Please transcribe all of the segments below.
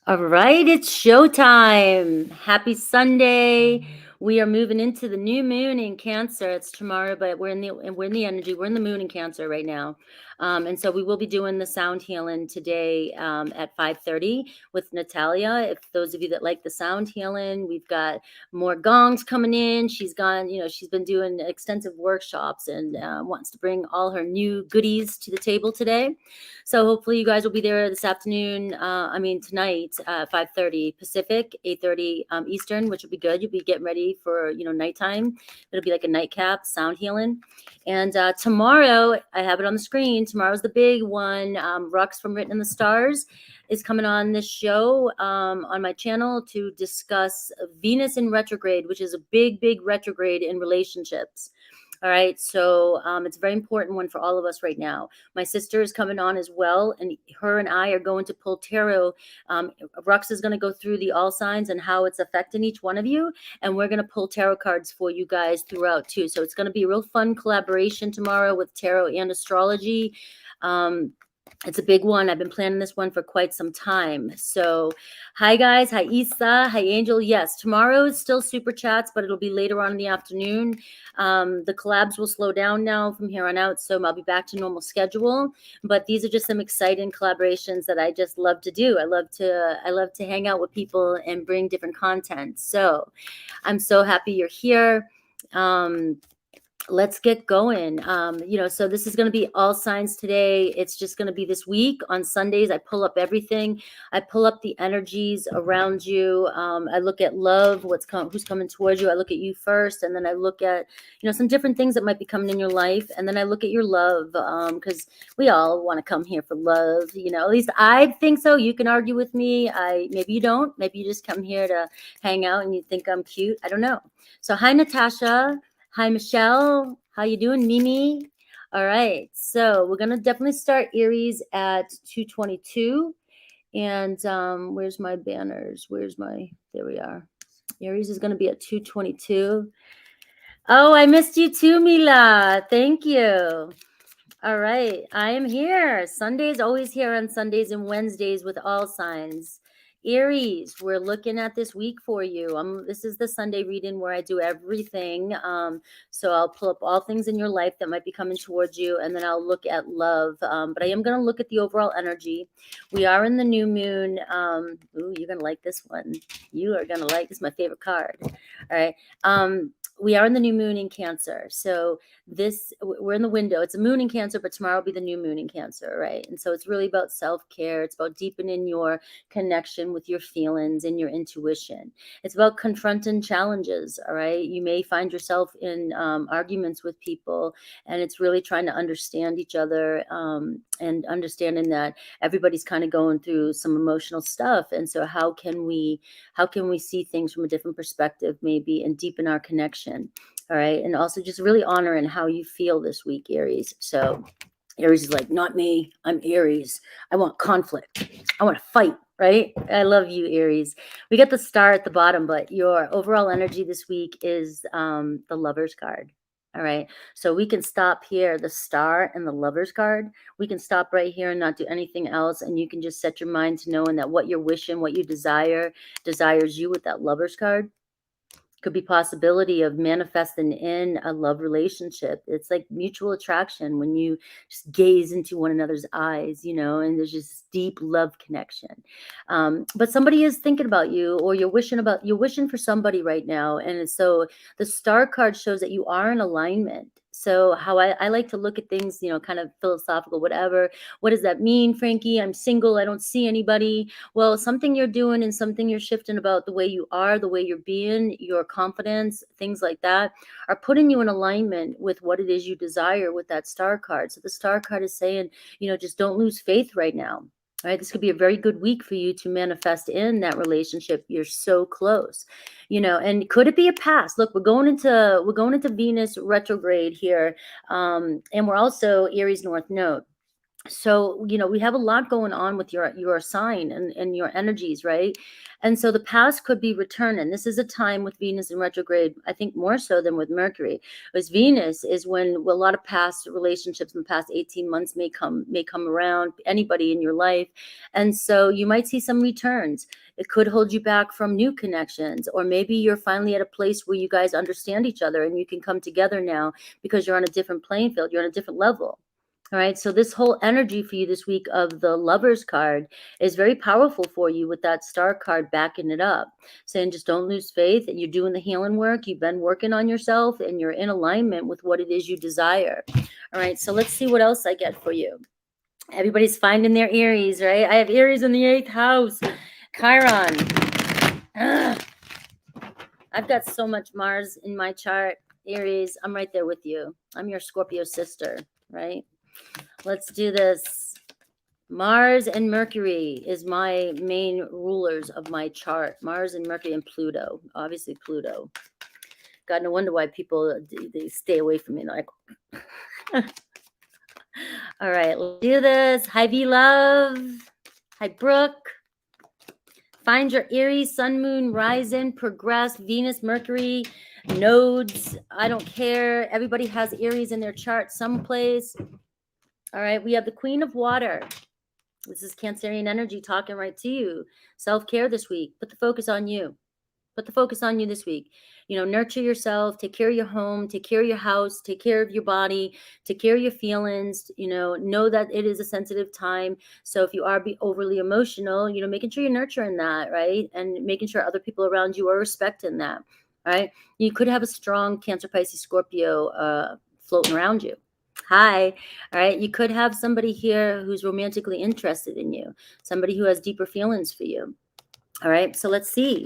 All right, it's showtime. Happy Sunday. We are moving into the new moon in Cancer. It's tomorrow, but we're in the energy. We're in the moon in Cancer right now. And so we will be doing the sound healing today at 5:30 with Natalia. If those of you that like the sound healing, we've got more gongs coming in. She's been doing extensive workshops and wants to bring all her new goodies to the table today. So hopefully you guys will be there this afternoon. Tonight, 5:30 Pacific, 8:30 Eastern, which will be good. You'll be getting ready for, nighttime. It'll be like a nightcap, sound healing. And tomorrow, I have it on the screen. Tomorrow's the big one. Rux from Written in the Stars is coming on this show on my channel to discuss Venus in retrograde, which is a big, big retrograde in relationships. All right, so it's a very important one for all of us right now. My sister is coming on as well, and her and I are going to pull tarot. Rux is going to go through the all signs and how it's affecting each one of you, and we're going to pull tarot cards for you guys throughout too. So it's going to be a real fun collaboration tomorrow with tarot and astrology. It's a big one. I've been planning this one for quite some time. So hi guys. Hi Isa. Hi Angel. Yes, tomorrow is still super chats, but it'll be later on in the afternoon. The collabs will slow down now from here on out, so I'll be back to normal schedule. But these are just some exciting collaborations that I just love to do. I love to hang out with people and bring different content. So I'm so happy you're here. Let's get going. So this is going to be all signs today. It's just going to be this week. On Sundays, I pull up everything. I pull up the energies around you. I look at love, who's coming towards you. I look at you first, and then I look at, some different things that might be coming in your life. And then I look at your love, because we all want to come here for love. At least I think so. You can argue with me. Maybe you don't. Maybe you just come here to hang out and you think I'm cute. I don't know. So hi, Natasha. Hi, Michelle. How you doing, Mimi? All right. So we're going to definitely start Aries at 222. And where's my banners? There we are. Aries is going to be at 222. Oh, I missed you too, Mila. Thank you. All right. I am here. Sunday's always here on Sundays and Wednesdays with all signs. Aries, we're looking at this week for you. This is the Sunday reading where I do everything. So I'll pull up all things in your life that might be coming towards you, and then I'll look at love. But I am going to look at the overall energy. We are in the new moon. Ooh, you're going to like this one. You are going to like this. Is my favorite card. All right. We are in the new moon in Cancer. So we're in the window. It's a moon in Cancer, but tomorrow will be the new moon in Cancer, right? And so it's really about self-care. It's about deepening your connection with your feelings and your intuition. It's about confronting challenges, all right? You may find yourself in arguments with people, and it's really trying to understand each other and understanding that everybody's kind of going through some emotional stuff. And so how can we see things from a different perspective maybe and deepen our connection? All right. And also just really honoring how you feel this week, Aries. So Aries is like, not me. I'm Aries. I want conflict. I want to fight. Right. I love you, Aries. We got the star at the bottom, but your overall energy this week is the Lover's card. All right. So we can stop here, the star and the Lover's card. We can stop right here and not do anything else. And you can just set your mind to knowing that what you're wishing, what you desires you with that Lover's card. Could be possibility of manifesting in a love relationship. It's like mutual attraction when you just gaze into one another's eyes, and there's just deep love connection. But somebody is thinking about you, or you're wishing for somebody right now. And so the star card shows that you are in alignment. So how I like to look at things, kind of philosophical, whatever. What does that mean, Frankie? I'm single. I don't see anybody. Well, something you're doing and something you're shifting about the way you are, the way you're being, your confidence, things like that are putting you in alignment with what it is you desire with that star card. So the star card is saying, just don't lose faith right now. All right, this could be a very good week for you to manifest in that relationship. You're so close, and could it be a past? Look, we're going into Venus retrograde here. And we're also Aries North Node. So, you know, we have a lot going on with your sign and your energies, right? And so the past could be returning. This is a time with Venus in retrograde, I think more so than with Mercury. Because Venus is when a lot of past relationships in the past 18 months may come around, anybody in your life. And so you might see some returns. It could hold you back from new connections, or maybe you're finally at a place where you guys understand each other and you can come together now because you're on a different playing field, you're on a different level. All right. So this whole energy for you this week of the Lovers card is very powerful for you, with that Star card backing it up, saying just don't lose faith, and you're doing the healing work. You've been working on yourself and you're in alignment with what it is you desire. All right. So let's see what else I get for you. Everybody's finding their Aries, right? I have Aries in the 8th house. Chiron. Ugh. I've got so much Mars in my chart. Aries, I'm right there with you. I'm your Scorpio sister, right? Let's do this. Mars and Mercury is my main rulers of my chart. Mars and Mercury and Pluto. Obviously Pluto. God, no wonder why people, they stay away from me. Like, all right, let's do this. Hi, V Love. Hi, Brooke. Find your Aries, Sun, Moon, Rising, Progress, Venus, Mercury, nodes. I don't care. Everybody has Aries in their chart someplace. All right, we have the Queen of Water. This is Cancerian energy talking right to you. Self-care this week. Put the focus on you. Put the focus on you this week. You know, nurture yourself, take care of your home, take care of your house, take care of your body, take care of your feelings. You know that it is a sensitive time. So if you are overly emotional, you know, making sure you're nurturing that, right? And making sure other people around you are respecting that, right? You could have a strong Cancer, Pisces, Scorpio floating around you. Hi. All right. You could have somebody here who's romantically interested in you, somebody who has deeper feelings for you. All right. So let's see.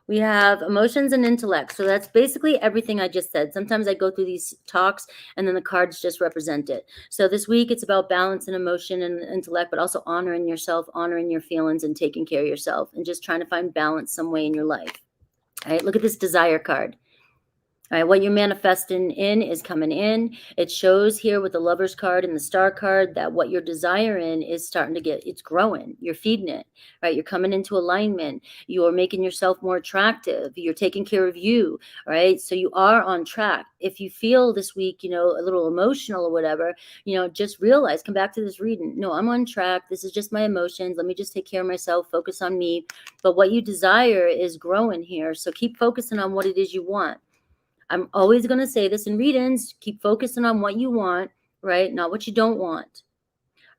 We have emotions and intellect. So that's basically everything I just said. Sometimes I go through these talks and then the cards just represent it. So this week it's about balance and emotion and intellect, but also honoring yourself, honoring your feelings, and taking care of yourself, and just trying to find balance some way in your life. All right. Look at this desire card. All right, what you're manifesting in is coming in. It shows here with the Lovers card and the Star card that what you're desiring is starting to it's growing. You're feeding it, right? You're coming into alignment. You're making yourself more attractive. You're taking care of you, right? So you are on track. If you feel this week, you know, a little emotional or whatever, you know, just realize, come back to this reading. No, I'm on track. This is just my emotions. Let me just take care of myself, focus on me. But what you desire is growing here. So keep focusing on what it is you want. I'm always going to say this in readings, keep focusing on what you want, right? Not what you don't want,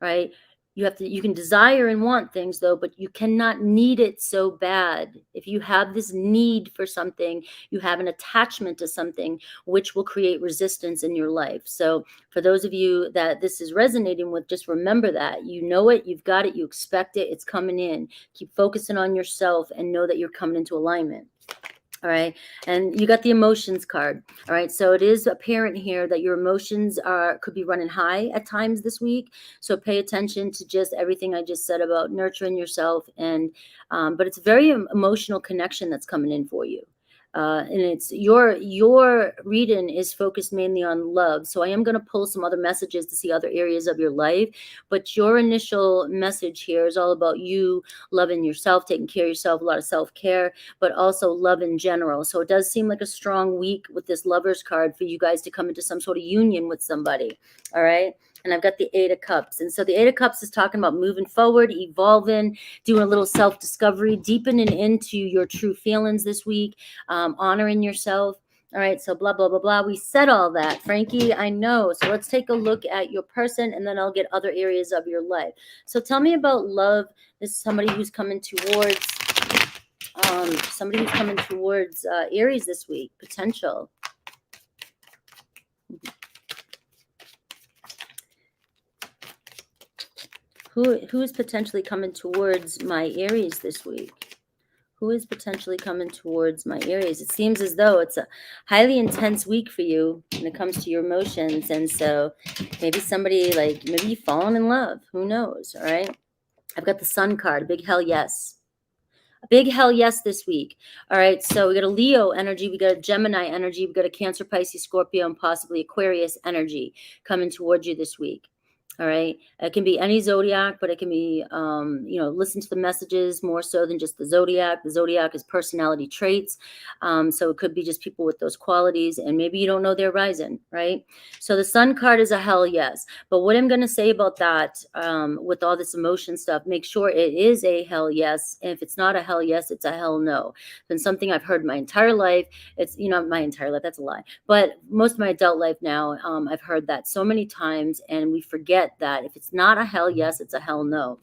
right? You can desire and want things though, but you cannot need it so bad. If you have this need for something, you have an attachment to something, which will create resistance in your life. So for those of you that this is resonating with, just remember that you know it, you've got it, you expect it, it's coming in. Keep focusing on yourself and know that you're coming into alignment. All right. And you got the emotions card. All right. So it is apparent here that your emotions could be running high at times this week. So pay attention to just everything I just said about nurturing yourself. And but it's a very emotional connection that's coming in for you. And it's your reading is focused mainly on love. So I am going to pull some other messages to see other areas of your life. But your initial message here is all about you loving yourself, taking care of yourself, a lot of self-care, but also love in general. So it does seem like a strong week with this Lovers card for you guys to come into some sort of union with somebody. All right. And I've got the 8 of Cups. And so the 8 of Cups is talking about moving forward, evolving, doing a little self-discovery, deepening into your true feelings this week, honoring yourself. All right, so blah, blah, blah, blah. We said all that, Frankie, I know. So let's take a look at your person, and then I'll get other areas of your life. So tell me about love. This is somebody who's coming towards Aries this week, potential. Who is potentially coming towards my Aries this week? Who is potentially coming towards my Aries? It seems as though it's a highly intense week for you when it comes to your emotions. And so maybe somebody, like, maybe you've fallen in love. Who knows? All right. I've got the Sun card, big hell yes. A big hell yes this week. All right. So we got a Leo energy. We got a Gemini energy. We got a Cancer, Pisces, Scorpio, and possibly Aquarius energy coming towards you this week. All right. It can be any zodiac, but it can be, listen to the messages more so than just the zodiac. The zodiac is personality traits. So it could be just people with those qualities, and maybe you don't know their rising, right? So the sun card is a hell yes. But what I'm going to say about that, with all this emotion stuff, make sure it is a hell yes. And if it's not a hell yes, it's a hell no. Then something I've heard my entire life. It's, my entire life, that's a lie. But most of my adult life now, I've heard that so many times, and we forget that if it's not a hell yes, it's a hell no.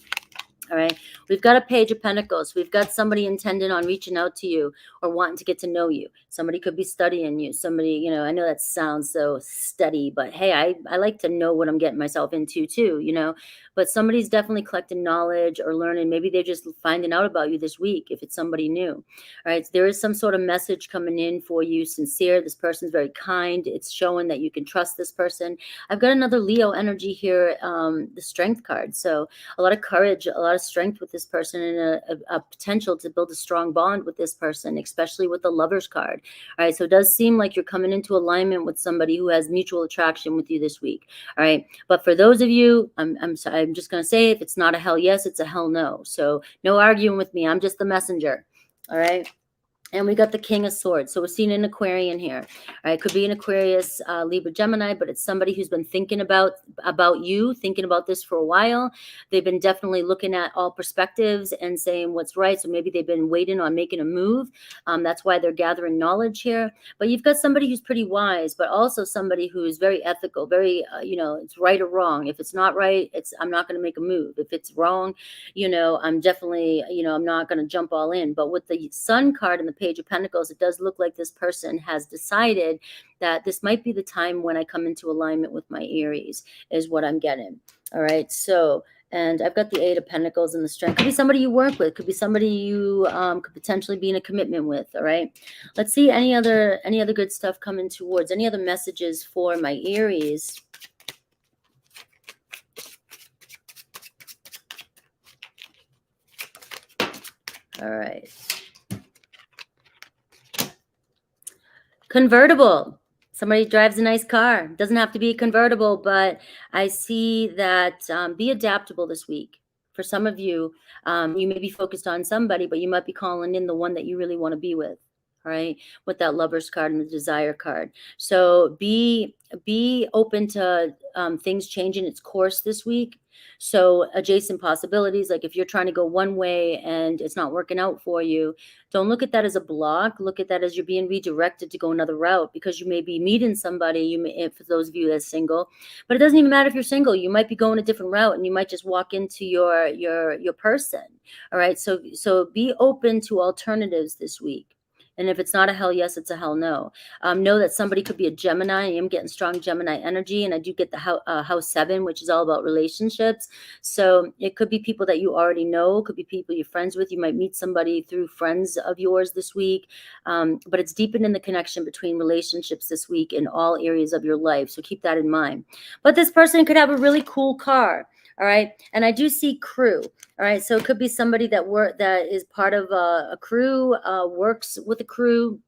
All right. We've got a page of pentacles. We've got somebody intending on reaching out to you or wanting to get to know you. Somebody could be studying you. Somebody, I know that sounds so steady, but hey, I like to know what I'm getting myself into too, but somebody's definitely collecting knowledge or learning. Maybe they're just finding out about you this week if it's somebody new. All right. So there is some sort of message coming in for you, sincere. This person's very kind. It's showing that you can trust this person. I've got another Leo energy here, the strength card. So a lot of courage, a lot of strength with this person, and a potential to build a strong bond with this person, especially with the Lovers card. All right. So it does seem like you're coming into alignment with somebody who has mutual attraction with you this week. All right. But for those of you, I'm just going to say, if it's not a hell yes, it's a hell no. So no arguing with me. I'm just the messenger. All right. And we got the King of Swords. So we're seeing an Aquarian here. All right, could be an Aquarius, Libra, Gemini, but it's somebody who's been thinking about you, thinking about this for a while. They've been definitely looking at all perspectives and saying what's right. So maybe they've been waiting on making a move. That's why they're gathering knowledge here. But you've got somebody who's pretty wise, but also somebody who is very ethical, very, it's right or wrong. If it's not right, I'm not going to make a move. If it's wrong, I'm definitely, I'm not going to jump all in. But with the Sun card and the Page of Pentacles, it does look like this person has decided that this might be the time when I come into alignment with my Aries, is what I'm getting. All right. So, and I've got the Eight of Pentacles and the Strength. Could be somebody you work with. Could be somebody you could potentially be in a commitment with. All right. Let's see any other good stuff coming towards, any other messages for my Aries. All right. Convertible. Somebody drives a nice car. Doesn't have to be convertible, but I see that be adaptable this week. For some of you, you may be focused on somebody, but you might be calling in the one that you really want to be with. All right, with that Lovers card and the Desire card. So be open to things changing its course this week. So adjacent possibilities, like if you're trying to go one way and it's not working out for you, don't look at that as a block. Look at that as you're being redirected to go another route, because you may be meeting somebody. You may, for those of you that's single, but it doesn't even matter if you're single. You might be going a different route, and you might just walk into your person. All right, so be open to alternatives this week. And if it's not a hell yes, it's a hell no. Know that somebody could be a Gemini. I am getting strong Gemini energy, and I do get the house 7, which is all about relationships. So it could be people that you already know. It could be people you're friends with. You might meet somebody through friends of yours this week. But it's deepening the connection between relationships this week in all areas of your life. So keep that in mind. But this person could have a really cool car. All right. And I do see crew. All right. So it could be somebody that is part of a crew, works with a crew,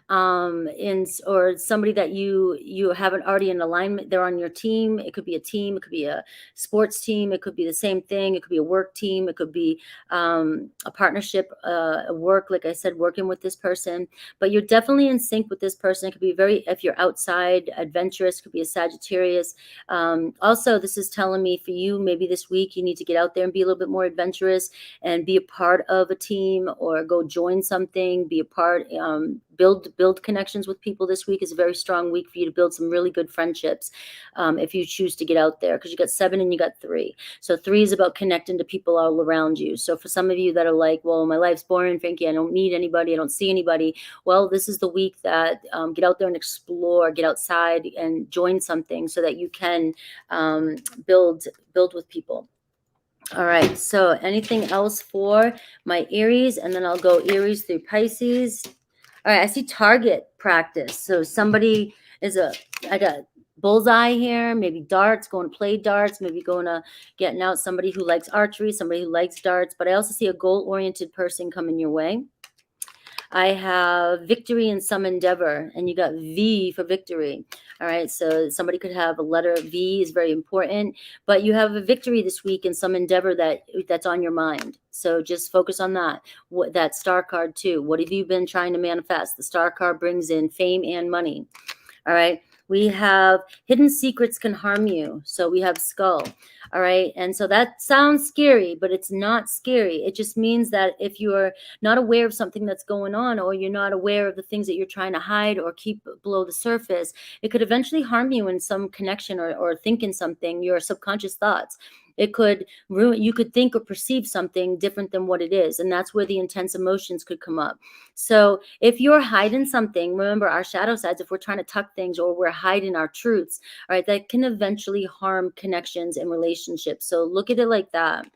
or somebody that you haven't already in alignment. They're on your team. It could be a team. It could be a sports team. It could be the same thing. It could be a work team. It could be a partnership, a work, like I said, working with this person. But you're definitely in sync with this person. It could be if you're outside, adventurous. Could be a Sagittarius. Also, this is telling me for you, maybe this week you need to get out there and be a little bit more adventurous and be a part of a team, or go join something, be a part, build connections with people. This week is a very strong week for you to build some really good friendships, if you choose to get out there, because you got 7 and you got 3. So 3 is about connecting to people all around you. So for some of you that are like, well, my life's boring, Frankie, I don't need anybody, I don't see anybody. Well, this is the week that get out there and explore, get outside and join something so that you can build with people. All right, so anything else for my Aries? And then I'll go Aries through Pisces. All right, I see target practice. So somebody I got bullseye here, maybe darts, going to play darts, maybe going to getting out somebody who likes archery, somebody who likes darts. But I also see a goal-oriented person coming your way. I have victory in some endeavor, and you got V for victory. All right, so somebody could have a letter V is very important, but you have a victory this week in some endeavor that's on your mind. So just focus on that. What that star card too. What have you been trying to manifest? The star card brings in fame and money. All right. We have hidden secrets can harm you. So we have skull. All right. And so that sounds scary, but it's not scary. It just means that if you're not aware of something that's going on, or you're not aware of the things that you're trying to hide or keep below the surface, it could eventually harm you in some connection, or thinking something, your subconscious thoughts. It could ruin, you could think or perceive something different than what it is. And that's where the intense emotions could come up. So if you're hiding something, remember our shadow sides, if we're trying to tuck things or we're hiding our truths, all right, that can eventually harm connections and relationships. So look at it like that.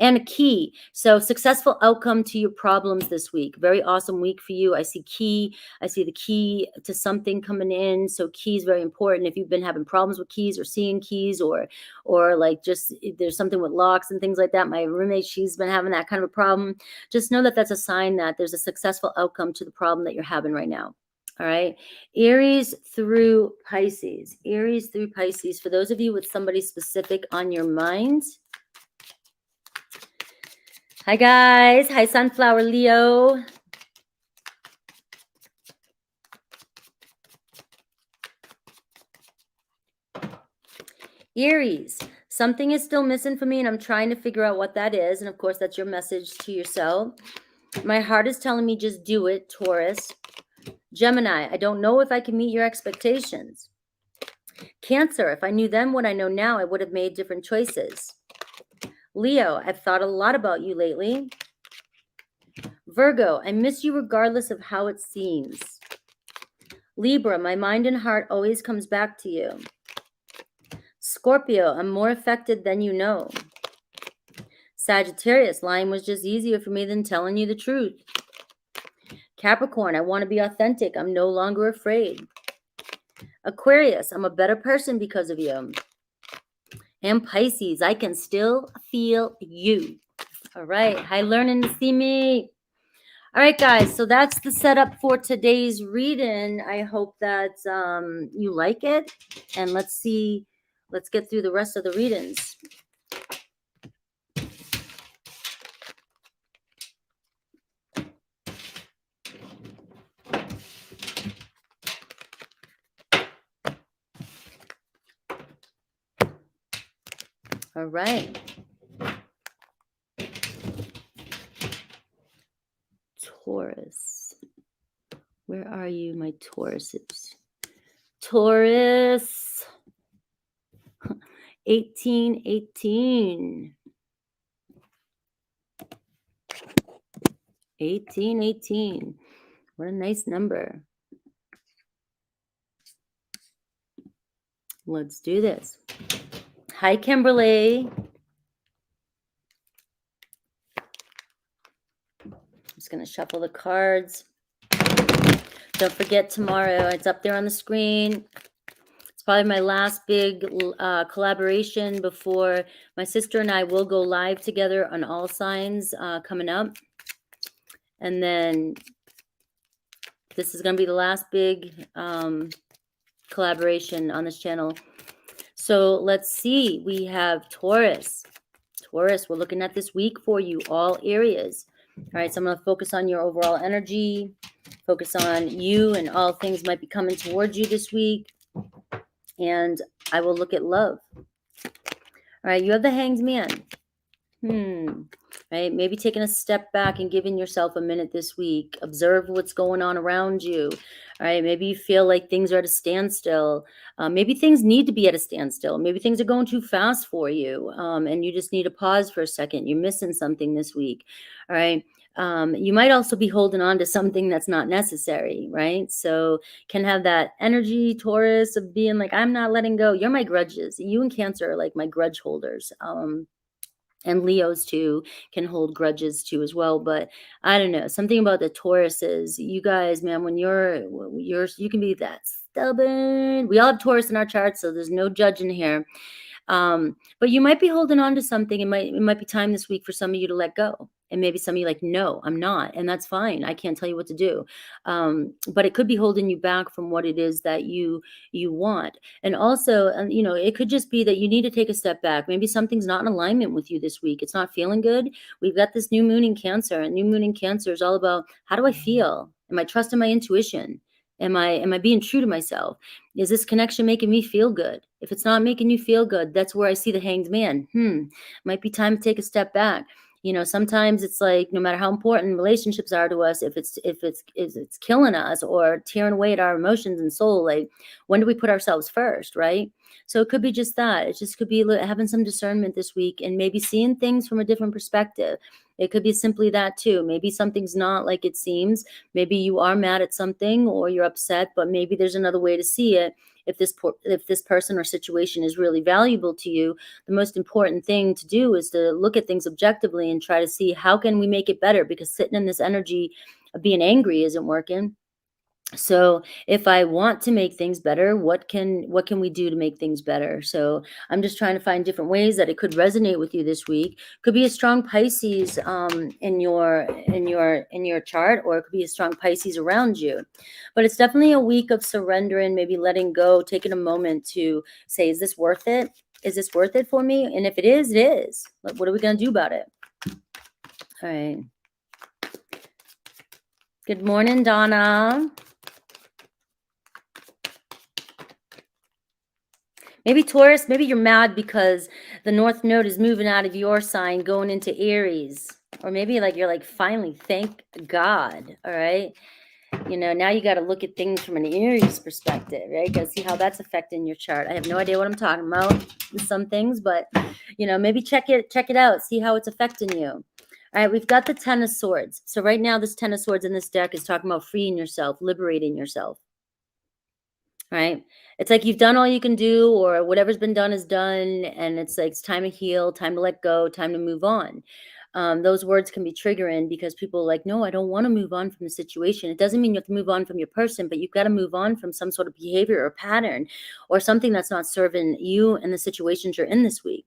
And a key. So successful outcome to your problems this week. Very awesome week for you. I see key. I see the key to something coming in. So key is very important. If you've been having problems with keys or seeing keys, or like just there's something with locks and things like that. My roommate, she's been having that kind of a problem. Just know that that's a sign that there's a successful outcome to the problem that you're having right now. All right. Aries through Pisces. Aries through Pisces. For those of you with somebody specific on your mind. Hi, guys. Hi, Sunflower Leo. Aries, something is still missing for me, and I'm trying to figure out what that is. And of course, that's your message to yourself. My heart is telling me just do it, Taurus. Gemini, I don't know if I can meet your expectations. Cancer, if I knew then what I know now, I would have made different choices. Leo, I've thought a lot about you lately. Virgo, I miss you regardless of how it seems. Libra, my mind and heart always comes back to you. Scorpio, I'm more affected than you know. Sagittarius, lying was just easier for me than telling you the truth. Capricorn, I want to be authentic. I'm no longer afraid. Aquarius, I'm a better person because of you. And Pisces, I can still feel you. All right. Hi, learning to see me. All right, guys. So that's the setup for today's reading. I hope that you like it. And let's get through the rest of the readings. All right. Taurus. Where are you, my Tauruses? Taurus. 1818. 1818. What a nice number. Let's do this. Hi, Kimberly. I'm just going to shuffle the cards. Don't forget tomorrow. It's up there on the screen. It's probably my last big collaboration before my sister and I will go live together on All Signs coming up. And then this is going to be the last big collaboration on this channel. So let's see. We have Taurus. Taurus, we're looking at this week for you, all areas. All right, so I'm going to focus on your overall energy, focus on you, and all things might be coming towards you this week. And I will look at love. All right, you have the Hanged Man. Right, maybe taking a step back and giving yourself a minute this week. Observe what's going on around you. All right, maybe you feel like things are at a standstill. Maybe things need to be at a standstill. Maybe things are going too fast for you, and you just need to pause for a second. You're missing something this week. All right. You might also be holding on to something that's not necessary, right? So can have that energy, Taurus, of being like, I'm not letting go. You're my grudges. You and Cancer are like my grudge holders. And Leos too can hold grudges too as well. But I don't know, something about the Tauruses, you guys, man, when you can be that stubborn. We all have Taurus in our charts, so there's no judging here. But you might be holding on to something. It might be time this week for some of you to let go And maybe some of you like, no, I'm not. And that's fine. I can't tell you what to do. But it could be holding you back from what it is that you want. And also, it could just be that you need to take a step back. Maybe something's not in alignment with you this week. It's not feeling good. We've got this new moon in Cancer, and new moon in Cancer is all about, how do I feel? Am I trusting my intuition? Am I being true to myself? Is this connection making me feel good? If it's not making you feel good, that's where I see the Hanged Man. Might be time to take a step back. Sometimes it's like, no matter how important relationships are to us, if it's killing us or tearing away at our emotions and soul, like, when do we put ourselves first, right? So it could be just that. It just could be having some discernment this week and maybe seeing things from a different perspective. It could be simply that too. Maybe something's not like it seems. Maybe you are mad at something or you're upset, but maybe there's another way to see it. If this person or situation is really valuable to you, the most important thing to do is to look at things objectively and try to see, how can we make it better? Because sitting in this energy of being angry isn't working. So if I want to make things better, what can we do to make things better? So I'm just trying to find different ways that it could resonate with you this week. Could be a strong Pisces in your chart, or it could be a strong Pisces around you. But it's definitely a week of surrendering, maybe letting go, taking a moment to say, is this worth it? Is this worth it for me? And if it is, it is. What are we going to do about it? All right. Good morning, Donna. Maybe Taurus, maybe you're mad because the North Node is moving out of your sign, going into Aries. Or maybe you're like, finally, thank God. All right. Now you got to look at things from an Aries perspective, right? You got to see how that's affecting your chart. I have no idea what I'm talking about with some things, but, maybe check it out. See how it's affecting you. All right, we've got the Ten of Swords. So right now, this Ten of Swords in this deck is talking about freeing yourself, liberating yourself. Right? It's like you've done all you can do, or whatever's been done is done. And it's like, it's time to heal, time to let go, time to move on. Those words can be triggering because people are like, no, I don't want to move on from the situation. It doesn't mean you have to move on from your person, but you've got to move on from some sort of behavior or pattern or something that's not serving you and the situations you're in this week.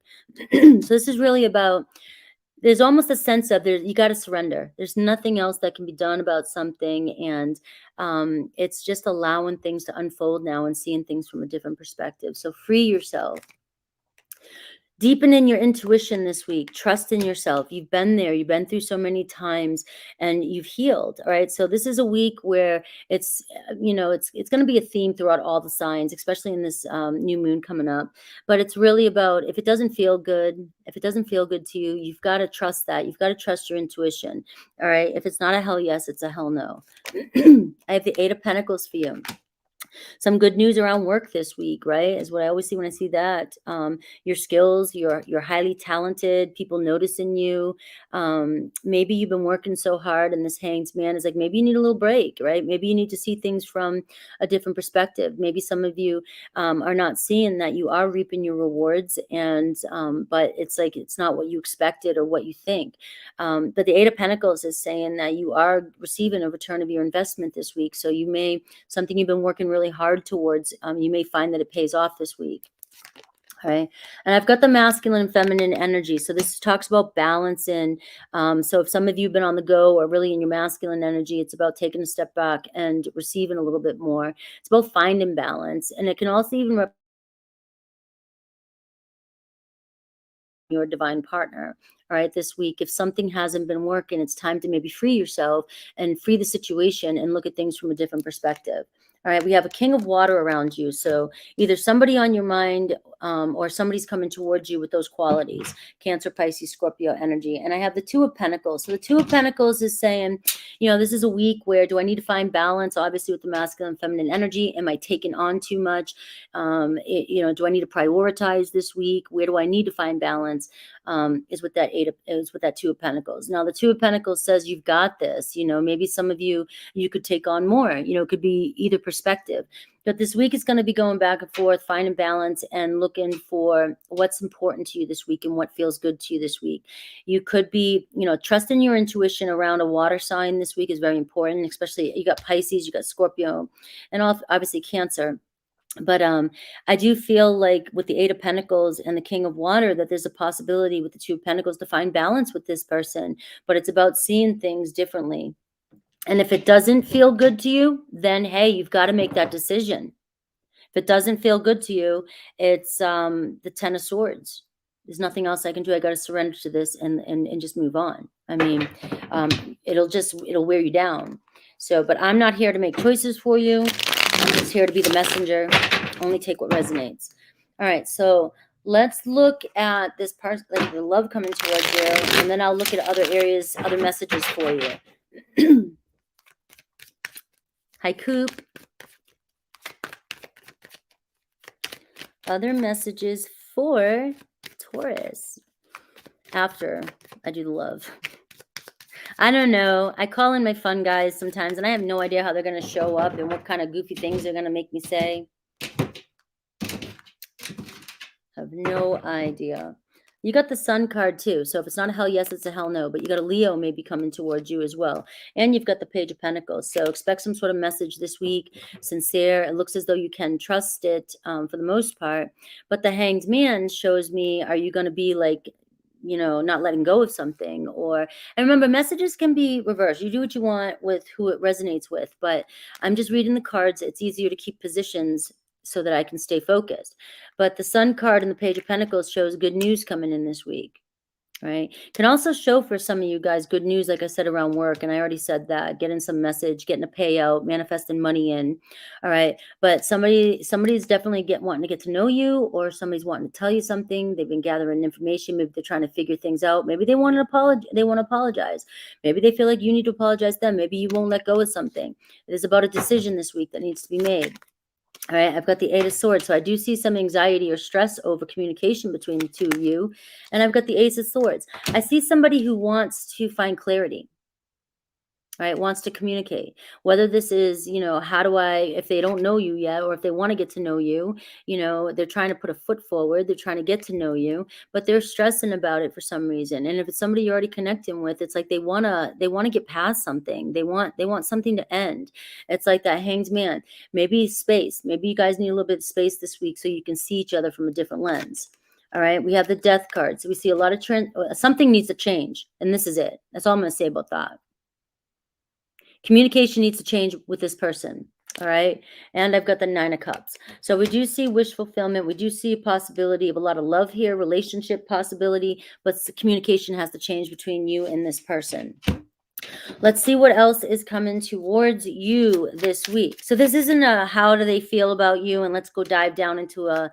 So this is really about, there's almost a sense of you got to surrender. There's nothing else that can be done about something. And it's just allowing things to unfold now and seeing things from a different perspective. So free yourself. Deepen in your intuition this week. Trust in yourself. You've been there. You've been through so many times and you've healed. All right. So this is a week where it's going to be a theme throughout all the signs, especially in this new moon coming up. But it's really about, if it doesn't feel good to you, you've got to trust that. You've got to trust your intuition. All right. If it's not a hell yes, it's a hell no. I have the Eight of Pentacles for you. Some good news around work this week, right? Is what I always see when I see that. Your skills, you're highly talented, people noticing you. Maybe you've been working so hard and this Hanged Man is like, maybe you need a little break, right? Maybe you need to see things from a different perspective. Maybe some of you are not seeing that you are reaping your rewards, and but it's like, it's not what you expected or what you think. But the Eight of Pentacles is saying that you are receiving a return of your investment this week. So something you've been working really hard towards, you may find that it pays off this week. Okay. And I've got the masculine and feminine energy. So this talks about balance. And so if some of you have been on the go or really in your masculine energy, it's about taking a step back and receiving a little bit more. It's about finding balance. And it can also even represent your divine partner. All right, this week, if something hasn't been working, it's time to maybe free yourself and free the situation and look at things from a different perspective. All right, we have a King of Water around you. So either somebody on your mind or somebody's coming towards you with those qualities, Cancer, Pisces, Scorpio energy. And I have the Two of Pentacles. So the Two of Pentacles is saying, this is a week where, do I need to find balance, obviously, with the masculine and feminine energy? Am I taking on too much? Do I need to prioritize this week? Where do I need to find balance? Is with that Two of Pentacles. Now, the Two of Pentacles says you've got this. Maybe some of you could take on more. It could be either perspective. But this week is going to be going back and forth, finding balance and looking for what's important to you this week and what feels good to you this week. You could be, trusting your intuition around a water sign this week is very important, especially you got Pisces, you got Scorpio, and obviously Cancer. But I do feel like with the Eight of Pentacles and the King of Water that there's a possibility with the Two of Pentacles to find balance with this person, but it's about seeing things differently. And if it doesn't feel good to you, then hey, you've got to make that decision. If it doesn't feel good to you, it's the Ten of Swords. There's nothing else I can do. I got to surrender to this and just move on. I mean, it'll wear you down. So, but I'm not here to make choices for you. I'm just here to be the messenger. Only take what resonates. All right, so let's look at this part, like the love coming towards you, and then I'll look at other areas, other messages for you. Hi, Coop. Other messages for Taurus after I do the love. I don't know. I call in my fun guys sometimes, and I have no idea how they're going to show up and what kind of goofy things they're going to make me say. I have no idea. You got the Sun card too. So if it's not a hell yes, it's a hell no. But you got a Leo maybe coming towards you as well. And you've got the Page of Pentacles. So expect some sort of message this week. Sincere. It looks as though you can trust it for the most part. But the Hanged Man shows me, are you going to be like, you know, not letting go of something? And remember, messages can be reversed. You do what you want with who it resonates with. But I'm just reading the cards. It's easier to keep positions so that I can stay focused. But the Sun card and the Page of Pentacles shows good news coming in this week, right? Can also show for some of you guys good news, like I said, around work. And I already said that, getting some message, getting a payout, manifesting money in. All right. But somebody's definitely wanting to get to know you, or somebody's wanting to tell you something. They've been gathering information. Maybe they're trying to figure things out. Maybe they want to apologize. Maybe they feel like you need to apologize to them. Maybe you won't let go of something. It is about a decision this week that needs to be made. All right, I've got the Eight of Swords. So I do see some anxiety or stress over communication between the two of you. And I've got the Ace of Swords. I see somebody who wants to find clarity, right? Wants to communicate. Whether this is, you know, if they don't know you yet, or if they want to get to know you, you know, they're trying to put a foot forward. They're trying to get to know you, but they're stressing about it for some reason. And if it's somebody you're already connecting with, it's like they want to get past something. They want something to end. It's like that Hanged Man. Maybe space. Maybe you guys need a little bit of space this week so you can see each other from a different lens. All right, we have the Death card. So we see a lot of something needs to change, and this is it. That's all I'm going to say about that. Communication needs to change with this person. All right. And I've got the Nine of Cups. So we do see wish fulfillment. We do see a possibility of a lot of love here, relationship possibility, but the communication has to change between you and this person. Let's see what else is coming towards you this week. So this isn't a how do they feel about you, and let's go dive down into a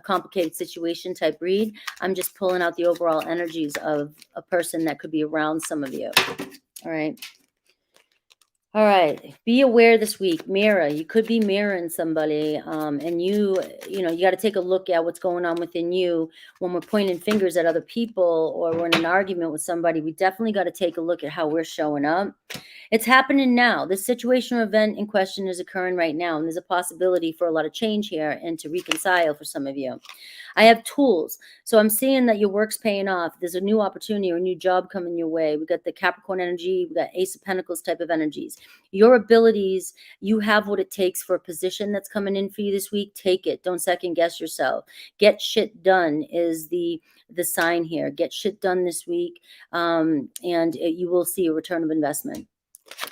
complicated situation type read. I'm just pulling out the overall energies of a person that could be around some of you. All right. All right. Be aware this week. Mirror. You could be mirroring somebody. And you got to take a look at what's going on within you. When we're pointing fingers at other people, or we're in an argument with somebody, we definitely got to take a look at how we're showing up. It's happening now. This situation or event in question is occurring right now. And there's a possibility for a lot of change here and to reconcile for some of you. I have tools. So I'm seeing that your work's paying off. There's a new opportunity or a new job coming your way. We got the Capricorn energy. We got Ace of Pentacles type of energies. Your abilities, you have what it takes for a position that's coming in for you this week. Take it. Don't second guess yourself. Get shit done is the sign here. Get shit done this week. You will see a return of investment.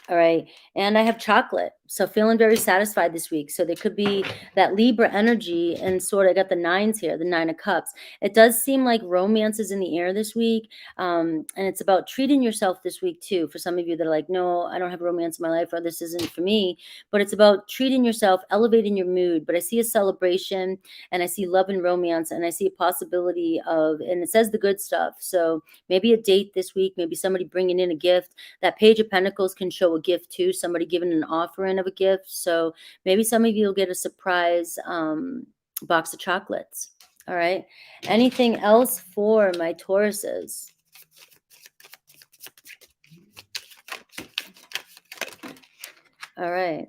All right. And I have chocolate. So feeling very satisfied this week. So there could be that Libra energy, and sort of, I got the nines here, the Nine of Cups. It does seem like romance is in the air this week. And it's about treating yourself this week too. For some of you that are like, no, I don't have romance in my life, or this isn't for me. But it's about treating yourself, elevating your mood. But I see a celebration, and I see love and romance, and I see a possibility of, and it says the good stuff. So maybe a date this week, maybe somebody bringing in a gift. That Page of Pentacles can show a gift too, somebody giving an offering of a gift. So maybe some of you will get a surprise box of chocolates. All right. Anything else for my Tauruses? All right.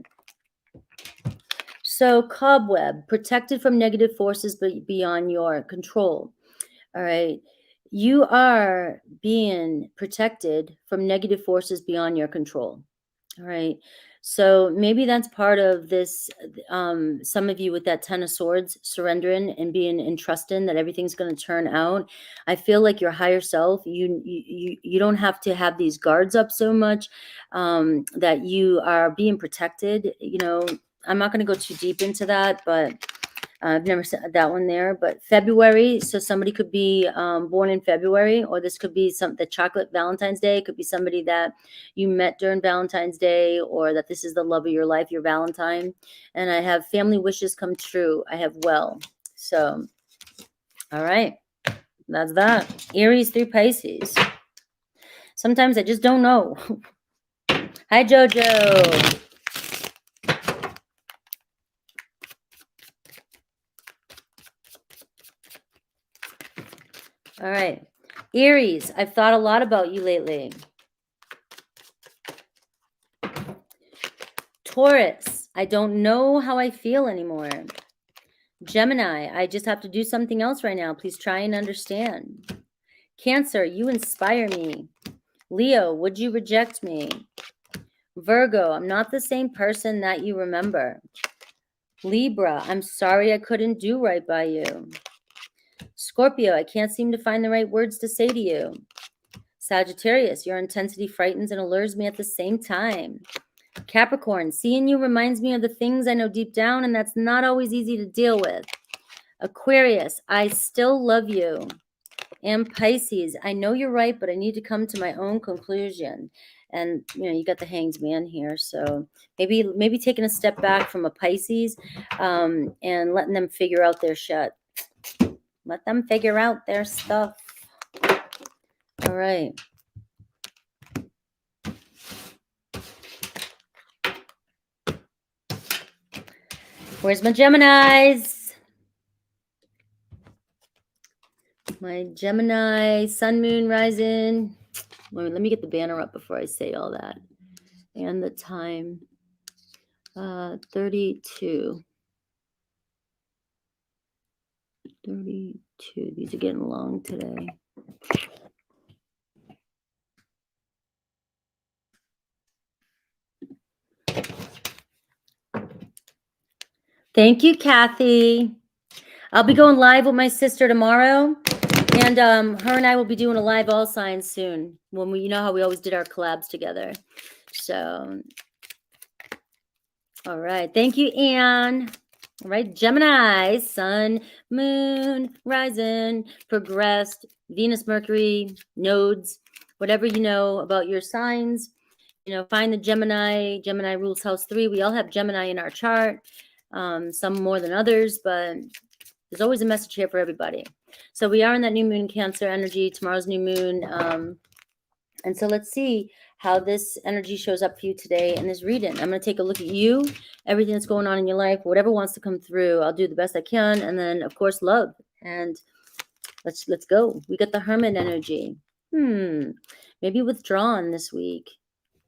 So cobweb, protected from negative forces but beyond your control. All right. You are being protected from negative forces beyond your control. All right. So maybe that's part of this. Some of you with that Ten of Swords, surrendering and being in trusting that everything's going to turn out. I feel like your higher self, you don't have to have these guards up so much, that you are being protected. You know, I'm not going to go too deep into that, but I've never said that one there, but February. So somebody could be born in February, or this could be the chocolate Valentine's Day. It could be somebody that you met during Valentine's Day, or that this is the love of your life, your Valentine. And I have family wishes come true. I have well. So, all right, that's that. Aries through Pisces. Sometimes I just don't know. Hi, Jojo. All right. Aries, I've thought a lot about you lately. Taurus, I don't know how I feel anymore. Gemini, I just have to do something else right now. Please try and understand. Cancer, you inspire me. Leo, would you reject me? Virgo, I'm not the same person that you remember. Libra, I'm sorry I couldn't do right by you. Scorpio, I can't seem to find the right words to say to you. Sagittarius, your intensity frightens and allures me at the same time. Capricorn, seeing you reminds me of the things I know deep down, and that's not always easy to deal with. Aquarius, I still love you. And Pisces, I know you're right, but I need to come to my own conclusion. And, you know, you got the Hanged Man here. So maybe taking a step back from a Pisces, and letting them figure out their shit. Let them figure out their stuff. All right. Where's my Geminis? My Gemini, Sun, Moon, Rising. Let me get the banner up before I say all that. And the time, 32. 32. These are getting long today. Thank you, Kathy. I'll be going live with my sister tomorrow. And her and I will be doing a live all signs soon. When you know how we always did our collabs together. So, all right. Thank you, Anne. All right, Gemini, Sun, Moon, Rising, progressed, Venus, Mercury, nodes, whatever you know about your signs. You know, find the Gemini. Gemini rules house 3. We all have Gemini in our chart. Some more than others, but there's always a message here for everybody. So we are in that new moon Cancer energy. Tomorrow's new moon. And so let's see how this energy shows up for you today in this reading. I'm going to take a look at you, everything that's going on in your life, whatever wants to come through. I'll do the best I can. And then, of course, love. And let's go. We got the Hermit energy. Maybe withdrawn this week.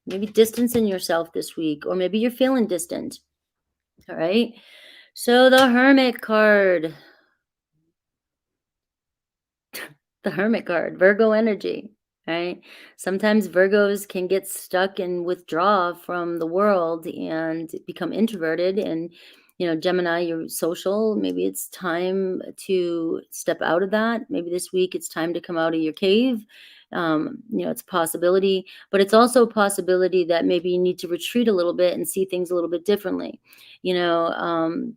Maybe distancing yourself this week. Or maybe you're feeling distant. All right. So the Hermit card. The Hermit card. Virgo energy. Right? Sometimes Virgos can get stuck and withdraw from the world and become introverted. And, you know, Gemini, you're social. Maybe it's time to step out of that. Maybe this week it's time to come out of your cave. You know, it's a possibility, but it's also a possibility that maybe you need to retreat a little bit and see things a little bit differently. You know,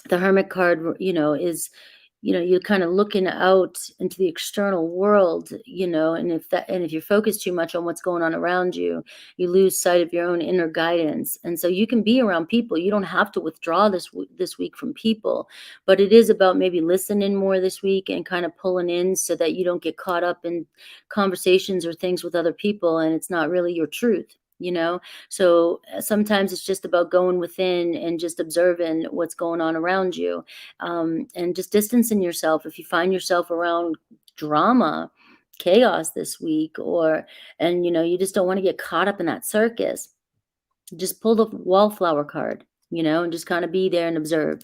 the Hermit card, you know, is, you know, you're kind of looking out into the external world, you know, and if you're focused too much on what's going on around you, you lose sight of your own inner guidance. And so you can be around people. You don't have to withdraw this week from people, but it is about maybe listening more this week and kind of pulling in so that you don't get caught up in conversations or things with other people. And it's not really your truth. You know, so sometimes it's just about going within and just observing what's going on around you, and just distancing yourself. If you find yourself around drama, chaos this week, and you know, you just don't want to get caught up in that circus, just pull the Wallflower card, you know, and just kind of be there and observe.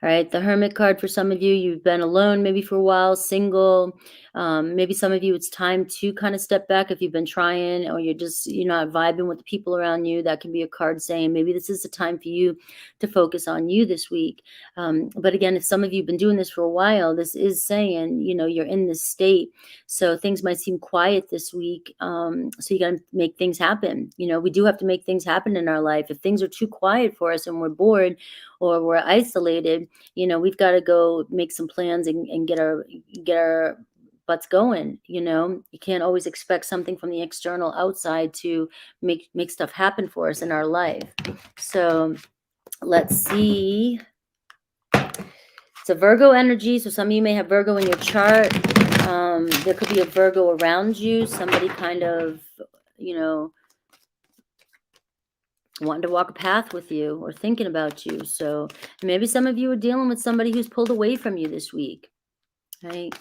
All right. The Hermit card for some of you, you've been alone maybe for a while, single. Maybe some of you, it's time to kind of step back if you've been trying, or you're not vibing with the people around you. That can be a card saying maybe this is the time for you to focus on you this week. But again, if some of you have been doing this for a while, this is saying, you're in this state. So things might seem quiet this week. So you got to make things happen. We do have to make things happen in our life. If things are too quiet for us and we're bored or we're isolated, we've got to go make some plans and get our butts going. You can't always expect something from the external outside to make stuff happen for us in our life. So let's see. It's a Virgo energy. So some of you may have Virgo in your chart. There could be a Virgo around you. Somebody kind of, wanting to walk a path with you or thinking about you. So maybe some of you are dealing with somebody who's pulled away from you this week. Right?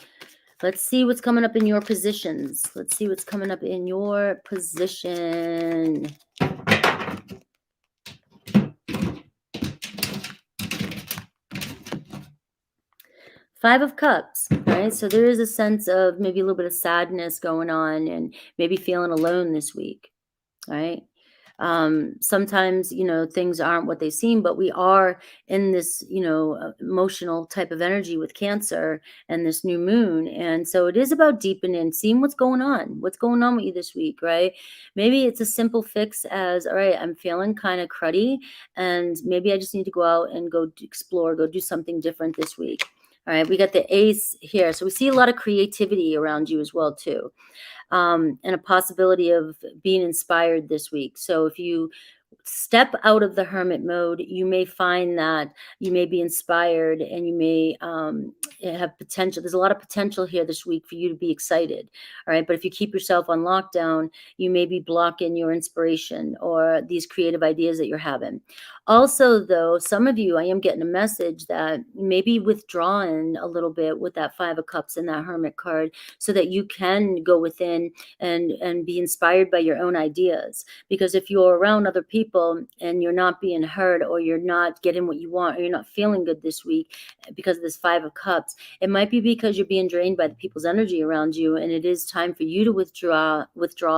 Let's see what's coming up in your positions. Let's see what's coming up in your position. Five of Cups, right? So there is a sense of maybe a little bit of sadness going on and maybe feeling alone this week, right? Sometimes, things aren't what they seem, but we are in this, emotional type of energy with Cancer and this new moon. And so it is about deepening, seeing what's going on with you this week, right? Maybe it's a simple fix as, all right, I'm feeling kind of cruddy and maybe I just need to go out and go explore, go do something different this week. All right, we got the Ace here. So we see a lot of creativity around you as well, too. And a possibility of being inspired this week. So if you step out of the hermit mode, you may find that you may be inspired and you may have potential. There's a lot of potential here this week for you to be excited. All right. But if you keep yourself on lockdown, you may be blocking your inspiration or these creative ideas that you're having. Also, though, some of you, I am getting a message that maybe withdrawing a little bit with that Five of Cups and that Hermit card so that you can go within and be inspired by your own ideas. Because if you're around other people and you're not being heard or you're not getting what you want or you're not feeling good this week because of this Five of Cups, it might be because you're being drained by the people's energy around you, and it is time for you to withdraw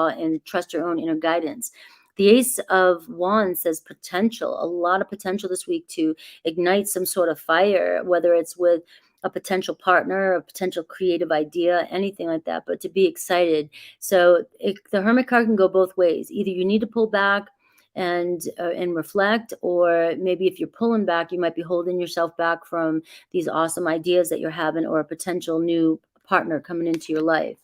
and trust your own inner guidance. The Ace of Wands says potential, a lot of potential this week to ignite some sort of fire, whether it's with a potential partner, a potential creative idea, anything like that, but to be excited. So the Hermit card can go both ways. Either you need to pull back and reflect, or maybe if you're pulling back, you might be holding yourself back from these awesome ideas that you're having or a potential new partner coming into your life.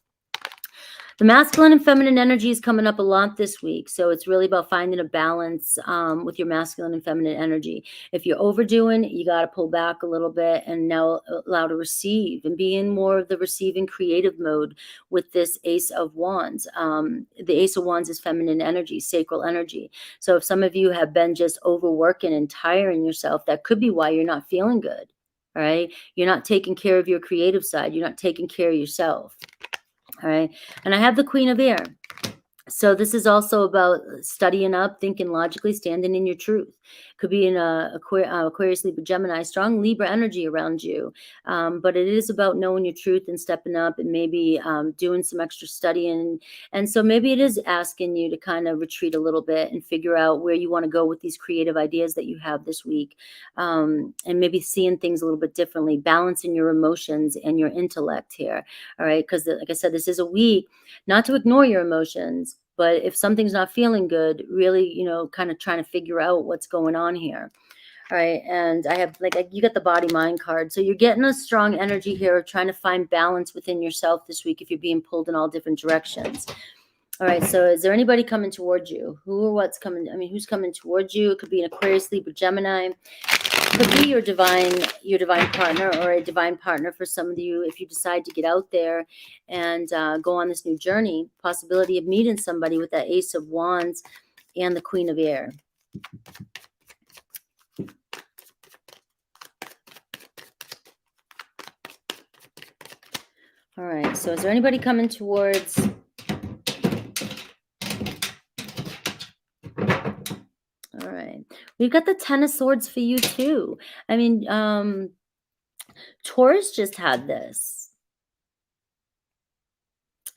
The masculine and feminine energy is coming up a lot this week. So it's really about finding a balance with your masculine and feminine energy. If you're overdoing, you got to pull back a little bit and now allow to receive and be in more of the receiving creative mode with this Ace of Wands. The Ace of Wands is feminine energy, sacral energy. So if some of you have been just overworking and tiring yourself, that could be why you're not feeling good. All right. You're not taking care of your creative side. You're not taking care of yourself. All right. And I have the Queen of Air. So this is also about studying up, thinking logically, standing in your truth. Could be in Aquarius, Libra, Gemini, strong Libra energy around you. But it is about knowing your truth and stepping up and maybe doing some extra studying. And so maybe it is asking you to kind of retreat a little bit and figure out where you want to go with these creative ideas that you have this week. And maybe seeing things a little bit differently, balancing your emotions and your intellect here. All right. Because like I said, this is a week not to ignore your emotions, but if something's not feeling good, really, kind of trying to figure out what's going on here. All right. And I have you got the body mind card. So you're getting a strong energy here of trying to find balance within yourself this week if you're being pulled in all different directions. All right. So is there anybody coming towards you? Who or what's coming? I mean, who's coming towards you? It could be an Aquarius, Libra, Gemini. Could be your divine partner or a divine partner for some of you if you decide to get out there and go on this new journey. Possibility of meeting somebody with that Ace of Wands and the Queen of Air. All right. So is there anybody coming towards... All right. We've got the Ten of Swords for you too. I mean, Taurus just had this.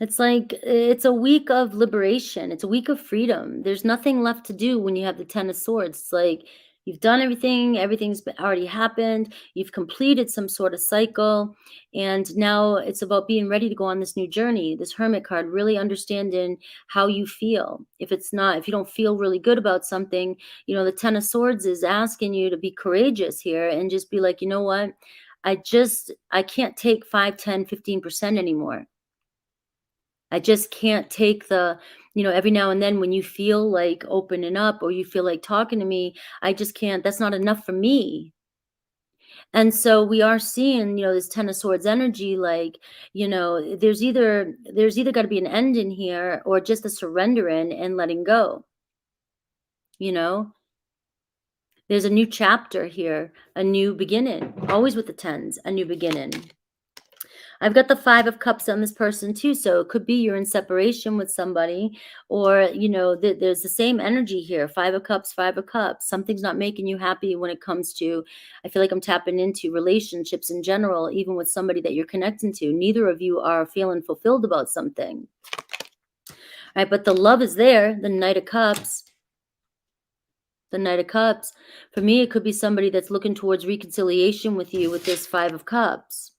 It's like it's a week of liberation. It's a week of freedom. There's nothing left to do when you have the Ten of Swords. It's like you've done everything. Already happened. You've completed some sort of cycle, and now it's about being ready to go on this new journey. This Hermit card, really understanding how you feel. If you don't feel really good about something, the Ten of Swords is asking you to be courageous here and just be like, you know what? I can't take 5, 10, 15% anymore. I just can't take every now and then when you feel like opening up or you feel like talking to me, I just can't, that's not enough for me. And so we are seeing, this Ten of Swords energy, like, there's either got to be an end in here or just a surrendering and letting go, you know? There's a new chapter here, a new beginning, always with the tens, a new beginning. I've got the Five of Cups on this person too. So it could be you're in separation with somebody, or, there's the same energy here. Five of Cups, Five of Cups. Something's not making you happy when it comes to, I feel like I'm tapping into relationships in general, even with somebody that you're connecting to. Neither of you are feeling fulfilled about something. All right, but the love is there, the Knight of Cups. The Knight of Cups. For me, it could be somebody that's looking towards reconciliation with you with this Five of Cups.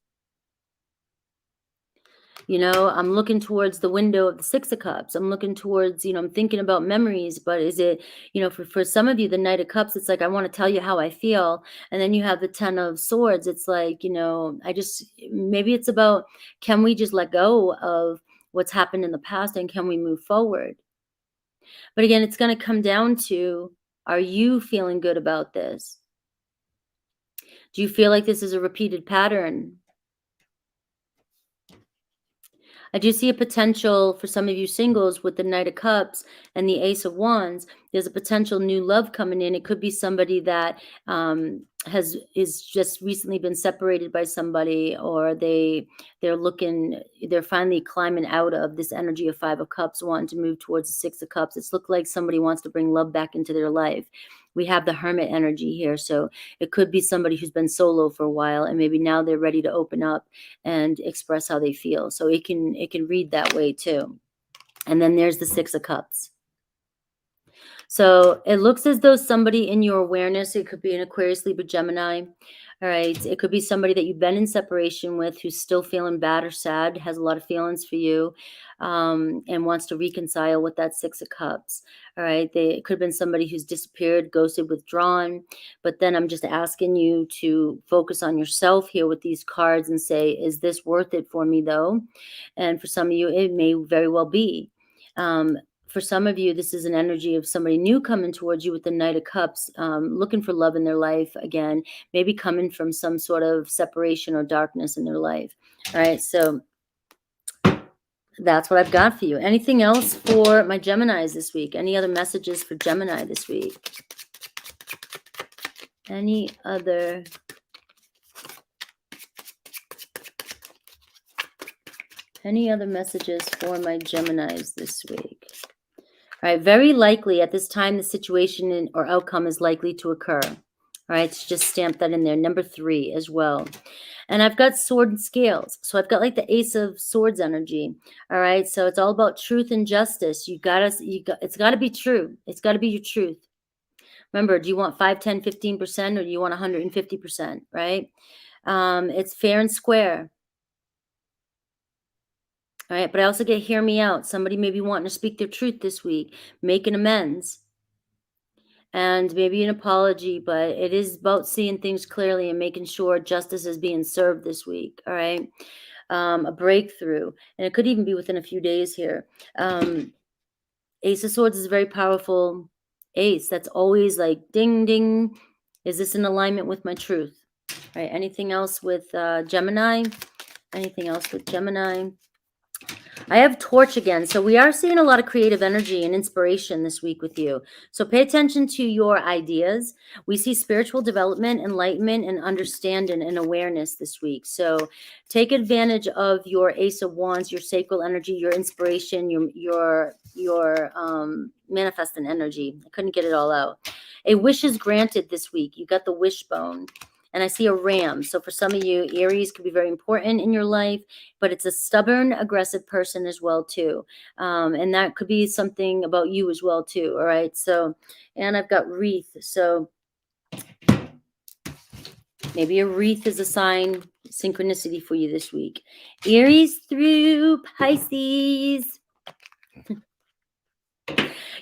I'm looking towards the window of the Six of Cups. I'm looking towards, I'm thinking about memories, but is it, for some of you, the Knight of Cups, it's like, I want to tell you how I feel. And then you have the Ten of Swords. It's like, maybe it's about, can we just let go of what's happened in the past and can we move forward? But again, it's going to come down to, are you feeling good about this? Do you feel like this is a repeated pattern? I do see a potential for some of you singles with the Knight of Cups and the Ace of Wands. There's a potential new love coming in. It could be somebody that is just recently been separated by somebody, or they're finally climbing out of this energy of Five of Cups, wanting to move towards the Six of Cups. It's looked like somebody wants to bring love back into their life. We have the Hermit energy here. So it could be somebody who's been solo for a while and maybe now they're ready to open up and express how they feel. So it can read that way too. And then there's the Six of Cups. So it looks as though somebody in your awareness, it could be an Aquarius, Libra, Gemini. All right. It could be somebody that you've been in separation with who's still feeling bad or sad, has a lot of feelings for you, and wants to reconcile with that Six of Cups. All right. It could have been somebody who's disappeared, ghosted, withdrawn. But then I'm just asking you to focus on yourself here with these cards and say, is this worth it for me though? And for some of you, it may very well be. For some of you, this is an energy of somebody new coming towards you with the Knight of Cups, looking for love in their life again, maybe coming from some sort of separation or darkness in their life. All right, so that's what I've got for you. Anything else for my Geminis this week? Any other messages for Gemini this week? Any other messages for my Geminis this week? All right, very likely at this time, the situation or outcome is likely to occur. All right, so just stamp that in there. Number 3 as well. And I've got sword and scales. So I've got like the Ace of Swords energy. All right, so it's all about truth and justice. It's got to be true. It's got to be your truth. Remember, do you want 5, 10, 15%, or do you want 150%, right? It's fair and square. All right, but I also get hear me out. Somebody may be wanting to speak their truth this week, make an amends, and maybe an apology, but it is about seeing things clearly and making sure justice is being served this week. All right, a breakthrough, and it could even be within a few days here. Ace of Swords is a very powerful ace. That's always like ding, ding. Is this in alignment with my truth? All right, anything else with Gemini? Anything else with Gemini? I have Torch again. So we are seeing a lot of creative energy and inspiration this week with you. So pay attention to your ideas. We see spiritual development, enlightenment, and understanding and awareness this week. So take advantage of your Ace of Wands, your sacral energy, your inspiration, your manifesting energy. I couldn't get it all out. A wish is granted this week. You got the wishbone. and I see a ram. So for some of you, Aries could be very important in your life, but it's a stubborn, aggressive person as well too. And that could be something about you as well too. All right. So, and I've got wreath. So maybe a wreath is a sign, synchronicity for you this week. Aries through Pisces.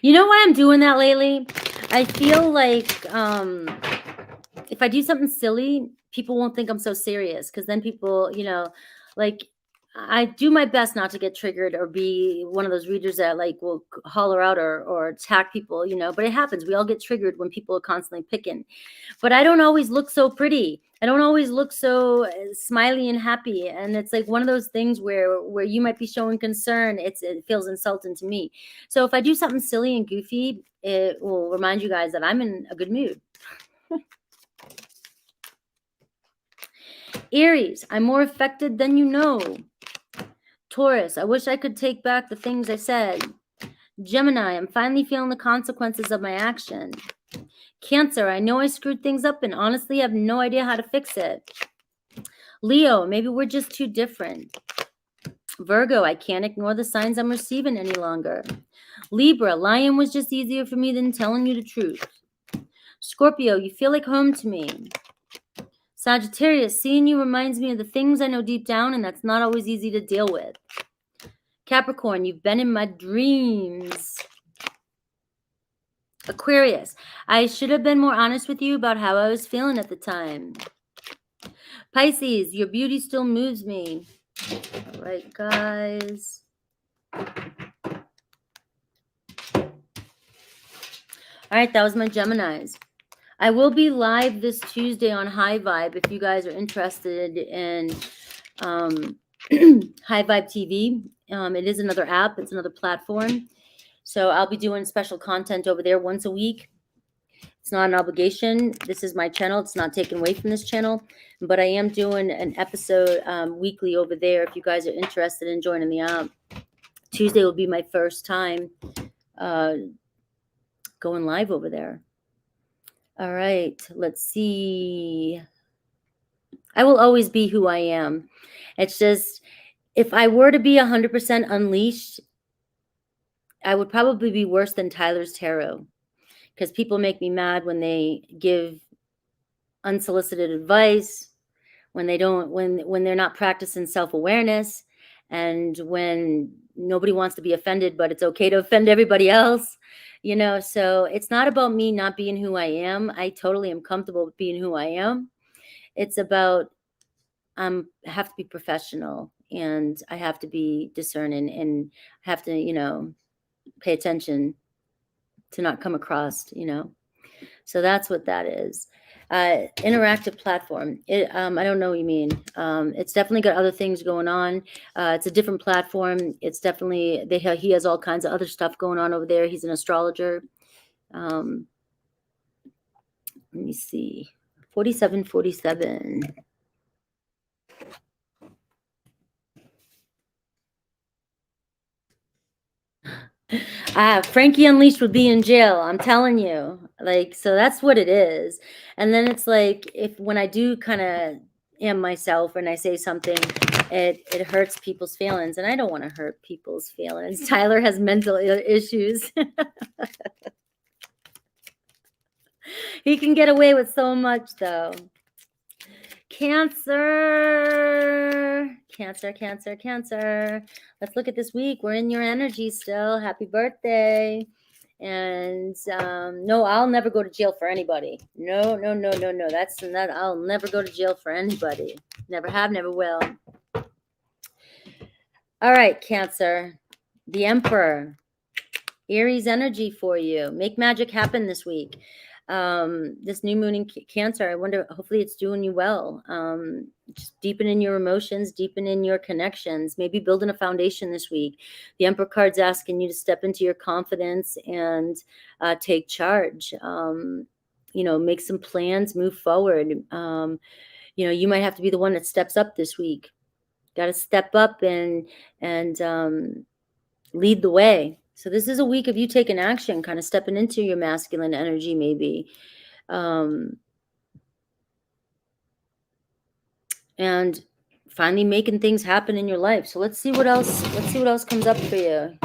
You know why I'm doing that lately? I feel like if I do something silly, people won't think I'm so serious, because then people, like, I do my best not to get triggered or be one of those readers that like will holler out or attack people, but it happens. We all get triggered when people are constantly picking. But I don't always look so pretty. I don't always look so smiley and happy. And it's like one of those things where you might be showing concern. It feels insulting to me. So if I do something silly and goofy, it will remind you guys that I'm in a good mood. Aries, I'm more affected than you know. Taurus, I wish I could take back the things I said. Gemini, I'm finally feeling the consequences of my action. Cancer, I know I screwed things up and honestly have no idea how to fix it. Leo, maybe we're just too different. Virgo, I can't ignore the signs I'm receiving any longer. Libra, lying was just easier for me than telling you the truth. Scorpio, you feel like home to me. Sagittarius, seeing you reminds me of the things I know deep down, and that's not always easy to deal with. Capricorn, you've been in my dreams. Aquarius, I should have been more honest with you about how I was feeling at the time. Pisces, your beauty still moves me. All right, guys. All right, that was my Geminis. I will be live this Tuesday on High Vibe if you guys are interested in High Vibe TV. It is another app. It's another platform. So I'll be doing special content over there once a week. It's not an obligation. This is my channel. It's not taken away from this channel. But I am doing an episode weekly over there if you guys are interested in joining the app. Tuesday will be my first time going live over there. All right, let's see. I will always be who I am. It's just, if I were to be 100% unleashed, I would probably be worse than Tyler's Tarot, because people make me mad when they give unsolicited advice, when they don't, when they're not practicing self-awareness, and when nobody wants to be offended, but it's okay to offend everybody else. So it's not about me not being who I am. I totally am comfortable with being who I am. It's about I have to be professional, and I have to be discerning, and have to, pay attention to not come across, So that's what that is. Interactive platform. I don't know what you mean. It's definitely got other things going on. It's a different platform. It's definitely, he has all kinds of other stuff going on over there. He's an astrologer. Let me see. 4747. Frankie Unleashed would be in jail. I'm telling you. So that's what it is. And then it's like, when I do kind of am myself and I say something, it hurts people's feelings, and I don't want to hurt people's feelings. Tyler has mental issues. He can get away with so much, though. Cancer. Let's look at this week. We're in your energy still. Happy birthday. And no, I'll never go to jail for anybody. No. That's not. I'll never go to jail for anybody. Never have, never will. All right, Cancer. The Emperor. Aries energy for you. Make magic happen this week. This new moon in Cancer, I wonder, hopefully it's doing you well. Just deepening your emotions, deepening your connections, maybe building a foundation this week. The Emperor card's asking you to step into your confidence and take charge. Make some plans, move forward. You might have to be the one that steps up this week. Got to step up and lead the way. So this is a week of you taking action, kind of stepping into your masculine energy, maybe. and finally making things happen in your life. So let's see what else comes up for you.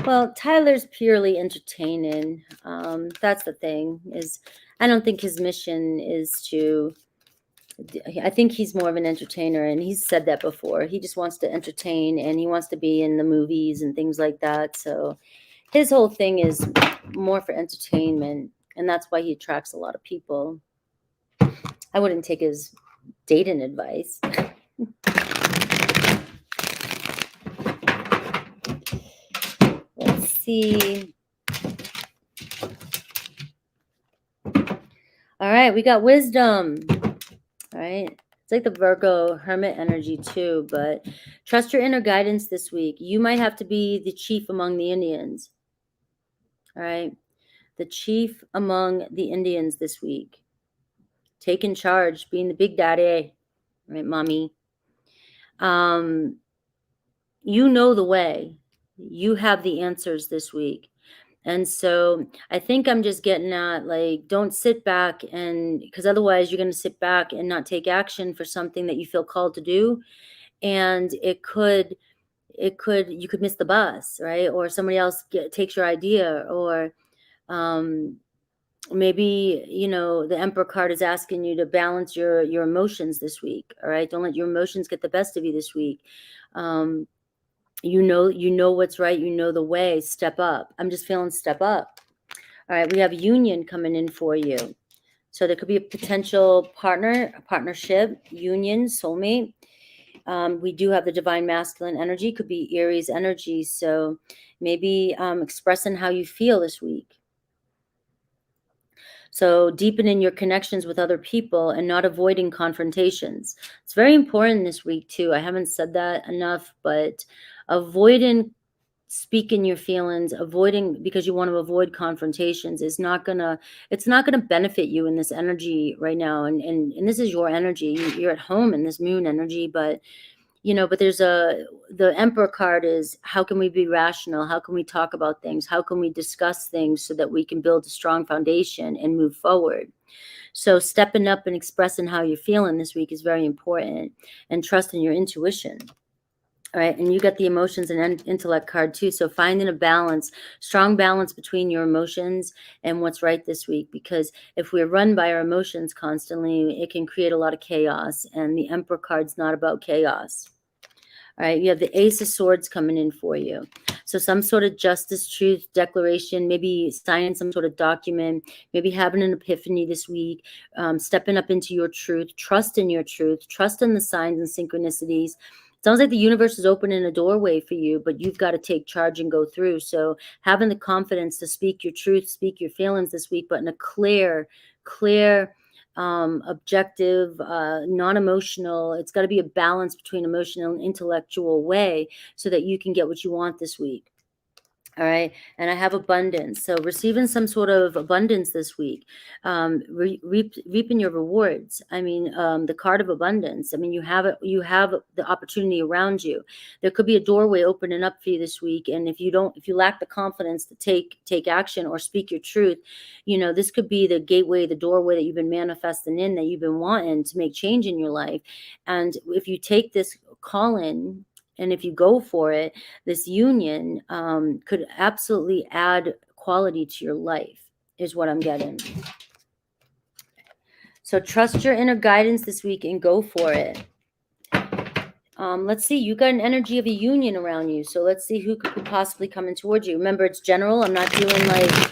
Well, Tyler's purely entertaining. That's the thing, is I don't think his mission is to, I think he's more of an entertainer, and he's said that before. He just wants to entertain, and he wants to be in the movies and things like that. So his whole thing is more for entertainment, and that's why he attracts a lot of people. I wouldn't take his dating advice. Let's see. All right, we got wisdom. All right. It's like the Virgo hermit energy too, but trust your inner guidance this week. You might have to be the chief among the Indians. All right. The chief among the Indians this week. Taking charge, being the big daddy. All right, mommy. You know the way. You have the answers this week. And so I think I'm just getting at, like, don't sit back, and because otherwise you're going to sit back and not take action for something that you feel called to do. And you could miss the bus, right? Or somebody else takes your idea, or maybe, the Emperor card is asking you to balance your emotions this week. All right. Don't let your emotions get the best of you this week. You know what's right. You know the way. Step up. I'm just feeling step up. All right. We have union coming in for you. So there could be a potential partnership, union, soulmate. We do have the divine masculine energy, could be Aries energy. So maybe expressing how you feel this week. So deepening your connections with other people and not avoiding confrontations. It's very important this week too. I haven't said that enough, but avoiding speaking your feelings, avoiding, because you want to avoid confrontations, is it's not gonna benefit you in this energy right now. And this is your energy. You're at home in this moon energy, but there's the Emperor card is, how can we be rational? How can we talk about things? How can we discuss things so that we can build a strong foundation and move forward? So stepping up and expressing how you're feeling this week is very important, and trusting your intuition. All right. And you got the emotions and intellect card too. So finding a balance, strong balance between your emotions and what's right this week, because if we're run by our emotions constantly, it can create a lot of chaos. And the Emperor card's not about chaos. All right, you have the Ace of Swords coming in for you. So some sort of justice, truth, declaration, maybe signing some sort of document, maybe having an epiphany this week, stepping up into your truth, trust in your truth, trust in the signs and synchronicities. Sounds like the universe is opening a doorway for you, but you've got to take charge and go through. So having the confidence to speak your truth, speak your feelings this week, but in a clear, objective, non-emotional. It's got to be a balance between emotional and intellectual way so that you can get what you want this week. All right. And I have abundance. So receiving some sort of abundance this week, reaping your rewards. I mean, the card of abundance. I mean, you have the opportunity around you. There could be a doorway opening up for you this week. And if you lack the confidence to take action or speak your truth, this could be the gateway, the doorway that you've been manifesting in, that you've been wanting to make change in your life. And if you take this call in, and if you go for it, this union could absolutely add quality to your life, is what I'm getting. So trust your inner guidance this week and go for it. Let's see, you got an energy of a union around you. So let's see who could possibly come in towards you. Remember, it's general. I'm not doing like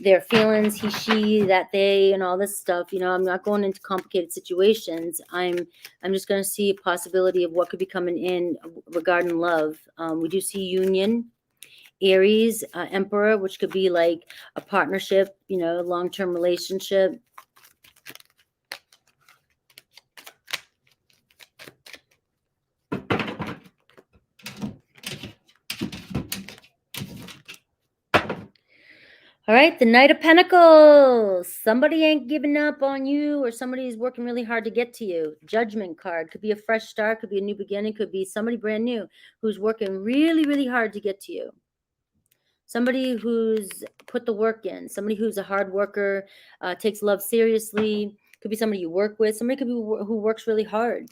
their feelings, he, she, that, they, and all this stuff. I'm not going into complicated situations. I'm just going to see a possibility of what could be coming in regarding love. We do see union, Aries, Emperor, which could be like a partnership, long-term relationship. All right, the Knight of Pentacles. Somebody ain't giving up on you, or somebody is working really hard to get to you. Judgment card. Could be a fresh start, could be a new beginning, could be somebody brand new who's working really, really hard to get to you. Somebody who's put the work in, somebody who's a hard worker, takes love seriously. Could be somebody you work with. Somebody could be who works really hard.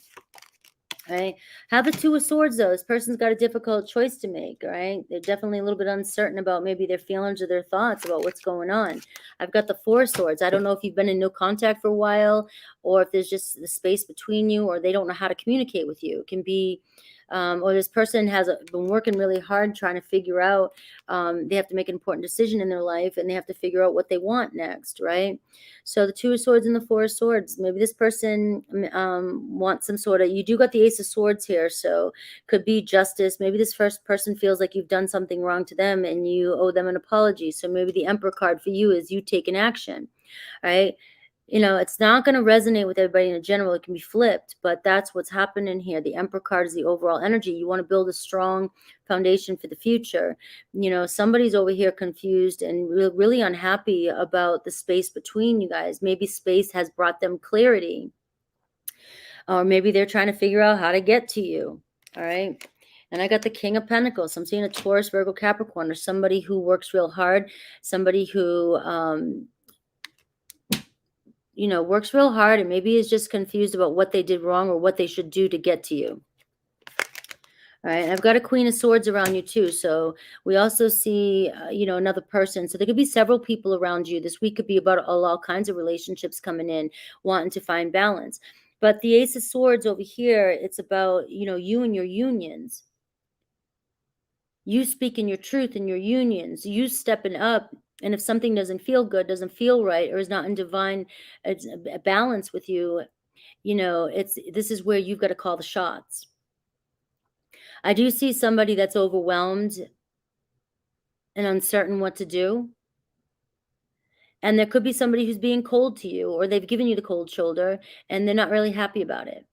Right? Have the Two of Swords, though. This person's got a difficult choice to make, right? They're definitely a little bit uncertain about maybe their feelings or their thoughts about what's going on. I've got the Four of Swords. I don't know if you've been in no contact for a while, or if there's just the space between you, or they don't know how to communicate with you. It can be, or this person has been working really hard trying to figure out, they have to make an important decision in their life, and they have to figure out what they want next, right? So the Two of Swords and the Four of Swords. Maybe this person wants some sort of, you do got the Ace of Swords here, so could be justice. Maybe this first person feels like you've done something wrong to them and you owe them an apology. So maybe the Emperor card for you is you take an action, right? You know, it's not going to resonate with everybody in general. It can be flipped, but that's what's happening here. The Emperor card is the overall energy. You want to build a strong foundation for the future. You know, somebody's over here confused and really unhappy about the space between you guys. Maybe space has brought them clarity, or maybe they're trying to figure out how to get to you. All right. And I got the King of Pentacles. So I'm seeing a Taurus, Virgo, Capricorn, or somebody who works real hard, somebody who, you know, works real hard and maybe is just confused about what they did wrong or what they should do to get to you. All right, I've got a Queen of Swords around you too. So we also see, you know, another person. So there could be several people around you. This week could be about all kinds of relationships coming in, wanting to find balance. But the Ace of Swords over here, it's about, you know, you and your unions. You speaking your truth in your unions, you stepping up. And if something doesn't feel good, doesn't feel right, or is not in divine balance with you, you know, this is where you've got to call the shots. I do see somebody that's overwhelmed and uncertain what to do. And there could be somebody who's being cold to you, or they've given you the cold shoulder and they're not really happy about it.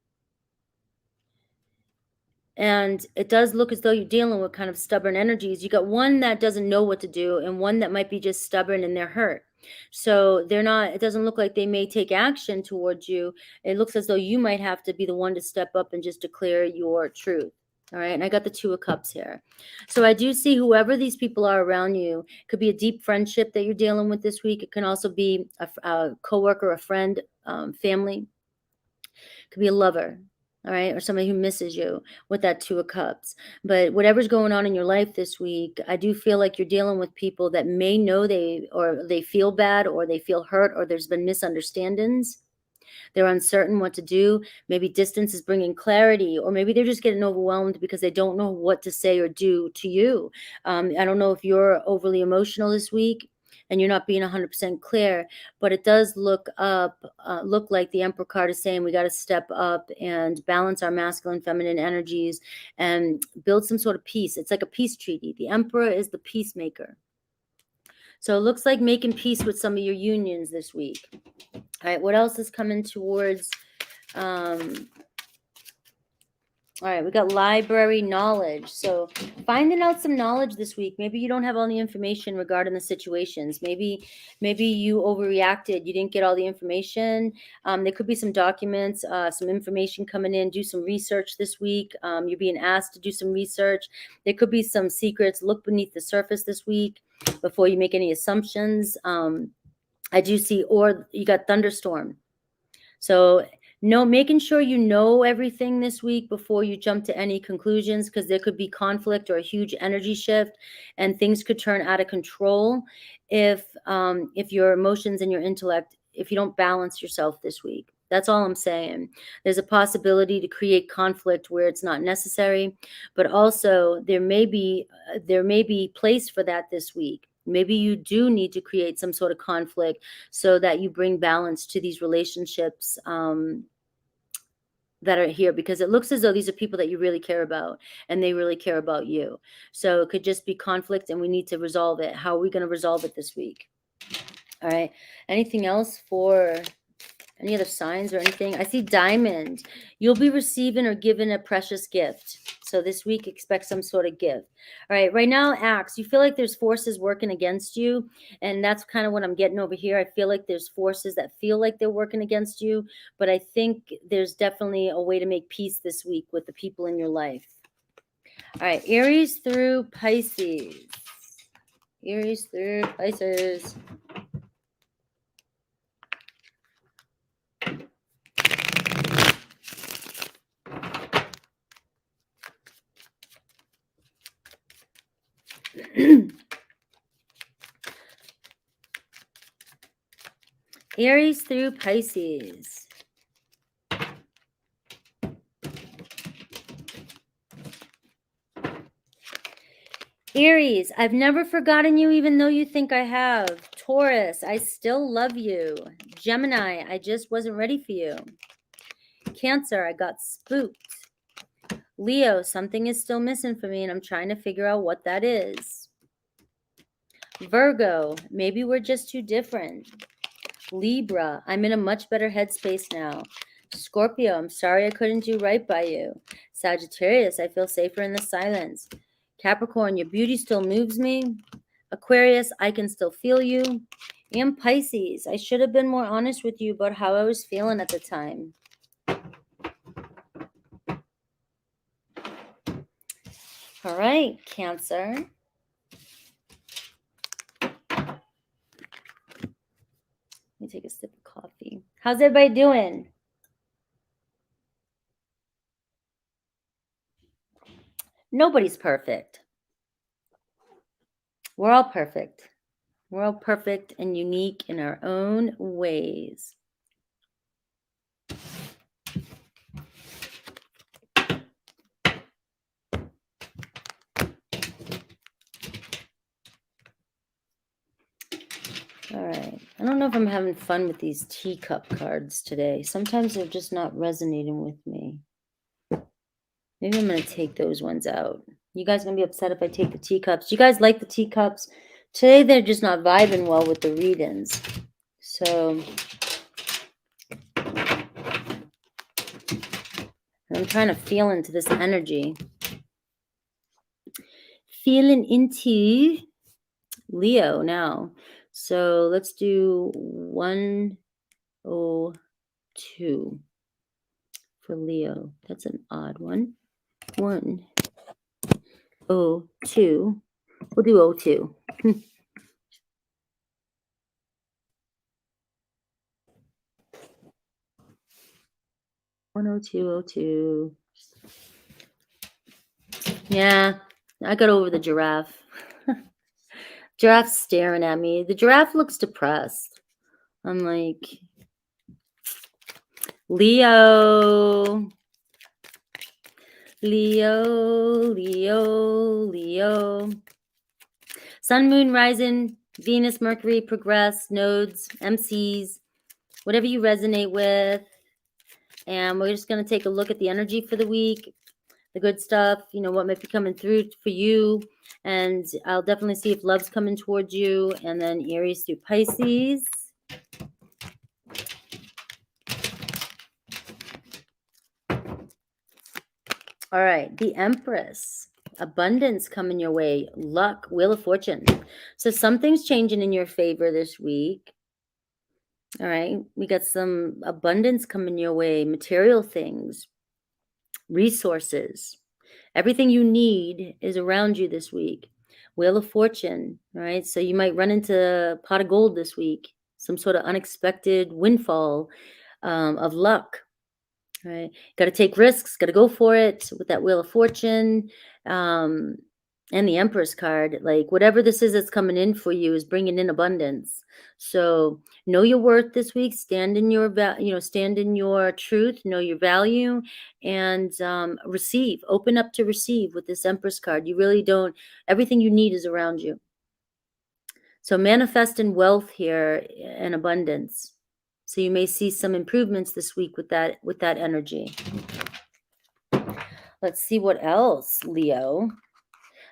And it does look as though you're dealing with kind of stubborn energies. You got one that doesn't know what to do and one that might be just stubborn and they're hurt. So they're not, it doesn't look like they may take action towards you. It looks as though you might have to be the one to step up and just declare your truth. All right. And I got the Two of Cups here. So I do see whoever these people are around you. Could be a deep friendship that you're dealing with this week. It can also be a coworker, a friend, family. Could be a lover. All right, or somebody who misses you with that Two of Cups. But whatever's going on in your life this week, I do feel like you're dealing with people that may know they feel bad, or they feel hurt, or there's been misunderstandings. They're uncertain what to do. Maybe distance is bringing clarity, or maybe they're just getting overwhelmed because they don't know what to say or do to you. I don't know if you're overly emotional this week and you're not being 100% clear, but it does look like the Emperor card is saying we got to step up and balance our masculine, feminine energies and build some sort of peace. It's like a peace treaty. The Emperor is the peacemaker. So it looks like making peace with some of your unions this week. All right, what else is coming towards? All right, we got library knowledge. So finding out some knowledge this week. Maybe you don't have all the information regarding the situations. Maybe you overreacted. You didn't get all the information. There could be some documents, some information coming in. Do some research this week. You're being asked to do some research. There could be some secrets. Look beneath the surface this week before you make any assumptions. I do see, or you got thunderstorm. So making sure you know everything this week before you jump to any conclusions, because there could be conflict or a huge energy shift and things could turn out of control if your emotions and your intellect, if you don't balance yourself this week. That's all I'm saying. There's a possibility to create conflict where it's not necessary, but also there may be place for that this week. Maybe you do need to create some sort of conflict so that you bring balance to these relationships that are here, because it looks as though these are people that you really care about and they really care about you. So it could just be conflict and we need to resolve it. How are we going to resolve it this week? All right. Anything else for any other signs or anything? I see Diamond. You'll be receiving or given a precious gift. So this week, expect some sort of gift. All right, right now, Axe, you feel like there's forces working against you. And that's kind of what I'm getting over here. I feel like there's forces that feel like they're working against you. But I think there's definitely a way to make peace this week with the people in your life. All right, Aries through Pisces. Aries through Pisces. Aries through Pisces. Aries, I've never forgotten you even though you think I have. Taurus, I still love you. Gemini, I just wasn't ready for you. Cancer, I got spooked. Leo, something is still missing for me and I'm trying to figure out what that is. Virgo, maybe we're just too different. Libra, I'm in a much better headspace now. Scorpio, I'm sorry I couldn't do right by you. Sagittarius, I feel safer in the silence. Capricorn, your beauty still moves me. Aquarius, I can still feel you. And Pisces, I should have been more honest with you about how I was feeling at the time. All right, Cancer. Let me take a sip of coffee. How's everybody doing? Nobody's perfect. We're all perfect. We're all perfect and unique in our own ways. All right. I don't know if I'm having fun with these teacup cards today. Sometimes they're just not resonating with me. Maybe I'm going to take those ones out. You guys going to be upset if I take the teacups? Do you guys like the teacups? Today, they're just not vibing well with the read-ins. So I'm trying to feel into this energy. Feeling into Leo now. So let's do 102 for Leo. That's an odd one. 102. We'll do 02. 10202. Yeah, I got over the giraffe. Giraffe's staring at me. The giraffe looks depressed. I'm like, Leo. Sun, moon, rising, Venus, Mercury, progress, nodes, MCs, whatever you resonate with. And we're just going to take a look at the energy for the week, the good stuff, what might be coming through for you. And I'll definitely see if love's coming towards you. And then Aries through Pisces. All right, the Empress. Abundance coming your way. Luck, Wheel of Fortune. So something's changing in your favor this week. All right, we got some abundance coming your way. Material things, resources. Everything you need is around you this week. Wheel of Fortune, all right? So you might run into a pot of gold this week, some sort of unexpected windfall of luck, right? Got to take risks, got to go for it with that Wheel of Fortune and the Empress card. Like whatever this is that's coming in for you is bringing in abundance. So know your worth this week. Stand in your stand in your truth. Know your value, and receive. Open up to receive with this Empress card. You really don't. Everything you need is around you. So manifest in wealth here and abundance. So you may see some improvements this week with that energy. Let's see what else, Leo.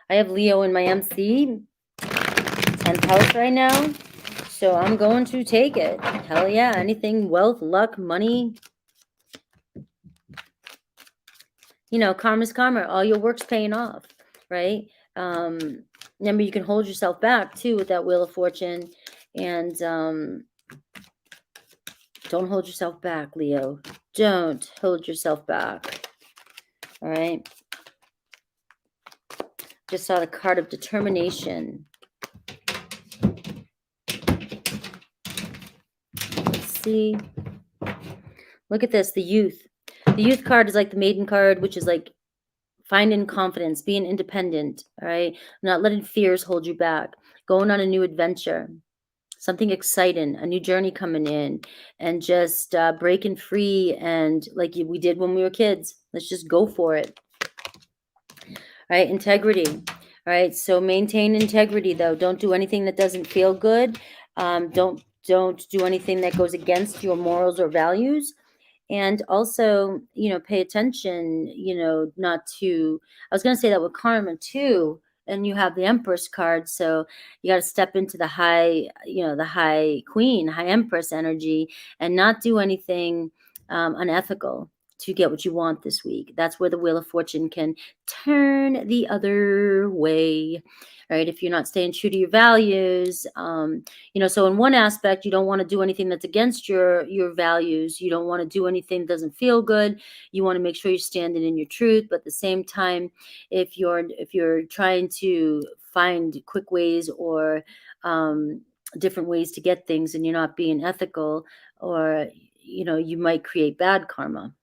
I have Leo in my MC 10th house right now. So I'm going to take it. Hell yeah. Anything, wealth, luck, money. you know, karma's karma. All your work's paying off, right? Remember, you can hold yourself back too with that Wheel of Fortune, and don't hold yourself back, Leo. Don't hold yourself back. All right. Just saw the card of determination. Let's see. Look at this, the youth. The youth card is like the maiden card, which is like finding confidence, being independent, all right? Not letting fears hold you back, going on a new adventure, something exciting, a new journey coming in, and just breaking free. And like we did when we were kids, let's just go for it. All right, integrity. All right, so maintain integrity, though. Don't do anything that doesn't feel good. Don't do anything that goes against your morals or values. And also, you know, pay attention, you know, not to, I was going to say that with karma too. And you have the Empress card. So you got to step into the high, you know, the high queen, high Empress energy, and not do anything unethical to get what you want this week. That's where the Wheel of Fortune can turn the other way. Right? If you're not staying true to your values, you know, so in one aspect, you don't want to do anything that's against your values. You don't want to do anything that doesn't feel good. You want to make sure you're standing in your truth. But at the same time, if you're trying to find quick ways or different ways to get things, and you're not being ethical, or you know, you might create bad karma.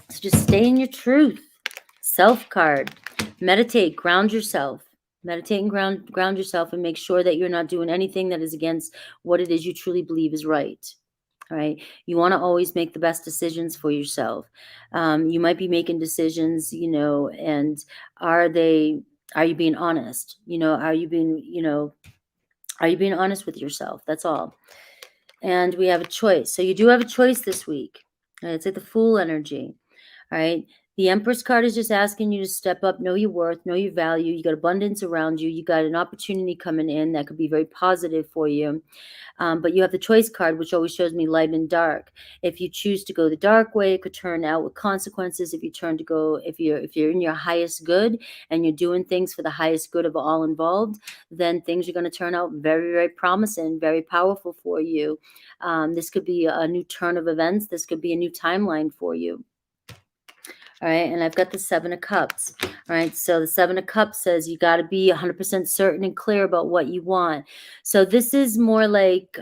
So just stay in your truth. Self card. Meditate, ground yourself. Meditate and ground yourself, and make sure that you're not doing anything that is against what it is you truly believe is right. All right. You want to always make the best decisions for yourself. You might be making decisions, you know, and are you being honest? You know, are you being honest with yourself? That's all. And we have a choice. So you do have a choice this week. It's like the Fool energy. All right. The Empress card is just asking you to step up, know your worth, know your value. You got abundance around you. You got an opportunity coming in that could be very positive for you. But you have the Choice card, which always shows me light and dark. If you choose to go the dark way, it could turn out with consequences. If you're in your highest good and you're doing things for the highest good of all involved, then things are going to turn out very, very promising, very powerful for you. This could be a new turn of events. This could be a new timeline for you. All right, and I've got the Seven of Cups. All right, so the Seven of Cups says you got to be 100% certain and clear about what you want. So this is more like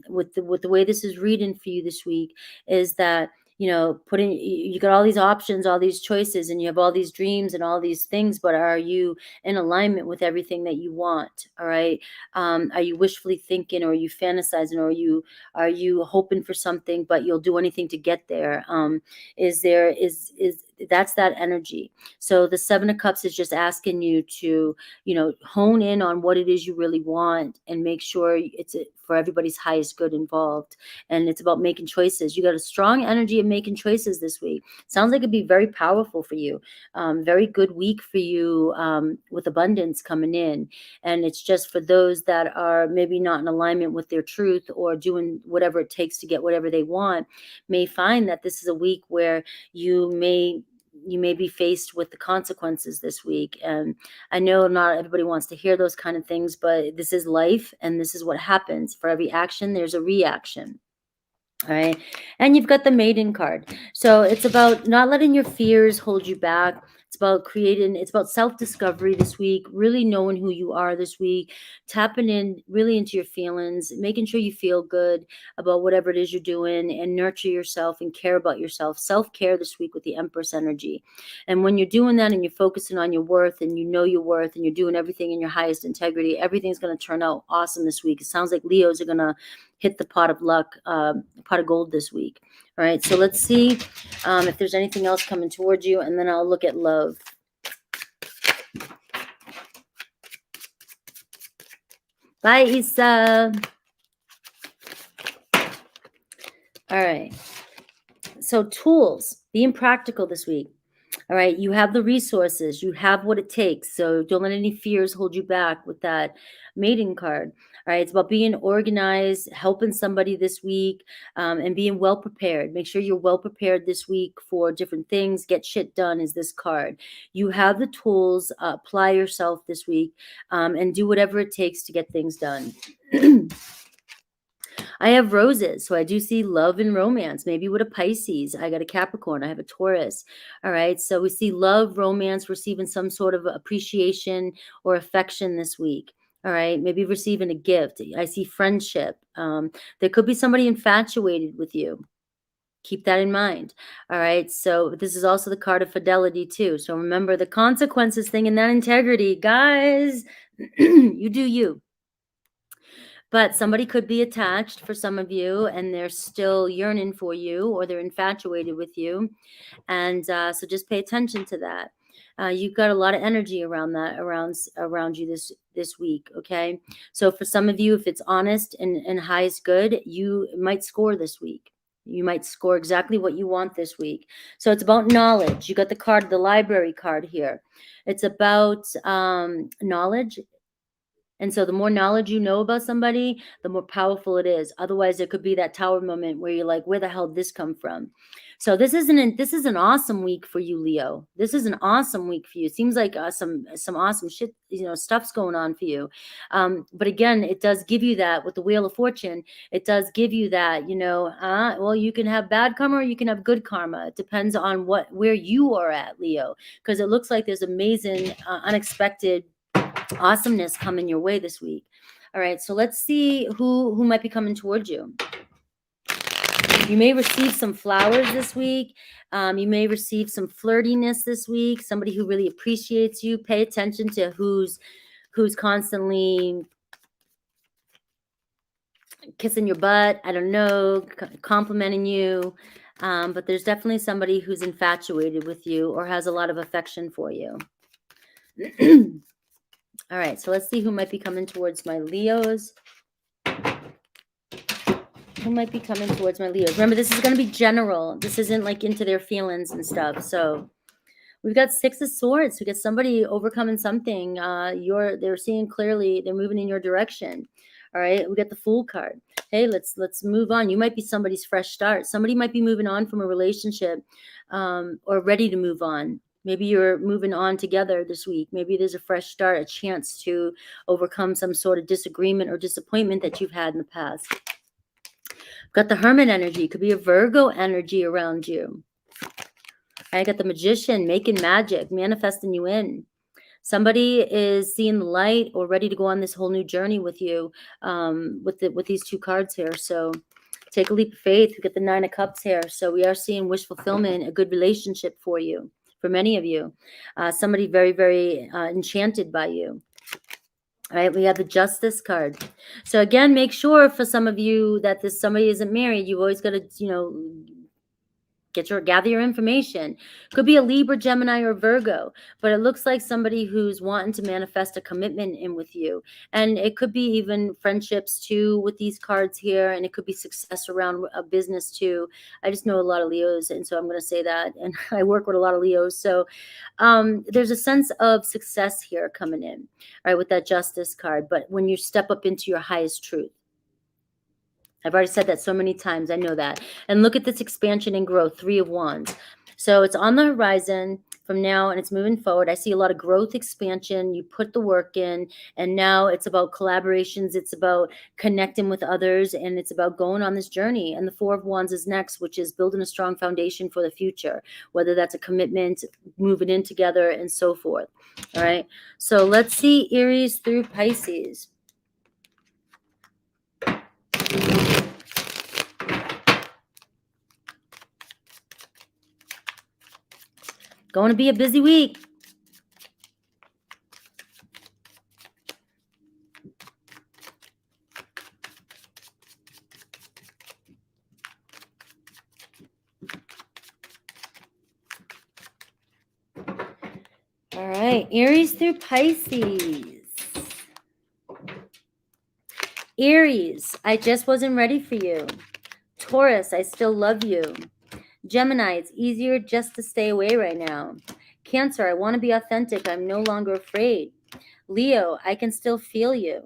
with the way this is reading for you this week is that, you know, you got all these options, all these choices, and you have all these dreams and all these things, but are you in alignment with everything that you want? All right, are you wishfully thinking, or are you fantasizing, or are you hoping for something, but you'll do anything to get there? That's that energy. So the Seven of Cups is just asking you to, you know, hone in on what it is you really want and make sure it's for everybody's highest good involved. And it's about making choices. You got a strong energy of making choices this week. Sounds like it'd be very powerful for you. Very good week for you, with abundance coming in. And it's just for those that are maybe not in alignment with their truth or doing whatever it takes to get whatever they want, may find that this is a week where you may be faced with the consequences this week. And I know not everybody wants to hear those kind of things, but this is life, and this is what happens. For every action, there's a reaction. All right. And you've got the Maiden card. So it's about not letting your fears hold you back. It's about self-discovery this week, really knowing who you are this week, tapping in really into your feelings, making sure you feel good about whatever it is you're doing, and nurture yourself and care about yourself. Self-care this week with the Empress energy. And when you're doing that and you're focusing on your worth, and you know your worth, and you're doing everything in your highest integrity, everything's going to turn out awesome this week. It sounds like Leos are going to hit the pot of luck, pot of gold this week. All right, so let's see if there's anything else coming towards you, and then I'll look at love. Bye, Issa. All right. So tools, being practical this week. All right. You have the resources. You have what it takes. So don't let any fears hold you back with that mating card. All right. It's about being organized, helping somebody this week, and being well prepared. Make sure you're well prepared this week for different things. Get shit done is this card. You have the tools. Apply yourself this week, and do whatever it takes to get things done. I have roses, so I do see love and romance, maybe with a Pisces. I got a Capricorn. I have a Taurus. All right, so we see love, romance, receiving some sort of appreciation or affection this week. All right, maybe receiving a gift. I see friendship. There could be somebody infatuated with you. Keep that in mind. All right, so this is also the card of fidelity too. So remember the consequences thing and that integrity. Guys, you do you. But somebody could be attached for some of you, and they're still yearning for you, or they're infatuated with you. And so just pay attention to that. You've got a lot of energy around that, around you this week. Okay. So for some of you, if it's honest and highest good, you might score this week. You might score exactly what you want this week. So it's about knowledge. You got the card, the library card here. It's about knowledge. And so the more knowledge you know about somebody, the more powerful it is. Otherwise, it could be that tower moment where you're like, where the hell did this come from? So this is an awesome week for you, Leo. This is an awesome week for you. It seems like some awesome shit, stuff's going on for you. But again, it does give you that with the Wheel of Fortune. It does give you that, well, you can have bad karma or you can have good karma. It depends on where you are at, Leo, because it looks like there's amazing, unexpected awesomeness coming your way this week. All right, so let's see who might be coming towards you. You may receive some flowers this week. You may receive some flirtiness this week. Somebody who really appreciates you. Pay attention to who's constantly kissing your butt. I don't know, complimenting you. But there's definitely somebody who's infatuated with you or has a lot of affection for you. All right, so let's see who might be coming towards my Leos. Who might be coming towards my Leos? Remember, this is going to be general. This isn't like into their feelings and stuff. So we've got Six of Swords. We got somebody overcoming something. They're seeing clearly. They're moving in your direction. All right, we got the Fool card. Hey, let's move on. You might be somebody's fresh start. Somebody might be moving on from a relationship, or ready to move on. Maybe you're moving on together this week. Maybe there's a fresh start, a chance to overcome some sort of disagreement or disappointment that you've had in the past. Got the Hermit energy. Could be a Virgo energy around you. I got the Magician, making magic, manifesting you in. Somebody is seeing the light or ready to go on this whole new journey with you, with these two cards here. So take a leap of faith. We get the Nine of Cups here. So we are seeing wish fulfillment, a good relationship for you, for many of you. Somebody very, very enchanted by you. All right, we have the Justice card. So again, make sure for some of you that somebody isn't married. You've always got to, gather your information. Could be a Libra, Gemini, or Virgo, but it looks like somebody who's wanting to manifest a commitment in with you. And it could be even friendships too with these cards here, and it could be success around a business too. I just know a lot of Leos, and so I'm going to say that. And I work with a lot of Leos, so there's a sense of success here coming in, all right, with that Justice card. But when you step up into your highest truth. I've already said that so many times. I know that. And look at this expansion and growth, Three of Wands. So it's on the horizon from now and it's moving forward. I see a lot of growth, expansion. You put the work in, and now it's about collaborations. It's about connecting with others, and it's about going on this journey. And the Four of Wands is next, which is building a strong foundation for the future, whether that's a commitment, moving in together, and so forth. All right. So let's see Aries through Pisces. Going to be a busy week. All right, Aries through Pisces. Aries, I just wasn't ready for you. Taurus, I still love you. Gemini, it's easier just to stay away right now. Cancer, I want to be authentic. I'm no longer afraid. Leo, I can still feel you.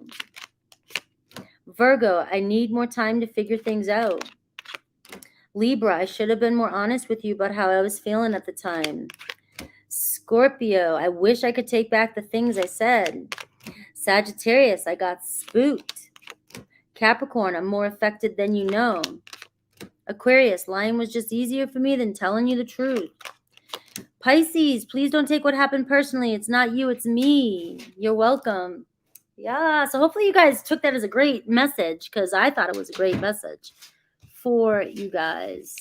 Virgo, I need more time to figure things out. Libra, I should have been more honest with you about how I was feeling at the time. Scorpio, I wish I could take back the things I said. Sagittarius, I got spooked. Capricorn, I'm more affected than you know. Aquarius, lying was just easier for me than telling you the truth. Pisces, please don't take what happened personally. It's not you, it's me. You're welcome. Yeah, so hopefully you guys took that as a great message, because I thought it was a great message for you guys.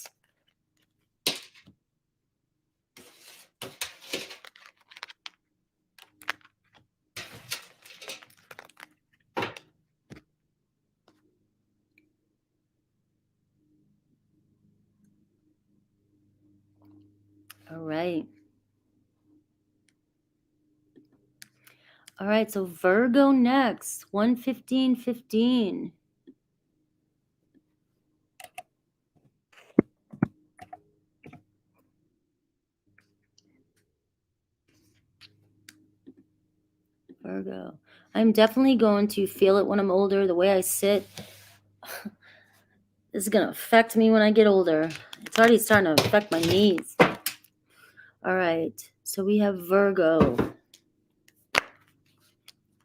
All right. All right, so Virgo next, 115:15. Virgo. I'm definitely going to feel it when I'm older. The way I sit this is going to affect me when I get older. It's already starting to affect my knees. All right, so we have Virgo.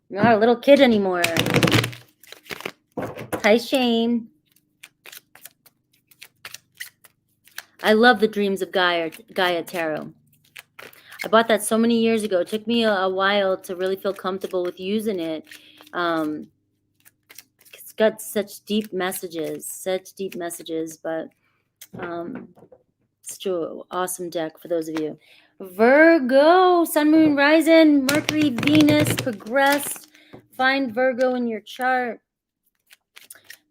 You're not a little kid anymore. Hi, Shane. I love the Dreams of Gaia Tarot. I bought that so many years ago. It took me a while to really feel comfortable with using it. It's got such deep messages, but it's an awesome deck for those of you. Virgo, Sun, Moon, Rising, Mercury, Venus, progressed. Find Virgo in your chart.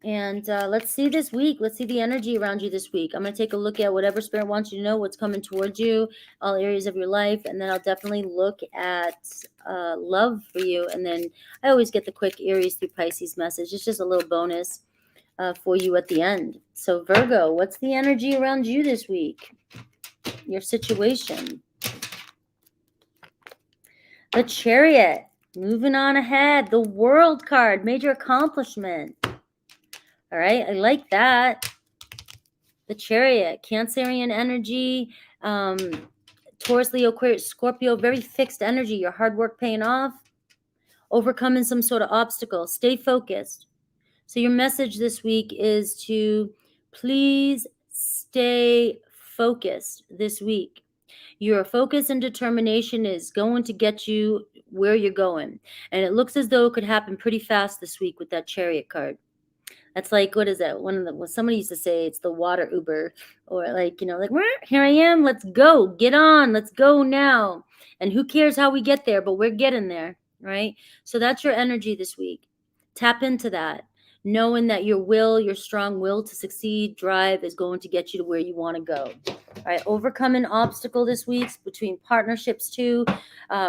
And let's see this week. Let's see the energy around you this week. I'm going to take a look at whatever Spirit wants you to know, what's coming towards you, all areas of your life. And then I'll definitely look at love for you. And then I always get the quick Aries through Pisces message. It's just a little bonus for you at the end. So Virgo, what's the energy around you this week? Your situation. The Chariot, moving on ahead. The World card, major accomplishment. All right, I like that. The Chariot, Cancerian energy, Taurus, Leo, Aquarius, Scorpio, very fixed energy. Your hard work paying off, overcoming some sort of obstacle. Stay focused. So your message this week is to please stay focused this week. Your focus and determination is going to get you where you're going. And it looks as though it could happen pretty fast this week with that Chariot card. That's like, what is that? What somebody used to say, it's the water Uber, or like, like, here I am. Let's go. Get on. Let's go now. And who cares how we get there, but we're getting there, right? So that's your energy this week. Tap into that, knowing that your strong will to succeed, drive is going to get you to where you want to go. All right. Overcome an obstacle this week between partnerships too,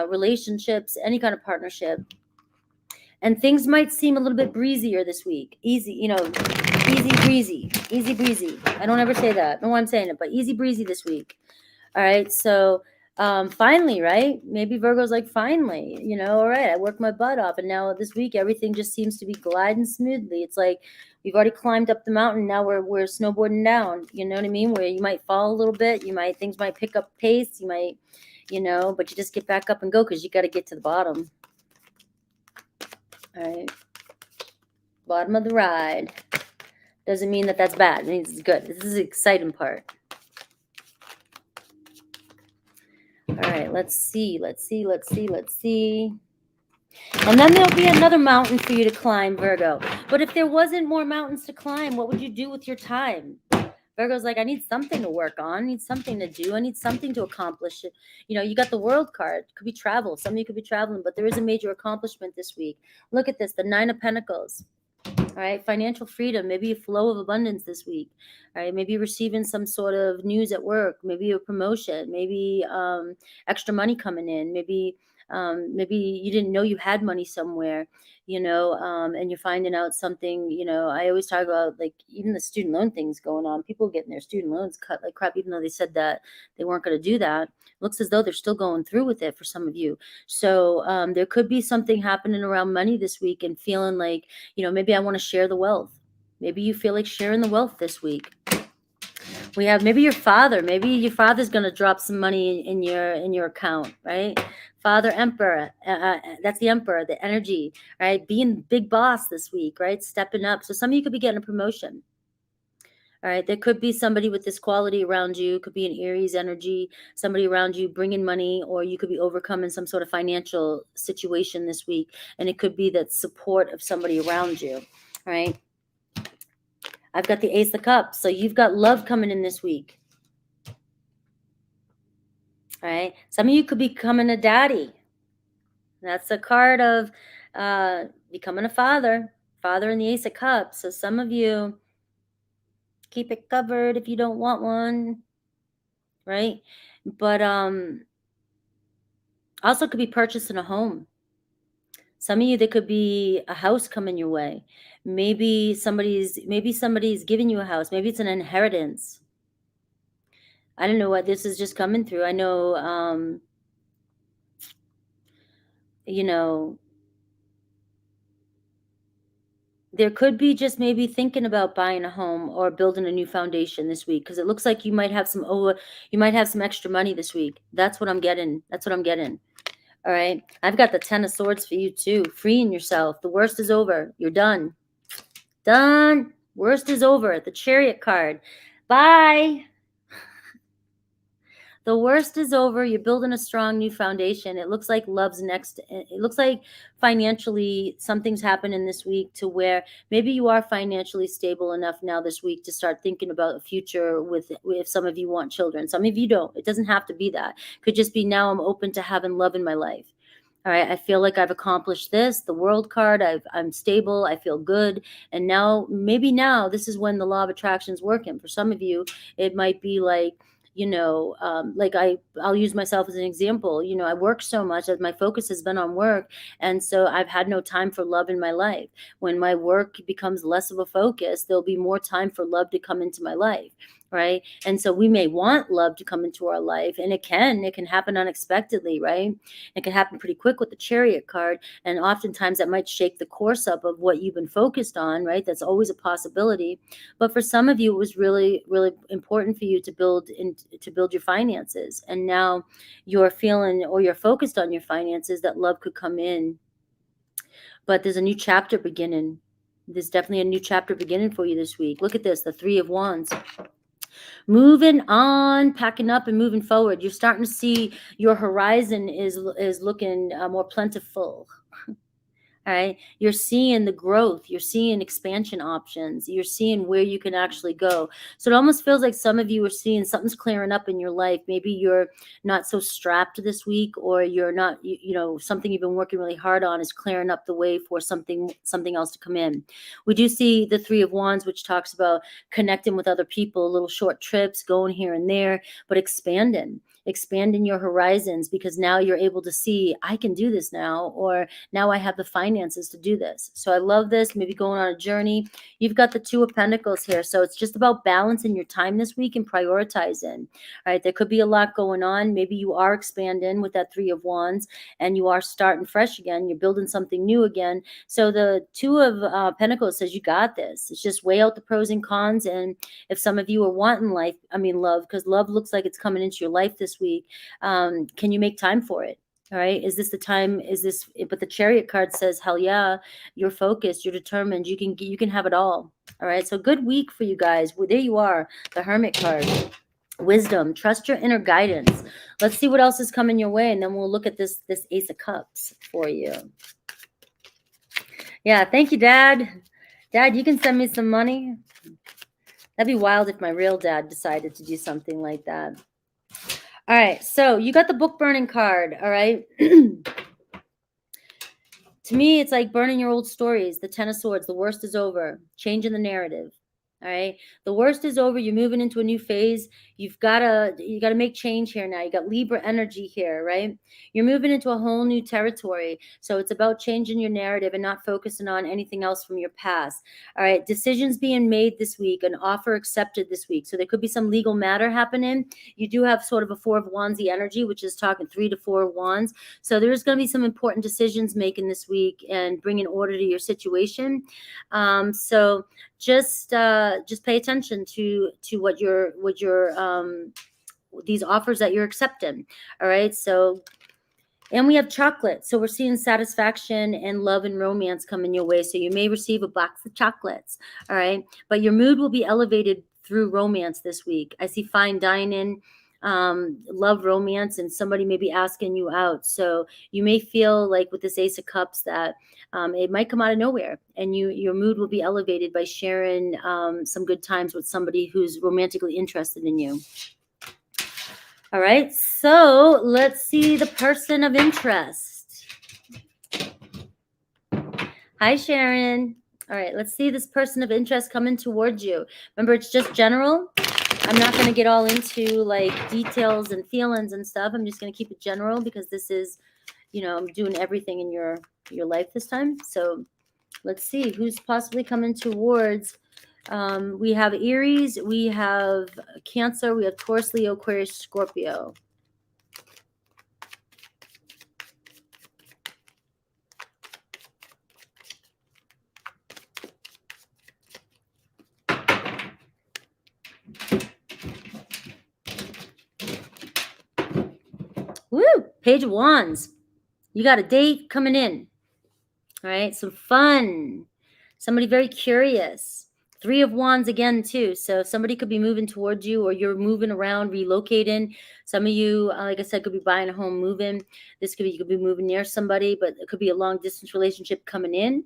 relationships, any kind of partnership. And things might seem a little bit breezier this week. Easy, easy breezy. Easy breezy. I don't ever say that. No, I'm saying it, but easy breezy this week. All right. So finally, right? Maybe Virgo's like, finally, all right, I worked my butt off. And now this week, everything just seems to be gliding smoothly. It's like we've already climbed up the mountain. Now we're snowboarding down. You know what I mean? Where you might fall a little bit. Things might pick up pace. You might, but you just get back up and go because you got to get to the bottom. All right. Bottom of the ride. Doesn't mean that that's bad. It means it's good. This is the exciting part. All right. Let's see. And then there'll be another mountain for you to climb, Virgo. But if there wasn't more mountains to climb, what would you do with your time? Virgo's like, I need something to work on. I need something to do. I need something to accomplish. You got the World card. It could be travel. Some of you could be traveling, but there is a major accomplishment this week. Look at this, the 9 of Pentacles. All right, financial freedom, maybe a flow of abundance this week. All right, maybe receiving some sort of news at work, maybe a promotion, maybe extra money coming in, maybe Maybe you didn't know you had money somewhere, and you're finding out something. I always talk about, like, even the student loan things going on. People getting their student loans cut like crap, even though they said that they weren't going to do that. Looks as though they're still going through with it for some of you. So there could be something happening around money this week, and feeling like, maybe I want to share the wealth. Maybe you feel like sharing the wealth this week. We have maybe your father's going to drop some money in your account, right? Father Emperor, that's the Emperor, the energy, right? Being big boss this week, right? Stepping up. So some of you could be getting a promotion. All right, there could be somebody with this quality around you. Could be an Aries energy, somebody around you bringing money, or you could be overcoming some sort of financial situation this week. And it could be that support of somebody around you, all right? I've got the Ace of Cups. So you've got love coming in this week. All right. Some of you could be becoming a daddy. That's a card of becoming a father in the Ace of Cups. So some of you, keep it covered if you don't want one, right? But also could be purchasing a home. Some of you, there could be a house coming your way. Maybe somebody's giving you a house. Maybe it's an inheritance. I don't know what this is just coming through. I know, there could be just maybe thinking about buying a home or building a new foundation this week, because it looks like you might have some extra money this week. That's what I'm getting. All right. I've got the 10 of Swords for you too. Freeing yourself. The worst is over. You're done. Done. Worst is over. The Chariot card. Bye. The worst is over. You're building a strong new foundation. It looks like love's next. It looks like financially something's happening this week to where maybe you are financially stable enough now this week to start thinking about a future with, if some of you want children. Some of you don't. It doesn't have to be that. It could just be, now I'm open to having love in my life. All right, I feel like I've accomplished this. The World card, I'm stable. I feel good. And now, maybe now, this is when the law of attraction is working. For some of you, it might be like, like I'll use myself as an example. I work so much that my focus has been on work. And so I've had no time for love in my life. When my work becomes less of a focus, there'll be more time for love to come into my life. Right. And so we may want love to come into our life, and it can happen unexpectedly, right? It can happen pretty quick with the Chariot card. And oftentimes that might shake the course up of what you've been focused on, right? That's always a possibility. But for some of you, it was really, really important for you to build your finances. And now you're feeling, or you're focused on your finances, that love could come in. But there's a new chapter beginning. There's definitely a new chapter beginning for you this week. Look at this, the Three of Wands. Moving on, packing up and moving forward. You're starting to see your horizon is looking more plentiful. All right. You're seeing the growth. You're seeing expansion options. You're seeing where you can actually go. So it almost feels like some of you are seeing something's clearing up in your life. Maybe you're not so strapped this week, or you're not, something you've been working really hard on is clearing up the way for something else to come in. We do see the Three of Wands, which talks about connecting with other people, little short trips, going here and there, but expanding your horizons, because now you're able to see, I can do this now, or now I have the finances to do this. So I love this. Maybe going on a journey. You've got the Two of Pentacles here. So it's just about balancing your time this week and prioritizing. All right. There could be a lot going on. Maybe you are expanding with that Three of Wands, and you are starting fresh again. You're building something new again. So the Two of Pentacles says you got this. It's just weigh out the pros and cons. And if some of you are wanting love, because love looks like it's coming into your life this week, can you make time for it? All right. Is this the time? But the Chariot card says, hell yeah, you're focused, you're determined, you can have it all. All right. So good week for you guys. Well, there you are, the Hermit card. Wisdom, trust your inner guidance. Let's see what else is coming your way, and then we'll look at this Ace of Cups for you. Yeah, thank you, Dad. Dad, you can send me some money. That'd be wild if my real dad decided to do something like that. All right, so you got the book burning card, all right? To me, it's like burning your old stories. The Ten of Swords, the worst is over. Changing the narrative. All right. The worst is over. You're moving into a new phase. You gotta make change here now. You got Libra energy here, right? You're moving into a whole new territory. So it's about changing your narrative and not focusing on anything else from your past. All right. Decisions being made this week, an offer accepted this week. So there could be some legal matter happening. You do have sort of a 4 of Wandsy energy, which is talking 3 to 4 of Wands. So there's going to be some important decisions making this week and bringing order to your situation. So just pay attention to what your these offers that you're accepting. All right. So, and we have chocolate. So we're seeing satisfaction and love and romance coming your way. So you may receive a box of chocolates. All right. But your mood will be elevated through romance this week. I see fine dining, love, romance, and somebody may be asking you out. So you may feel like with this Ace of Cups that it might come out of nowhere, and your mood will be elevated by sharing some good times with somebody who's romantically interested in you. All right, so let's see the person of interest. Hi, Sharon. All right, let's see this person of interest coming towards you. Remember, it's just general. I'm not going to get all into like details and feelings and stuff. I'm just going to keep it general because this is, I'm doing everything in your life this time. So let's see who's possibly coming towards. We have Aries, we have Cancer, we have Taurus, Leo, Aquarius, Scorpio. Woo! Page of Wands. You got a date coming in. All right, some fun. Somebody very curious. 3 of Wands again, too. So somebody could be moving towards you, or you're moving around, relocating. Some of you, like I said, could be buying a home, moving. This could be, you could be moving near somebody, but it could be a long-distance relationship coming in.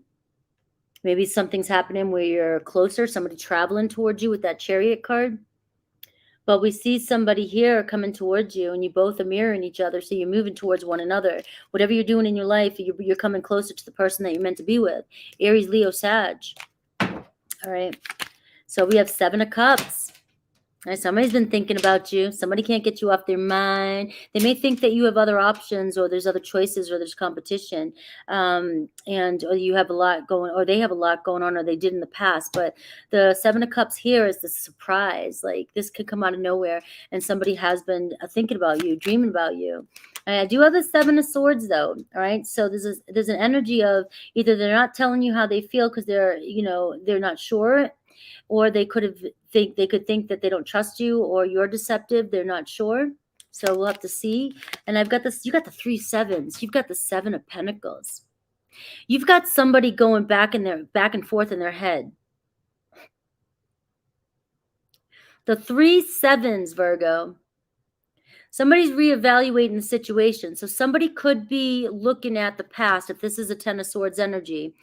Maybe something's happening where you're closer, somebody traveling towards you with that Chariot card. But we see somebody here coming towards you, and you both are mirroring each other, so you're moving towards one another. Whatever you're doing in your life, you're coming closer to the person that you're meant to be with. Aries, Leo, Sag. All right. So we have 7 of Cups. All right, somebody's been thinking about you. Somebody can't get you off their mind. They may think that you have other options, or there's other choices, or there's competition, or you have a lot going, or they have a lot going on, or they did in the past. But the 7 of Cups here is the surprise. Like this could come out of nowhere, and somebody has been thinking about you, dreaming about you. And I do have the 7 of Swords, though. All right, so there's an energy of either they're not telling you how they feel because they're not sure, or they could think that they don't trust you, or you're deceptive. They're not sure. So we'll have to see. And I've got this. You got the 3 sevens. You've got the 7 of Pentacles. You've got somebody going back and forth in their head. The 3 sevens, Virgo. Somebody's reevaluating the situation. So somebody could be looking at the past, if this is a 10 of Swords energy,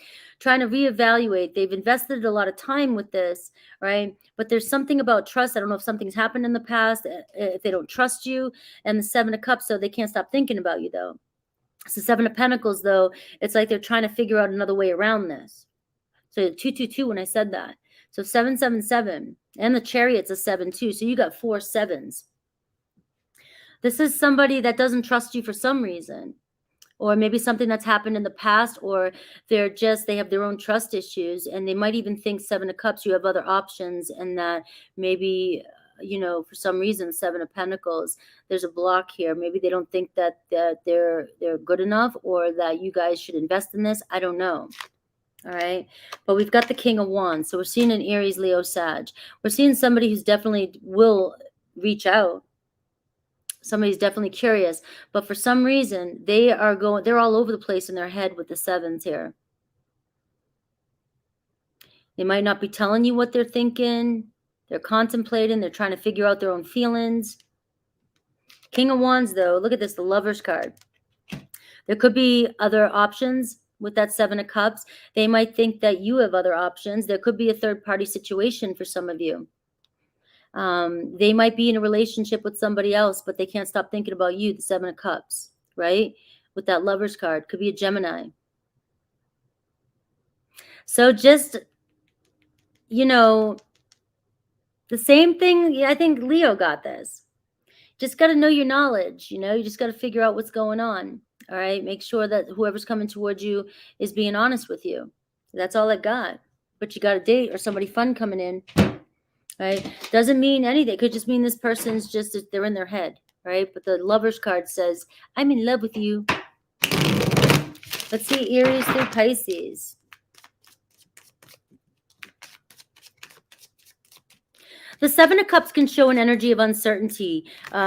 trying to reevaluate. They've invested a lot of time with this, right? But there's something about trust. I don't know if something's happened in the past, if they don't trust you. And the 7 of Cups, so they can't stop thinking about you, though. So 7 of Pentacles, though, it's like they're trying to figure out another way around this. So 222 when I said that. So 777. And the Chariot's a 7 too. So you got 4 sevens. This is somebody that doesn't trust you for some reason, or maybe something that's happened in the past, or they have their own trust issues, and they might even think 7 of Cups, you have other options, and that maybe, for some reason, 7 of Pentacles, there's a block here. Maybe they don't think that they're good enough, or that you guys should invest in this. I don't know. All right. But we've got the King of Wands. So we're seeing an Aries, Leo, Sag. We're seeing somebody who's definitely will reach out. Somebody's definitely curious, but for some reason they're all over the place in their head with the sevens here. They might not be telling you what they're thinking. They're contemplating. They're trying to figure out their own feelings. King of Wands, though, look at this, the Lover's card. There could be other options with that 7 of Cups. They might think that you have other options. There could be a third-party situation for some of you. They might be in a relationship with somebody else, but they can't stop thinking about you, the 7 of Cups, right? With that Lover's card. Could be a Gemini. So just, The same thing, yeah, I think Leo got this. Just got to know your knowledge, you know, you just got to figure out what's going on. All right. Make sure that whoever's coming towards you is being honest with you. That's all I got. But you got a date or somebody fun coming in, right? Doesn't mean anything. It could just mean this person's just, they're in their head, right? But the Lover's card says, I'm in love with you. Let's see Aries through Pisces. The Seven of Cups can show an energy of uncertainty,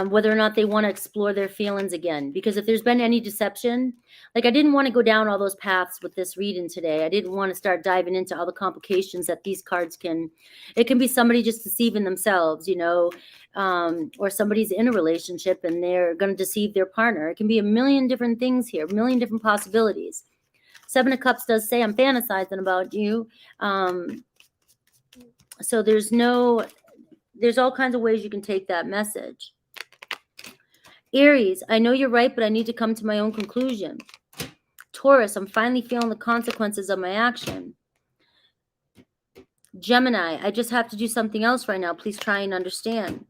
whether or not they want to explore their feelings again. Because if there's been any deception, like I didn't want to go down all those paths with this reading today. I didn't want to start diving into all the complications that these cards can. It can be somebody just deceiving themselves, you know, or somebody's in a relationship and they're going to deceive their partner. It can be a million different things here, a million different possibilities. Seven of Cups does say I'm fantasizing about you. So there's all kinds of ways you can take that message. Aries, I know you're right, but I need to come to my own conclusion. Taurus, I'm finally feeling the consequences of my action. Gemini, I just have to do something else right now. Please try and understand.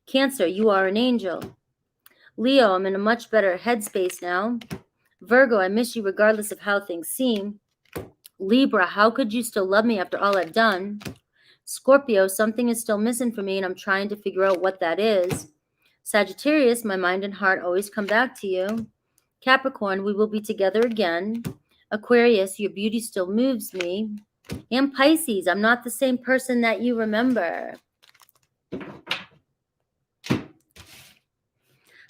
Cancer, you are an angel. Leo, I'm in a much better headspace now. Virgo, I miss you regardless of how things seem. Libra, how could you still love me after all I've done? Scorpio, something is still missing for me and I'm trying to figure out what that is. Sagittarius, my mind and heart always come back to you. Capricorn, we will be together again. Aquarius, your beauty still moves me. And Pisces, I'm not the same person that you remember.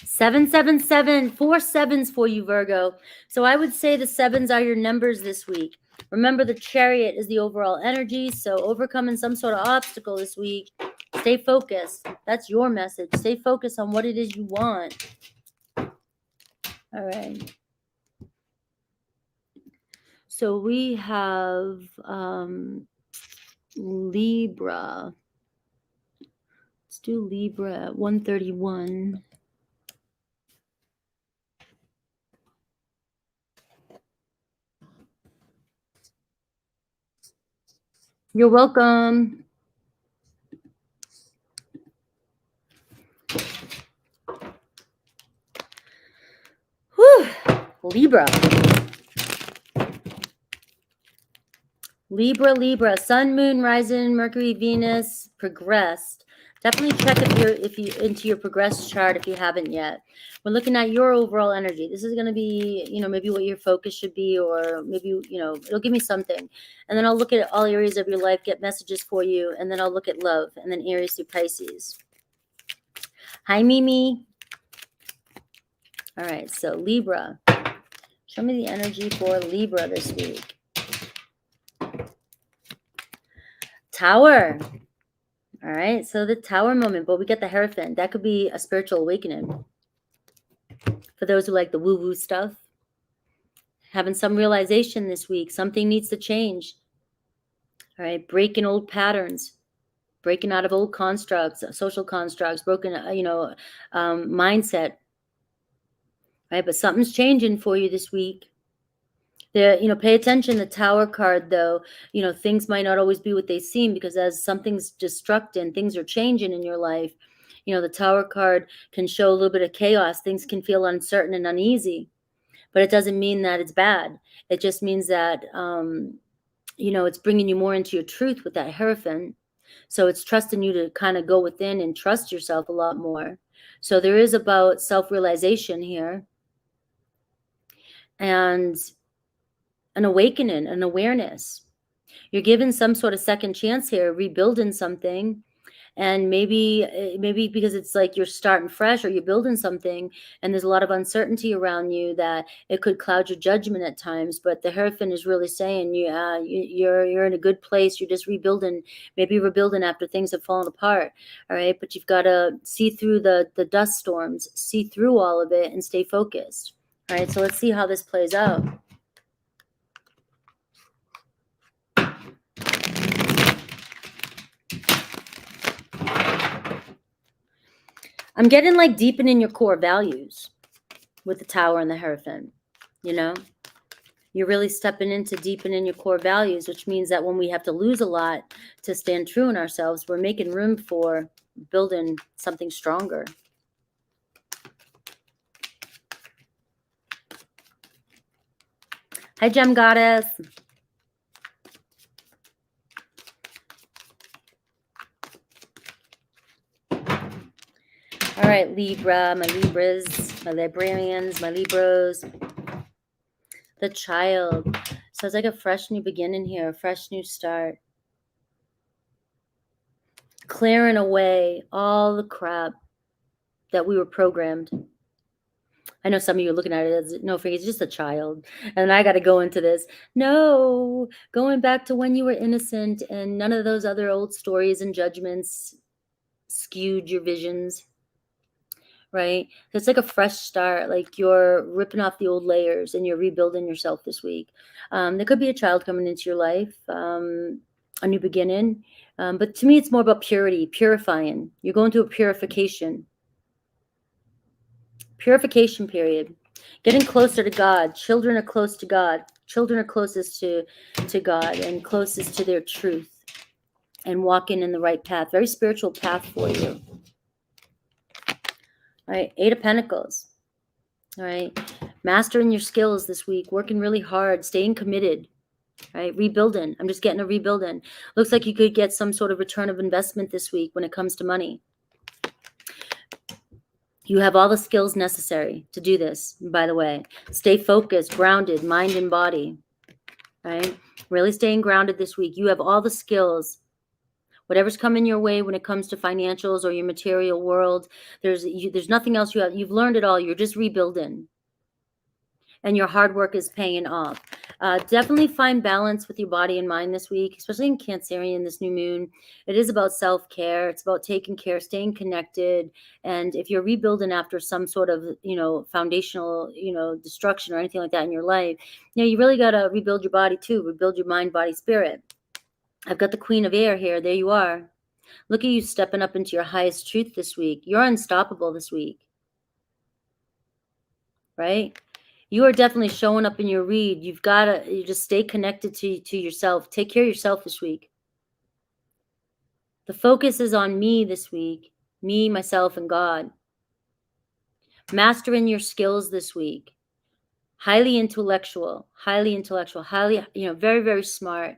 777, 4 sevens for you, Virgo. So I would say the sevens are your numbers this week. Remember, the Chariot is the overall energy, so overcoming some sort of obstacle this week. Stay focused. That's your message. Stay focused on what it is you want. All right. So we have Libra. Let's do Libra at 131. You're welcome. Whew. Libra. Libra, Sun, Moon, Rising, Mercury, Venus, progressed. Definitely check if you into your progressed chart if you haven't yet. We're looking at your overall energy. This is going to be, you know, maybe what your focus should be, or maybe, you know, it'll give me something. And then I'll look at all areas of your life, get messages for you, and then I'll look at love, and then Aries through Pisces. Hi, Mimi. All right, so Libra. Show me the energy for Libra this week. Tower. All right, so the Tower moment, but we get the Hierophant. That could be a spiritual awakening. For those who like the woo-woo stuff. Having some realization this week. Something needs to change. All right, breaking old patterns. Breaking out of old constructs, social constructs, broken, mindset. All right, but something's changing for you this week. Pay attention. The Tower card, though, things might not always be what they seem, because as something's destructing, things are changing in your life. The Tower card can show a little bit of chaos. Things can feel uncertain and uneasy, but it doesn't mean that it's bad. It just means that, it's bringing you more into your truth with that Hierophant. So it's trusting you to kind of go within and trust yourself a lot more. So there is about self-realization here. And an awakening, an awareness. You're given some sort of second chance here, rebuilding something. And maybe because it's like you're starting fresh, or you're building something and there's a lot of uncertainty around you, that it could cloud your judgment at times. But the Hierophant is really saying, you're in a good place. You're just rebuilding, maybe rebuilding after things have fallen apart. All right. But you've got to see through the dust storms, see through all of it, and stay focused. All right. So let's see how this plays out. I'm getting like deepening your core values with the Tower and the Hierophant. You're really stepping into deepening your core values, which means that when we have to lose a lot to stand true in ourselves, we're making room for building something stronger. Hi, Gem Goddess. All right, Libra, my Libras, my Librarians, my Libras. The Child. So it's like a fresh new beginning here, a fresh new start. Clearing away all the crap that we were programmed. I know some of you are looking at it as, no, Frankie, it's just a child. And I got to go into this. No, going back to when you were innocent and none of those other old stories and judgments skewed your visions. Right? It's like a fresh start, like you're ripping off the old layers and you're rebuilding yourself this week. There could be a child coming into your life, a new beginning. But to me, it's more about purity, purifying. You're going through a purification period. Getting closer to God. Children are close to God. Children are closest to God and closest to their truth and walking in the right path. Very spiritual path for you. All right, 8 of Pentacles. All right, mastering your skills this week, working really hard, staying committed, right? Rebuilding. I'm just getting a rebuilding. Looks like you could get some sort of return of investment this week when it comes to money. You have all the skills necessary to do this, by the way. Stay focused, grounded, mind and body, right? Really staying grounded this week. You have all the skills. Whatever's coming your way when it comes to financials or your material world, there's nothing else you have. You've learned it all. You're just rebuilding. And your hard work is paying off. Definitely find balance with your body and mind this week, especially in Cancerian, this new moon. It is about self-care. It's about taking care, staying connected. And if you're rebuilding after some sort of, foundational, destruction or anything like that in your life, you really got to rebuild your body too, rebuild your mind, body, spirit. I've got the Queen of Air here. There you are. Look at you stepping up into your highest truth this week. You're unstoppable this week, right? You are definitely showing up in your read. You just stay connected to yourself. Take care of yourself this week. The focus is on me this week. Me, myself, and God. Mastering your skills this week. Highly intellectual, highly, very, very smart,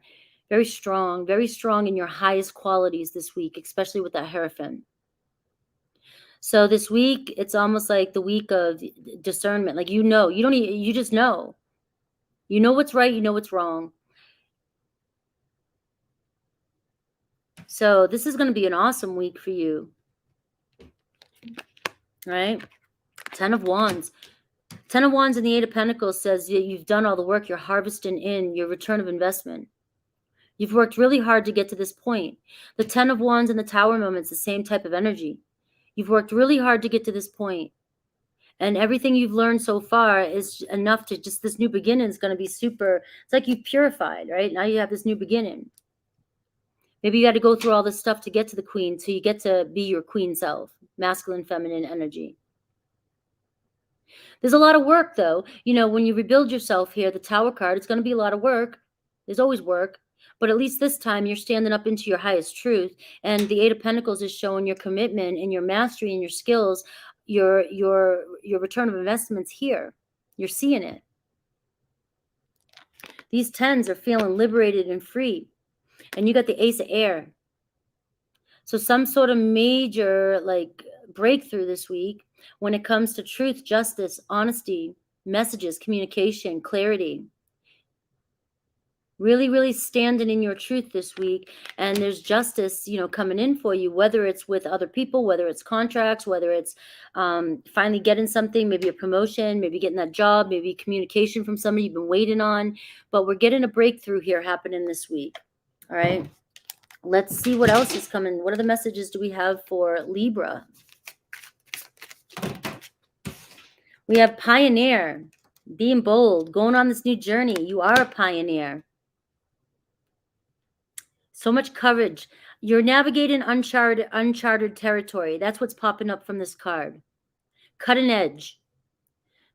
very strong in your highest qualities this week, especially with that Hierophant. So this week, it's almost like the week of discernment. Like, you just know. You know what's right, you know what's wrong. So this is going to be an awesome week for you. Right? 10 of Wands. 10 of Wands and the 8 of Pentacles says you've done all the work. You're harvesting in your return of investment. You've worked really hard to get to this point. The 10 of Wands and the Tower moment's the same type of energy. You've worked really hard to get to this point. And everything you've learned so far is enough to just, this new beginning is going to be super. It's like you've purified, right? Now you have this new beginning. Maybe you had to go through all this stuff to get to the Queen, so you get to be your Queen self, masculine, feminine energy. There's a lot of work, though. When you rebuild yourself here, the Tower card, it's going to be a lot of work. There's always work. But at least this time, you're standing up into your highest truth. And the 8 of Pentacles is showing your commitment and your mastery and your skills, your return of investments here. You're seeing it. These 10s are feeling liberated and free. And you got the Ace of Air. So some sort of major, breakthrough this week when it comes to truth, justice, honesty, messages, communication, clarity. Really, really standing in your truth this week. And there's justice, coming in for you, whether it's with other people, whether it's contracts, whether it's finally getting something, maybe a promotion, maybe getting that job, maybe communication from somebody you've been waiting on. But we're getting a breakthrough here happening this week. All right. Let's see what else is coming. What other messages do we have for Libra? We have pioneer, being bold, going on this new journey. You are a pioneer. So much courage. You're navigating uncharted territory. That's what's popping up from this card. Cutting edge.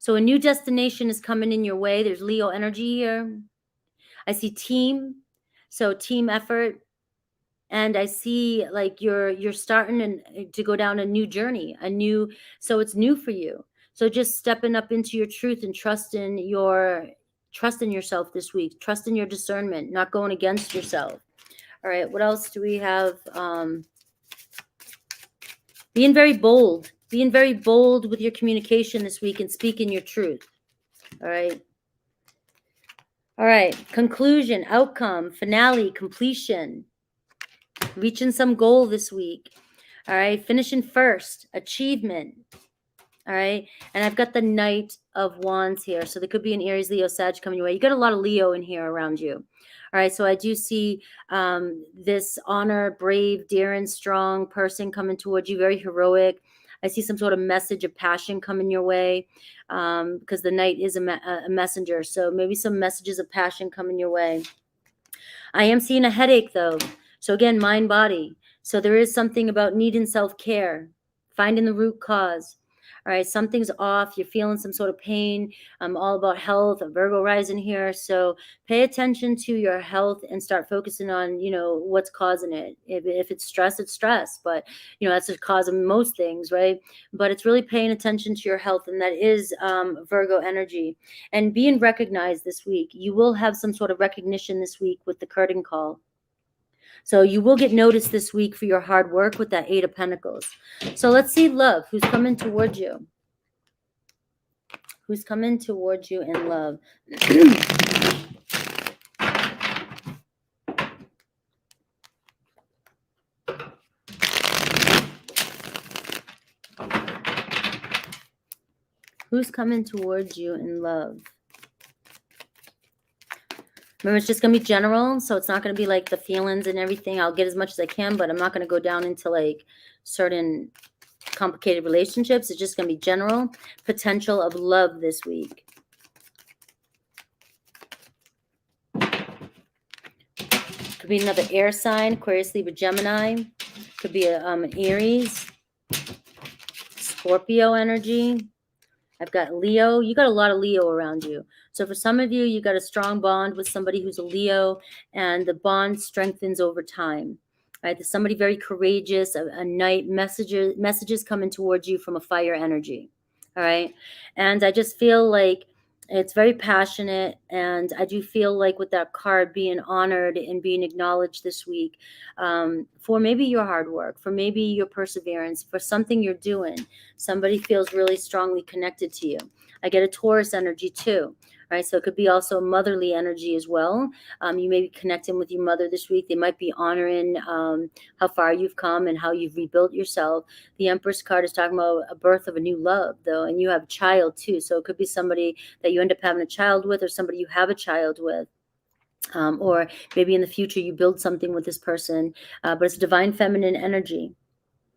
So a new destination is coming in your way. There's Leo energy here. I see team, so team effort. And I see like you're starting to go down a new journey, so it's new for you. So just stepping up into your truth and trust in yourself this week. Trust in your discernment, not going against yourself. All right, what else do we have? Being very bold with your communication this week and speaking your truth. All right, conclusion, outcome, finale, completion, reaching some goal this week. All right, finishing first, achievement. All right, and I've got the Knight of Wands here, so there could be an Aries, Leo, Sag coming your way. You got a lot of Leo in here around you. All right, so I do see this honor, brave, daring, strong person coming towards you, very heroic. I see some sort of message of passion coming your way, because the Knight is a messenger, so maybe some messages of passion coming your way. I am seeing a headache, though. So again, mind, body. So there is something about needing self-care, finding the root cause. All right, something's off. You're feeling some sort of pain. I'm all about health, a Virgo rising here. So pay attention to your health and start focusing on, what's causing it. If it's stress, it's stress. But, that's the cause of most things, right? But it's really paying attention to your health. And that is Virgo energy. And being recognized this week. You will have some sort of recognition this week with the curtain call. So you will get noticed this week for your hard work with that 8 of Pentacles. So let's see love. Who's coming towards you? Who's coming towards you in love? Who's coming towards you in love? Remember, it's just going to be general, so it's not going to be like the feelings and everything. I'll get as much as I can, but I'm not going to go down into like certain complicated relationships. It's just going to be general. Potential of love this week. Could be another air sign, Aquarius, Libra, Gemini. Could be an Aries, Scorpio energy. I've got Leo. You got a lot of Leo around you. So for some of you, you got a strong bond with somebody who's a Leo, and the bond strengthens over time. Right? There's somebody very courageous, a knight, messages coming towards you from a fire energy. All right. And I just feel like it's very passionate. And I do feel like with that card being honored and being acknowledged this week, for maybe your hard work, for maybe your perseverance, for something you're doing, somebody feels really strongly connected to you. I get a Taurus energy too. Right, so it could be also a motherly energy as well. You may be connecting with your mother this week. They might be honoring how far you've come and how you've rebuilt yourself. The Empress card is talking about a birth of a new love, though, and you have a child too. So it could be somebody that you end up having a child with, or somebody you have a child with. Or maybe in the future you build something with this person, but it's divine feminine energy.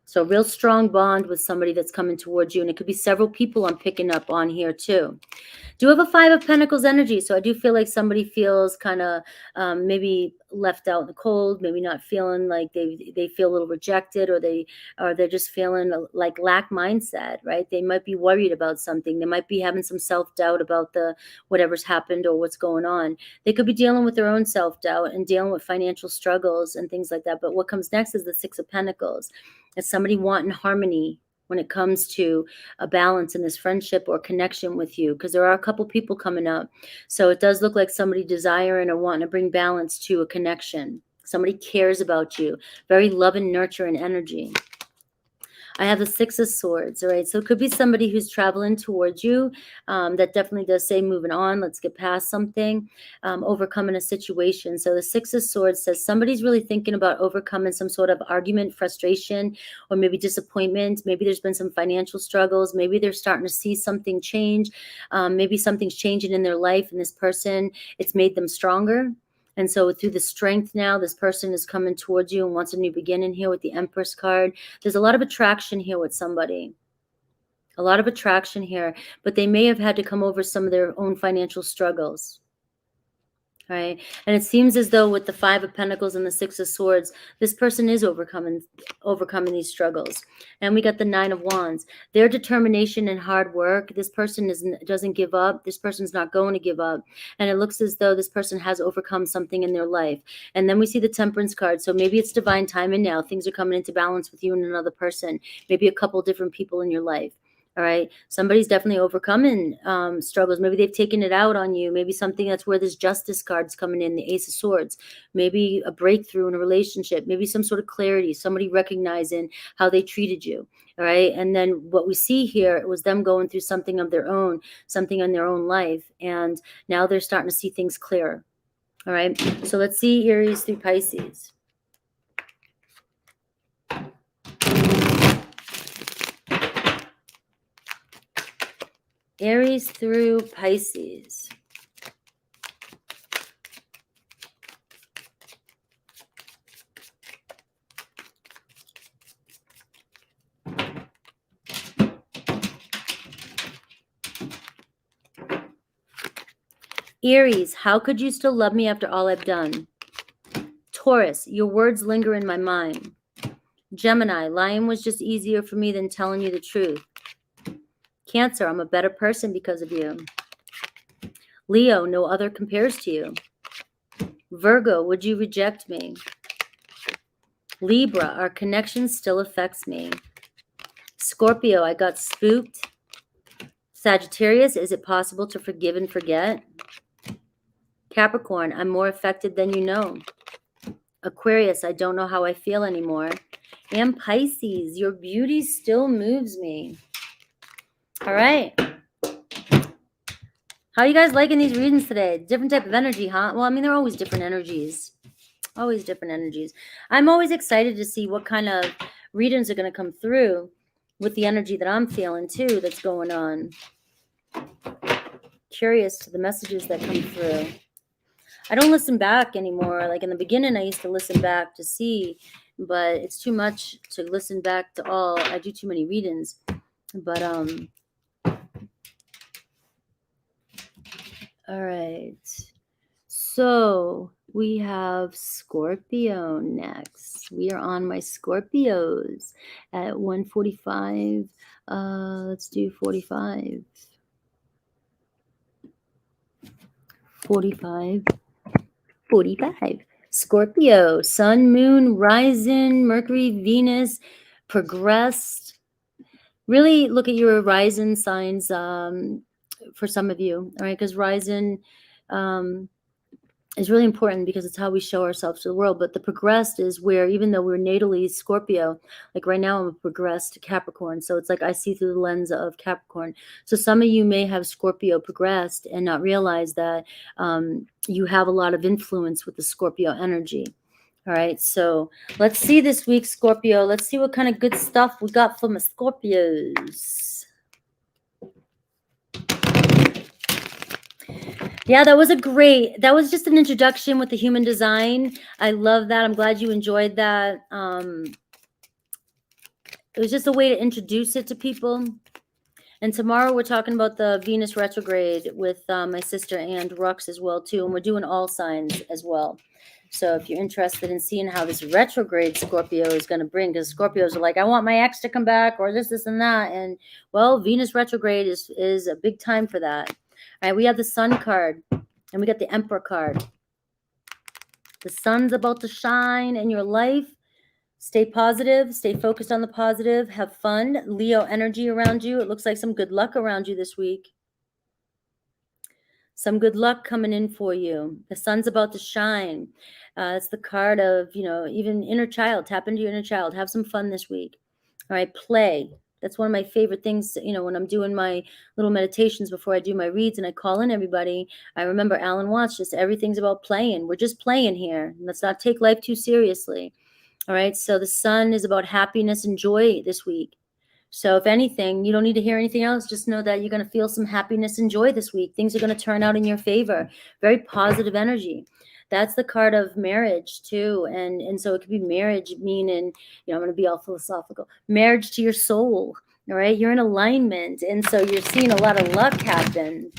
So real strong bond with somebody that's coming towards you. And it could be several people I'm picking up on here too. Do have a 5 of Pentacles energy. So I do feel like somebody feels kind of maybe left out in the cold, maybe not feeling like they feel a little rejected, or they're just feeling like lack mindset, right? They might be worried about something. They might be having some self-doubt about whatever's happened or what's going on. They could be dealing with their own self-doubt and dealing with financial struggles and things like that. But what comes next is the 6 of Pentacles. It's somebody wanting harmony when it comes to a balance in this friendship or connection with you, because there are a couple people coming up. So it does look like somebody desiring or wanting to bring balance to a connection. Somebody cares about you. Very love and nurturing energy. I have the 6 of Swords, all right? So it could be somebody who's traveling towards you. That definitely does say moving on. Let's get past something, overcoming a situation. So the 6 of Swords says somebody's really thinking about overcoming some sort of argument, frustration, or maybe disappointment. Maybe there's been some financial struggles. Maybe they're starting to see something change. Maybe something's changing in their life, and this person, it's made them stronger. And so through the strength now, this person is coming towards you and wants a new beginning here with the Empress card. There's a lot of attraction here with somebody. A lot of attraction here, but they may have had to come over some of their own financial struggles. right? And it seems as though with the Five of Pentacles and the Six of Swords, this person is overcoming these struggles. And we got the Nine of Wands. Their determination and hard work, this person doesn't give up. This person's not going to give up. And it looks as though this person has overcome something in their life. And then we see the Temperance card. So maybe it's divine timing now. Things are coming into balance with you and another person. Maybe a couple different people in your life. All right. Somebody's definitely overcoming struggles. Maybe they've taken it out on you. Maybe something that's where this Justice card's coming in, the Ace of Swords. Maybe a breakthrough in a relationship. Maybe some sort of clarity. Somebody recognizing how they treated you. All right. And then what we see here, it was them going through something of their own, something in their own life. And now they're starting to see things clearer. All right. So let's see Aries through Pisces. Aries through Pisces. Aries, how could you still love me after all I've done? Taurus, your words linger in my mind. Gemini, lying was just easier for me than telling you the truth. Cancer, I'm a better person because of you. Leo, no other compares to you. Virgo, would you reject me? Libra, our connection still affects me. Scorpio, I got spooked. Sagittarius, is it possible to forgive and forget? Capricorn, I'm more affected than you know. Aquarius, I don't know how I feel anymore. And Pisces, your beauty still moves me. All right. How are you guys liking these readings today? Different type of energy, huh? Well, I mean, they're always different energies. Always different energies. I'm always excited to see what kind of readings are going to come through with the energy that I'm feeling too that's going on. Curious to the messages that come through. I don't listen back anymore. Like in the beginning, I used to listen back to see, but it's too much to listen back to all. I do too many readings. But all right. So we have Scorpio next. We are on my Scorpios at 1:45. Let's do 45. 45. Scorpio, Sun, Moon, Rising, Mercury, Venus, progressed. Really look at your rising signs for some of you, all right? Because rising is really important because it's how we show ourselves to the world. But the progressed is where, even though we're natally Scorpio, like right now I'm a progressed Capricorn. So it's like I see through the lens of Capricorn. So some of you may have Scorpio progressed and not realize that you have a lot of influence with the Scorpio energy. All right, so let's see this week, Scorpio. Let's see what kind of good stuff we got from the Scorpios. Yeah, that was just an introduction with the human design. I love that. I'm glad you enjoyed that. It was just a way to introduce it to people. And tomorrow we're talking about the Venus retrograde with my sister and Rux as well too. And we're doing all signs as well. So if you're interested in seeing how this retrograde Scorpio is going to bring, because Scorpios are like, I want my ex to come back or this, and that. And well, Venus retrograde is a big time for that. All right, we have the Sun card and we got the Emperor card. The sun's about to shine in your life. Stay positive. Stay focused on the positive. Have fun. Leo energy around you. It looks like some good luck around you this week. Some good luck coming in for you. The sun's about to shine. It's the card of, even inner child. Tap into your inner child. Have some fun this week. All right, play. That's one of my favorite things, when I'm doing my little meditations before I do my reads and I call in everybody. I remember Alan Watts, just everything's about playing. We're just playing here. Let's not take life too seriously. All right, so the sun is about happiness and joy this week. So if anything, you don't need to hear anything else. Just know that you're going to feel some happiness and joy this week. Things are going to turn out in your favor. Very positive energy. That's the card of marriage too. And so it could be marriage, meaning, I'm going to be all philosophical. Marriage to your soul. All right. You're in alignment. And so you're seeing a lot of luck happen.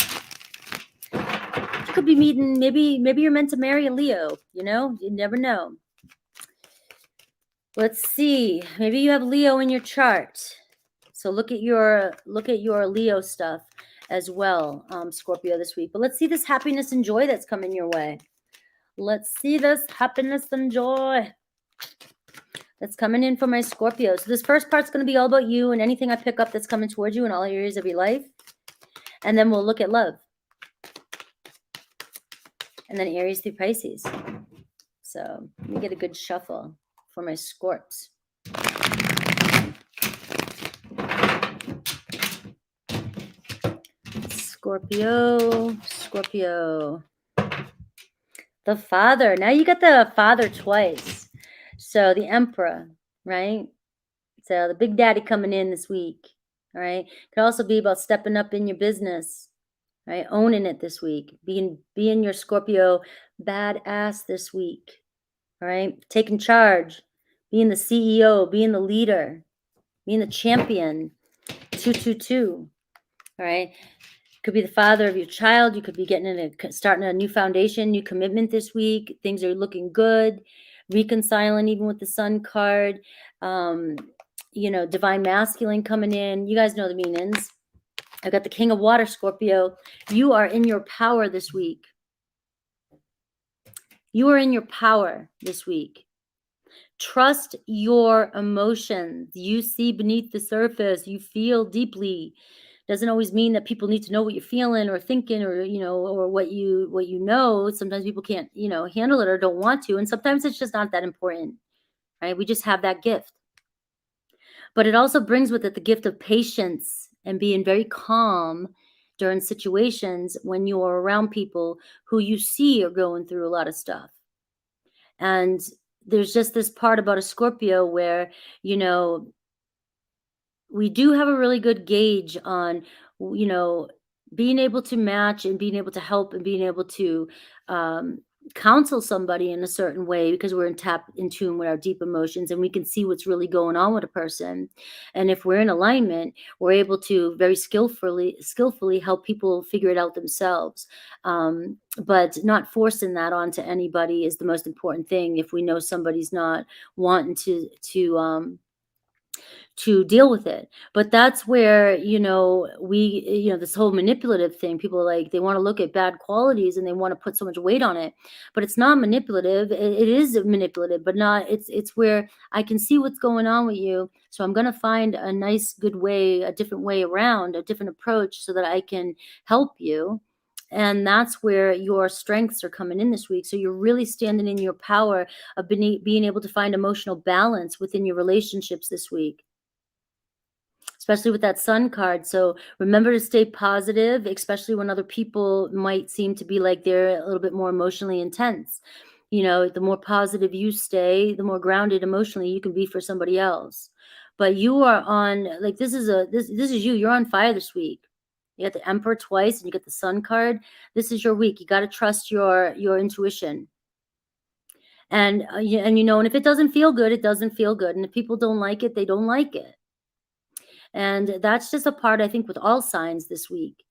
could be meeting, maybe you're meant to marry a Leo, you know, you never know. Let's see, maybe you have Leo in your chart. So look at your Leo stuff as well, Scorpio, this week. But let's see this happiness and joy that's coming your way. Let's see this happiness and joy that's coming in for my Scorpio. So this first part's going to be all about you and anything I pick up that's coming towards you in all areas of your life. And then we'll look at love. And then Aries through Pisces. So let me get a good shuffle for my Scorps. Scorpio. The Father. Now you got the Father twice. So the Emperor, right? So the Big Daddy coming in this week, all right? Could also be about stepping up in your business, right? Owning it this week. Being your Scorpio badass this week, all right? Taking charge. Being the CEO. Being the leader. Being the champion. 222, all right? Could be the father of your child. You could be starting a new foundation, new commitment this week. Things are looking good. Reconciling even with the Sun card. You know, divine masculine coming in. You guys know the meanings. I've got the King of Water, Scorpio. You are in your power this week. You are in your power this week. Trust your emotions. You see beneath the surface. You feel deeply. Doesn't always mean that people need to know what you're feeling or thinking, or, you know, or what you know. Sometimes people can't, you know, handle it or don't want to. And sometimes it's just not that important, right? We just have that gift. But it also brings with it the gift of patience and being very calm during situations when you're around people who you see are going through a lot of stuff. And there's just this part about a Scorpio where, you know, we do have a really good gauge on, you know, being able to match and being able to help and being able to counsel somebody in a certain way, because we're in tune with our deep emotions, and we can see what's really going on with a person. And if we're in alignment, we're able to very skillfully help people figure it out themselves. But not forcing that onto anybody is the most important thing. If we know somebody's not wanting to deal with it. But that's where, you know, this whole manipulative thing, people like, they want to look at bad qualities and they want to put so much weight on it, but it's not manipulative. It is manipulative, but not, it's where I can see what's going on with you. So I'm going to find a nice, good way, a different way around, a different approach so that I can help you. And that's where your strengths are coming in this week. So you're really standing in your power of being able to find emotional balance within your relationships this week, especially with that Sun card. So remember to stay positive, especially when other people might seem to be like they're a little bit more emotionally intense. You know, the more positive you stay, the more grounded emotionally you can be for somebody else. But you are on, like, this is you. You're on fire this week. You got the Emperor twice and you get the Sun card. This is your week. You got to trust your intuition. And you know, and if it doesn't feel good, it doesn't feel good. And if people don't like it, they don't like it. And that's just a part, I think, with all signs this week.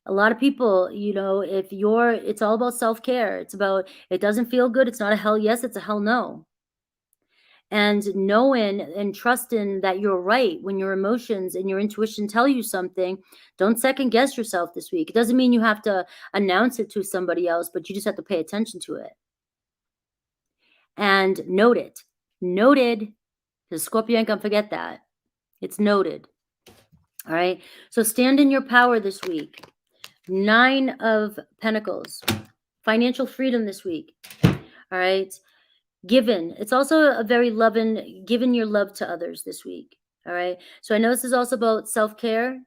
A lot of people, you know, it's all about self-care. It's about, it doesn't feel good. It's not a hell yes, it's a hell no. And knowing and trusting that you're right when your emotions and your intuition tell you something. Don't second guess yourself this week. It doesn't mean you have to announce it to somebody else, but you just have to pay attention to it. And note it. Noted. Because Scorpio ain't gonna forget that. It's noted. All right. So stand in your power this week. 9 of Pentacles. Financial freedom this week. All right. Given. It's also a very loving, giving your love to others this week. All right. So I know this is also about self-care,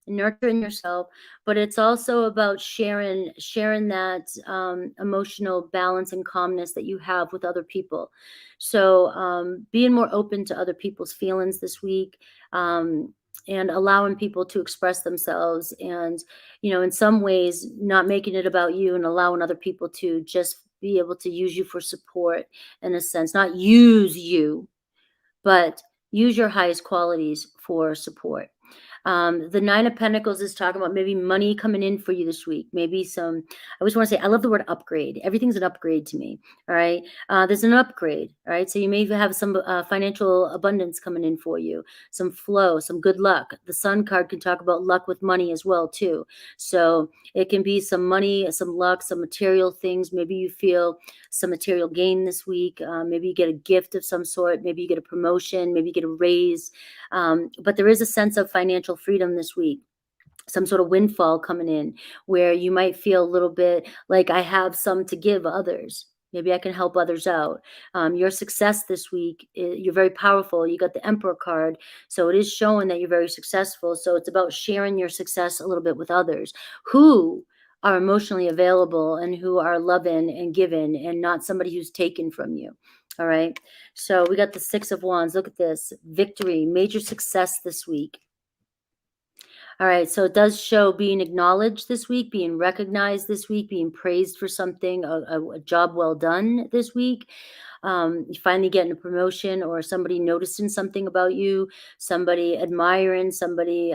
nurturing yourself, but it's also about sharing that emotional balance and calmness that you have with other people. So being more open to other people's feelings this week, and allowing people to express themselves, and, you know, in some ways not making it about you, and allowing other people to just be able to use you for support, in a sense. Not use you, but use your highest qualities for support. The Nine of Pentacles is talking about maybe money coming in for you this week. Maybe some, I always want to say, I love the word upgrade. Everything's an upgrade to me. All right. There's an upgrade. All right. So you may have some financial abundance coming in for you, some flow, some good luck. The Sun card can talk about luck with money as well, too. So it can be some money, some luck, some material things. Maybe you feel some material gain this week. Maybe you get a gift of some sort. Maybe you get a promotion. Maybe you get a raise. But there is a sense of financial freedom this week, some sort of windfall coming in where you might feel a little bit like I have some to give others. Maybe I can help others out. Your success this week, you're very powerful. You got the Emperor card. So it is showing that you're very successful. So it's about sharing your success a little bit with others who are emotionally available and who are loving and given and not somebody who's taken from you. All right. So we got the Six of Wands. Look at this. Victory, major success this week. All right, so it does show being acknowledged this week, being recognized this week, being praised for something, a job well done this week. You finally getting a promotion or somebody noticing something about you, somebody admiring, somebody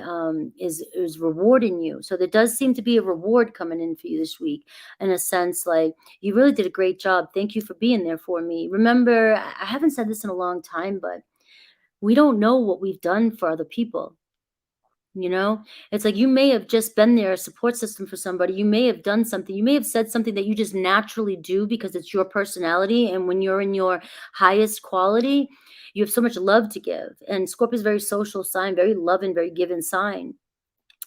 is rewarding you. So there does seem to be a reward coming in for you this week, in a sense like you really did a great job. Thank you for being there for me. Remember, I haven't said this in a long time, but we don't know what we've done for other people. You know, it's like you may have just been there, a support system for somebody. You may have done something. You may have said something that you just naturally do because it's your personality. And when you're in your highest quality, you have so much love to give. And Scorpio is a very social sign, very loving, very giving sign.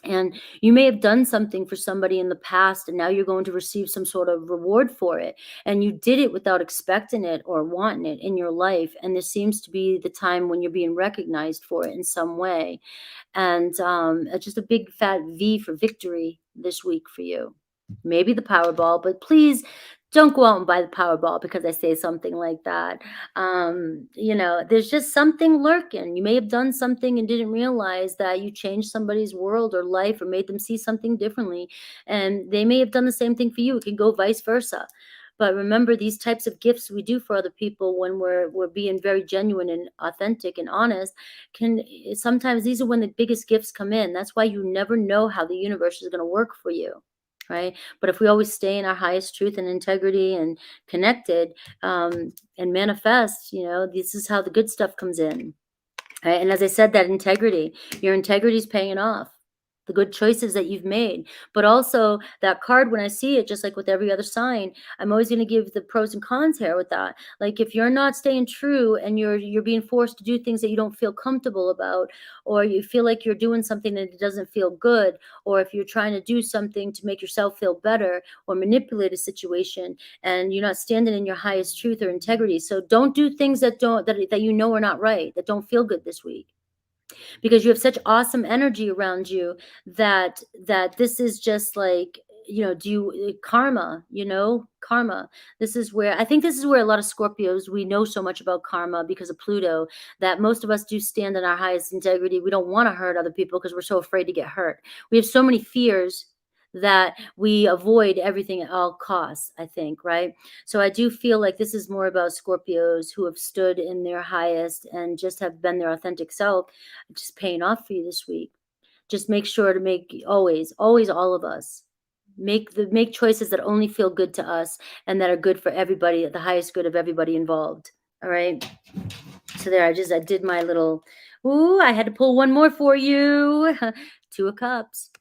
And you may have done something for somebody in the past, and now you're going to receive some sort of reward for it. And you did it without expecting it or wanting it in your life. And this seems to be the time when you're being recognized for it in some way. And just a big fat V for victory this week for you. Maybe the Powerball, but please don't go out and buy the Powerball because I say something like that. There's just something lurking. You may have done something and didn't realize that you changed somebody's world or life or made them see something differently. And they may have done the same thing for you. It can go vice versa. But remember, these types of gifts we do for other people when we're being very genuine and authentic and honest can sometimes these are when the biggest gifts come in. That's why you never know how the universe is going to work for you. Right. But if we always stay in our highest truth and integrity and connected and manifest, this is how the good stuff comes in. Right? And as I said, that your integrity is paying off. The good choices that you've made, but also that card, when I see it, just like with every other sign, I'm always going to give the pros and cons here with that. Like if you're not staying true and you're being forced to do things that you don't feel comfortable about, or you feel like you're doing something that it doesn't feel good, or if you're trying to do something to make yourself feel better or manipulate a situation and you're not standing in your highest truth or integrity. So don't do things that are not right, that don't feel good this week, because you have such awesome energy around you that this is just like, karma, this is where a lot of Scorpios, we know so much about karma because of Pluto, that most of us do stand in our highest integrity. We don't want to hurt other people because we're so afraid to get hurt. We have so many fears that we avoid everything at all costs, I think, right? So I do feel like this is more about Scorpios who have stood in their highest and just have been their authentic self, just paying off for you this week. Just make sure to make always all of us make choices that only feel good to us and that are good for everybody, at the highest good of everybody involved. All right. So there, I did my little, I had to pull one more for you. Two of Cups.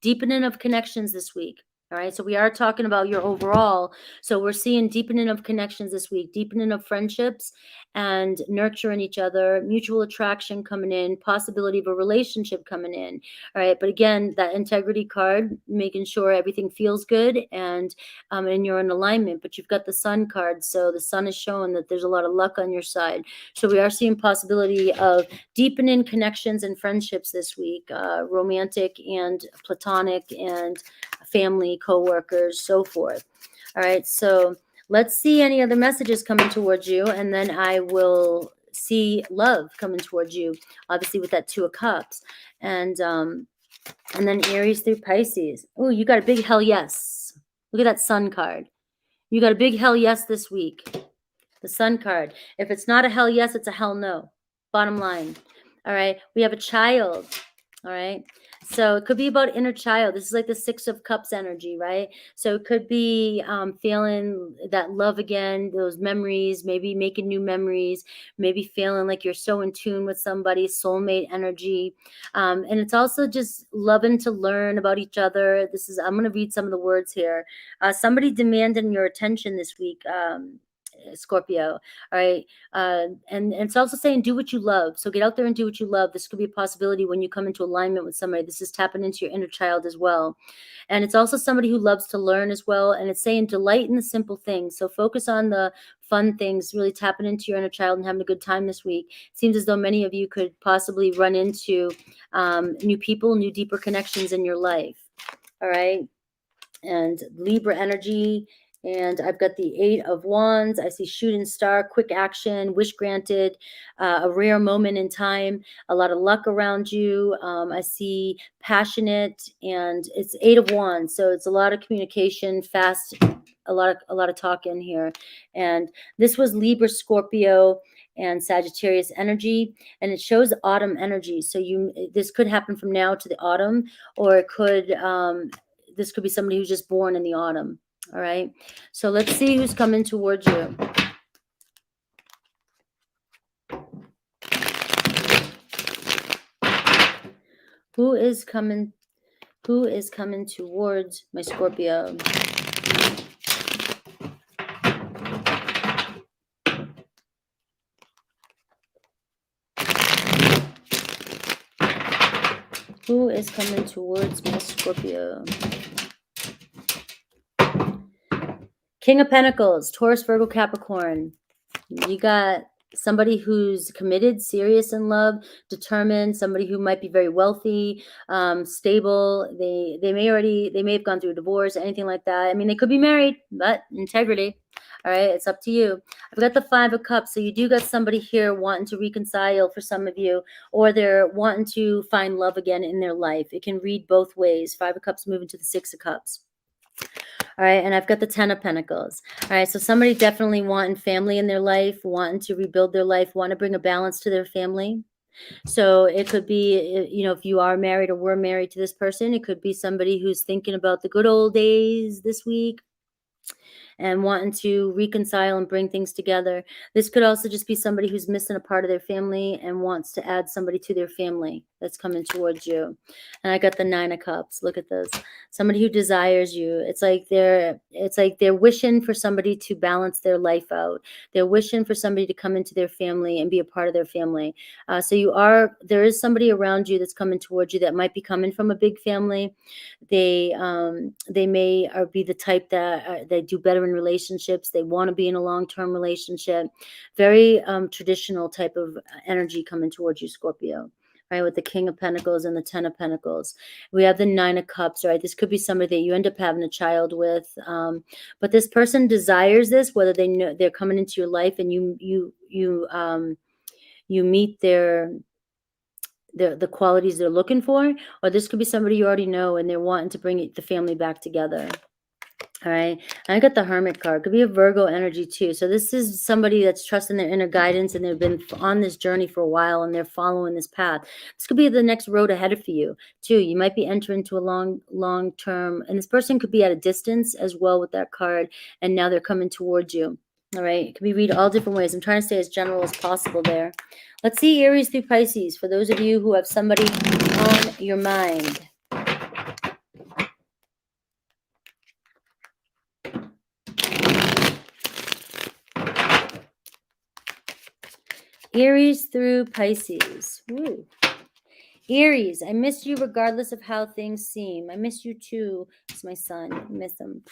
Deepening of connections this week. All right. So we are talking about your overall. So we're seeing deepening of connections this week, deepening of friendships and nurturing each other, mutual attraction coming in, possibility of a relationship coming in. All right. But again, that integrity card, making sure everything feels good and you're in alignment. But you've got the Sun card. So the Sun is showing that there's a lot of luck on your side. So we are seeing possibility of deepening connections and friendships this week, romantic and platonic and family, co-workers, so forth. All right, so let's see any other messages coming towards you, and then I will see love coming towards you, obviously with that Two of Cups, and then Aries through Pisces. Oh, you got a big hell yes. Look at that Sun card. You got a big hell yes this week. The Sun card. If it's not a hell yes, it's a hell no. Bottom line. All right, we have a child. All right. So it could be about inner child. This is like the Six of Cups energy, right? So it could be feeling that love again, those memories, maybe making new memories, maybe feeling like you're so in tune with somebody, soulmate energy. And it's also just loving to learn about each other. I'm going to read some of the words here. Somebody demanding your attention this week. Scorpio. All right. And it's also saying do what you love. So get out there and do what you love. This could be a possibility when you come into alignment with somebody. This is tapping into your inner child as well. And it's also somebody who loves to learn as well. And it's saying delight in the simple things. So focus on the fun things, really tapping into your inner child and having a good time this week. It seems as though many of you could possibly run into new people, new deeper connections in your life. All right. And Libra energy. And I've got the 8 of Wands. I see shooting star, quick action, wish granted, a rare moment in time, a lot of luck around you. I see passionate, and it's 8 of Wands. So it's a lot of communication, fast, a lot of talk in here. And this was Libra, Scorpio, and Sagittarius energy, and it shows autumn energy. So this could happen from now to the autumn, or it could this could be somebody who's just born in the autumn. All right. So let's see who's coming towards you. Who is coming towards my Scorpio? Who is coming towards my Scorpio? King of Pentacles, Taurus, Virgo, Capricorn. You got somebody who's committed, serious in love, determined, somebody who might be very wealthy, stable. They may have gone through a divorce, anything like that. I mean, they could be married, but integrity. All right, it's up to you. I've got the 5 of Cups. So you do got somebody here wanting to reconcile for some of you, or they're wanting to find love again in their life. It can read both ways. 5 of Cups moving to the 6 of Cups. All right, and I've got the 10 of Pentacles. All right, so somebody definitely wanting family in their life, wanting to rebuild their life, want to bring a balance to their family. So it could be, if you are married or were married to this person, it could be somebody who's thinking about the good old days this week and wanting to reconcile and bring things together. This could also just be somebody who's missing a part of their family and wants to add somebody to their family that's coming towards you. And I got the 9 of Cups. Look at this. Somebody who desires you. It's like they're wishing for somebody to balance their life out. They're wishing for somebody to come into their family and be a part of their family. So there is somebody around you that's coming towards you that might be coming from a big family. They may be the type that they do better in relationships. They want to be in a long-term relationship. Very traditional type of energy coming towards you, Scorpio. Right, with the King of Pentacles and the 10 of Pentacles. We have the 9 of Cups, right? This could be somebody that you end up having a child with. But this person desires this, whether they know they're coming into your life and you meet the qualities they're looking for, or this could be somebody you already know and they're wanting to bring the family back together. All right. And I got the Hermit card. Could be a Virgo energy too. So this is somebody that's trusting their inner guidance and they've been on this journey for a while and they're following this path. This could be the next road ahead of you too. You might be entering into a long term, and this person could be at a distance as well with that card. And now they're coming towards you. All right. It can be read all different ways. I'm trying to stay as general as possible there. Let's see Aries through Pisces for those of you who have somebody on your mind. Aries through Pisces. Woo. Aries, I miss you regardless of how things seem. I miss you too. It's my son. I miss him.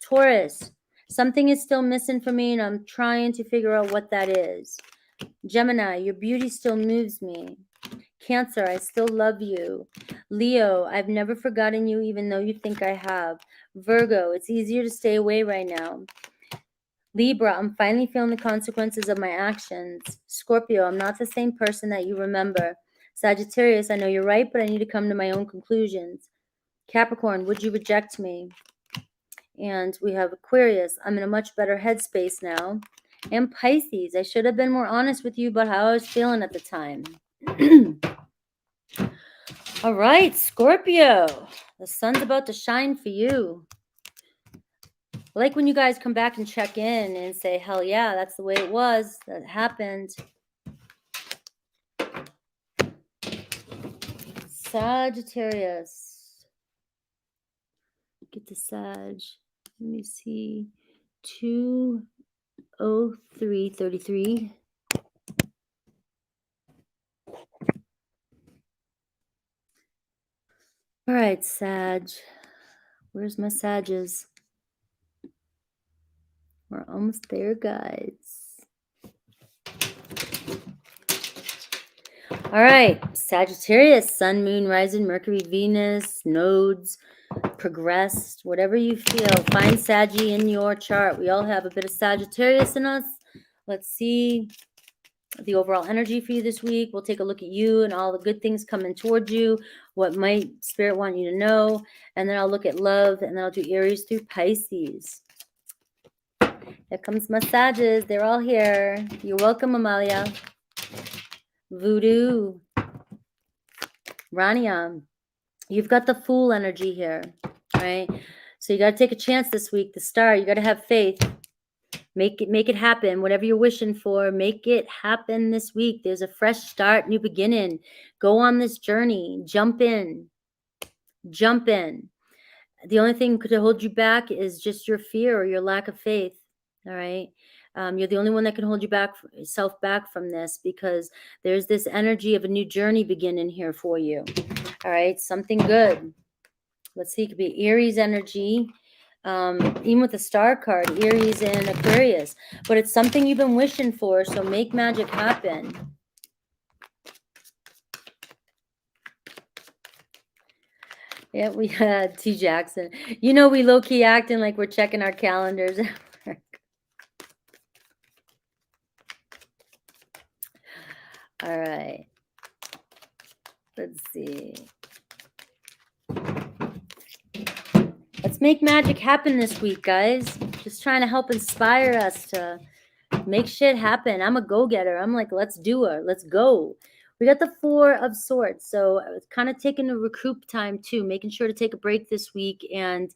Taurus, something is still missing for me and I'm trying to figure out what that is. Gemini, your beauty still moves me. Cancer, I still love you. Leo, I've never forgotten you even though you think I have. Virgo, it's easier to stay away right now. Libra, I'm finally feeling the consequences of my actions. Scorpio, I'm not the same person that you remember. Sagittarius, I know you're right, but I need to come to my own conclusions. Capricorn, would you reject me? And we have Aquarius, I'm in a much better headspace now. And Pisces, I should have been more honest with you about how I was feeling at the time. All right, Scorpio. The sun's about to shine for you. I like when you guys come back and check in and say, hell yeah, that's the way it was. That happened. Sagittarius. Get to Sag. Let me see. 20333. All right, Sag. Where's my Sages? We're almost there, guys. All right, Sagittarius, Sun, Moon, Rising, Mercury, Venus, nodes, progressed, whatever you feel. Find Saggy in your chart. We all have a bit of Sagittarius in us. Let's see the overall energy for you this week. We'll take a look at you and all the good things coming towards you. What might Spirit want you to know? And then I'll look at love, and then I'll do Aries through Pisces. Here comes my Sages. They're all here. You're welcome, Amalia. Voodoo. Rania. You've got the Fool energy here, right? So you got to take a chance this week. The Star, you got to have faith. Make it happen. Whatever you're wishing for, make it happen this week. There's a fresh start, new beginning. Go on this journey. Jump in. Jump in. The only thing could hold you back is just your fear or your lack of faith. All right. You're the only one that can hold yourself back from this, because there's this energy of a new journey beginning here for you. All right. Something good. Let's see. It could be Aries energy. Even with the Star card, Aries and Aquarius. But it's something you've been wishing for. So make magic happen. Yeah, we had T. Jackson. You know, we low-key acting like we're checking our calendars. All right. Let's see. Let's make magic happen this week, guys. Just trying to help inspire us to make shit happen. I'm a go-getter. I'm like, let's do it. Let's go. We got the Four of Swords. So it's kind of taking a recoup time too, making sure to take a break this week and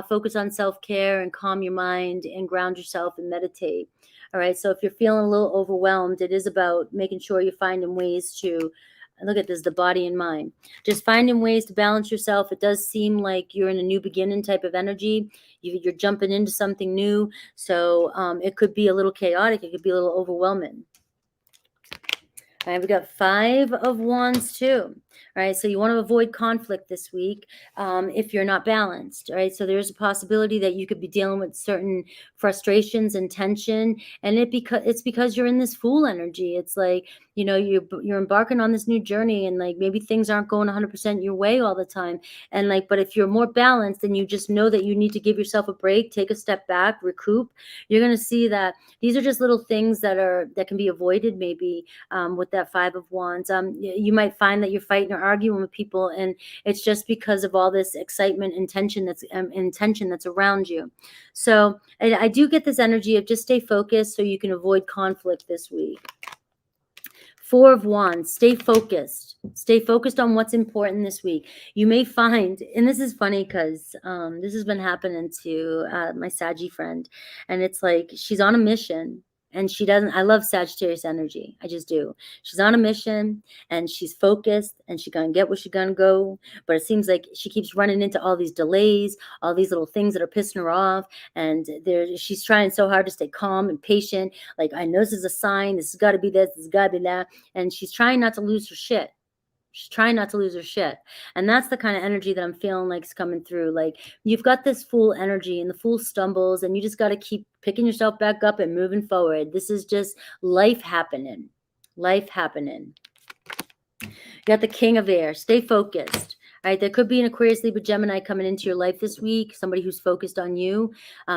focus on self-care and calm your mind and ground yourself and meditate. All right. So if you're feeling a little overwhelmed, it is about making sure you're finding ways to look at this, the body and mind, just finding ways to balance yourself. It does seem like you're in a new beginning type of energy. You're jumping into something new. So it could be a little chaotic. It could be a little overwhelming. All right, we got Five of Wands too. All right, so you want to avoid conflict this week if you're not balanced. All right, so there's a possibility that you could be dealing with certain frustrations and tension, and it's because you're in this Fool energy. It's like, you know, you're embarking on this new journey, and like maybe things aren't going 100% your way all the time. And like, but if you're more balanced, then you just know that you need to give yourself a break, take a step back, recoup. You're going to see that these are just little things that can be avoided maybe with that Five of Wands. You might find that you're fighting or arguing with people, and it's just because of all this excitement and tension that's around you. So I do get this energy of just stay focused so you can avoid conflict this week. Four of Wands, stay focused. Stay focused on what's important this week. You may find, and this is funny because this has been happening to my Saggy friend, and it's like she's on a mission. And she doesn't, I love Sagittarius energy. I just do. She's on a mission and she's focused and she's going to get where she's going to go. But it seems like she keeps running into all these delays, all these little things that are pissing her off. And she's trying so hard to stay calm and patient. Like, I know this is a sign. This has got to be this. This has got to be that. And she's trying not to lose her shit. She's trying not to lose her shit. And that's the kind of energy that I'm feeling like is coming through. Like, you've got this Fool energy and the Fool stumbles, and you just got to keep picking yourself back up and moving forward. This is just life happening. Life happening. You got the King of Air. Stay focused. All right, there could be an Aquarius, Libra, Gemini coming into your life this week, somebody who's focused on you,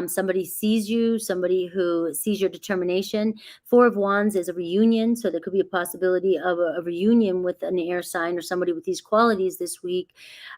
somebody sees you, somebody who sees your determination. Four of Wands is a reunion, so there could be a possibility of a reunion with an air sign or somebody with these qualities this week.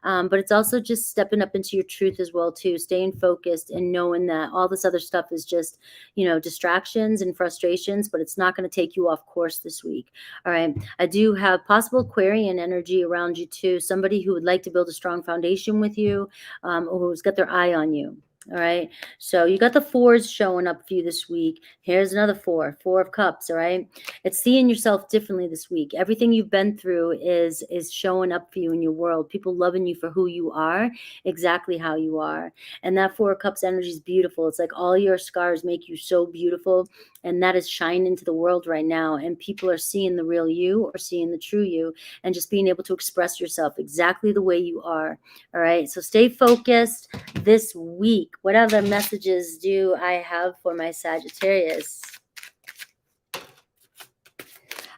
But it's also just stepping up into your truth as well, too, staying focused and knowing that all this other stuff is just, distractions and frustrations, but it's not going to take you off course this week. All right, I do have possible Aquarian energy around you, too, somebody who would like to build a strong foundation with you, or who's got their eye on you. All right, so you got the fours showing up for you this week. Here's another four of cups. All right, it's seeing yourself differently this week. Everything you've been through is showing up for you in your world. People loving you for who you are, exactly how you are. And that Four of Cups energy is beautiful. It's like all your scars make you so beautiful, and that is shining into the world right now. And people are seeing the real you, or seeing the true you, and just being able to express yourself exactly the way you are. All right, so stay focused this week. What other messages do I have for my Sagittarius?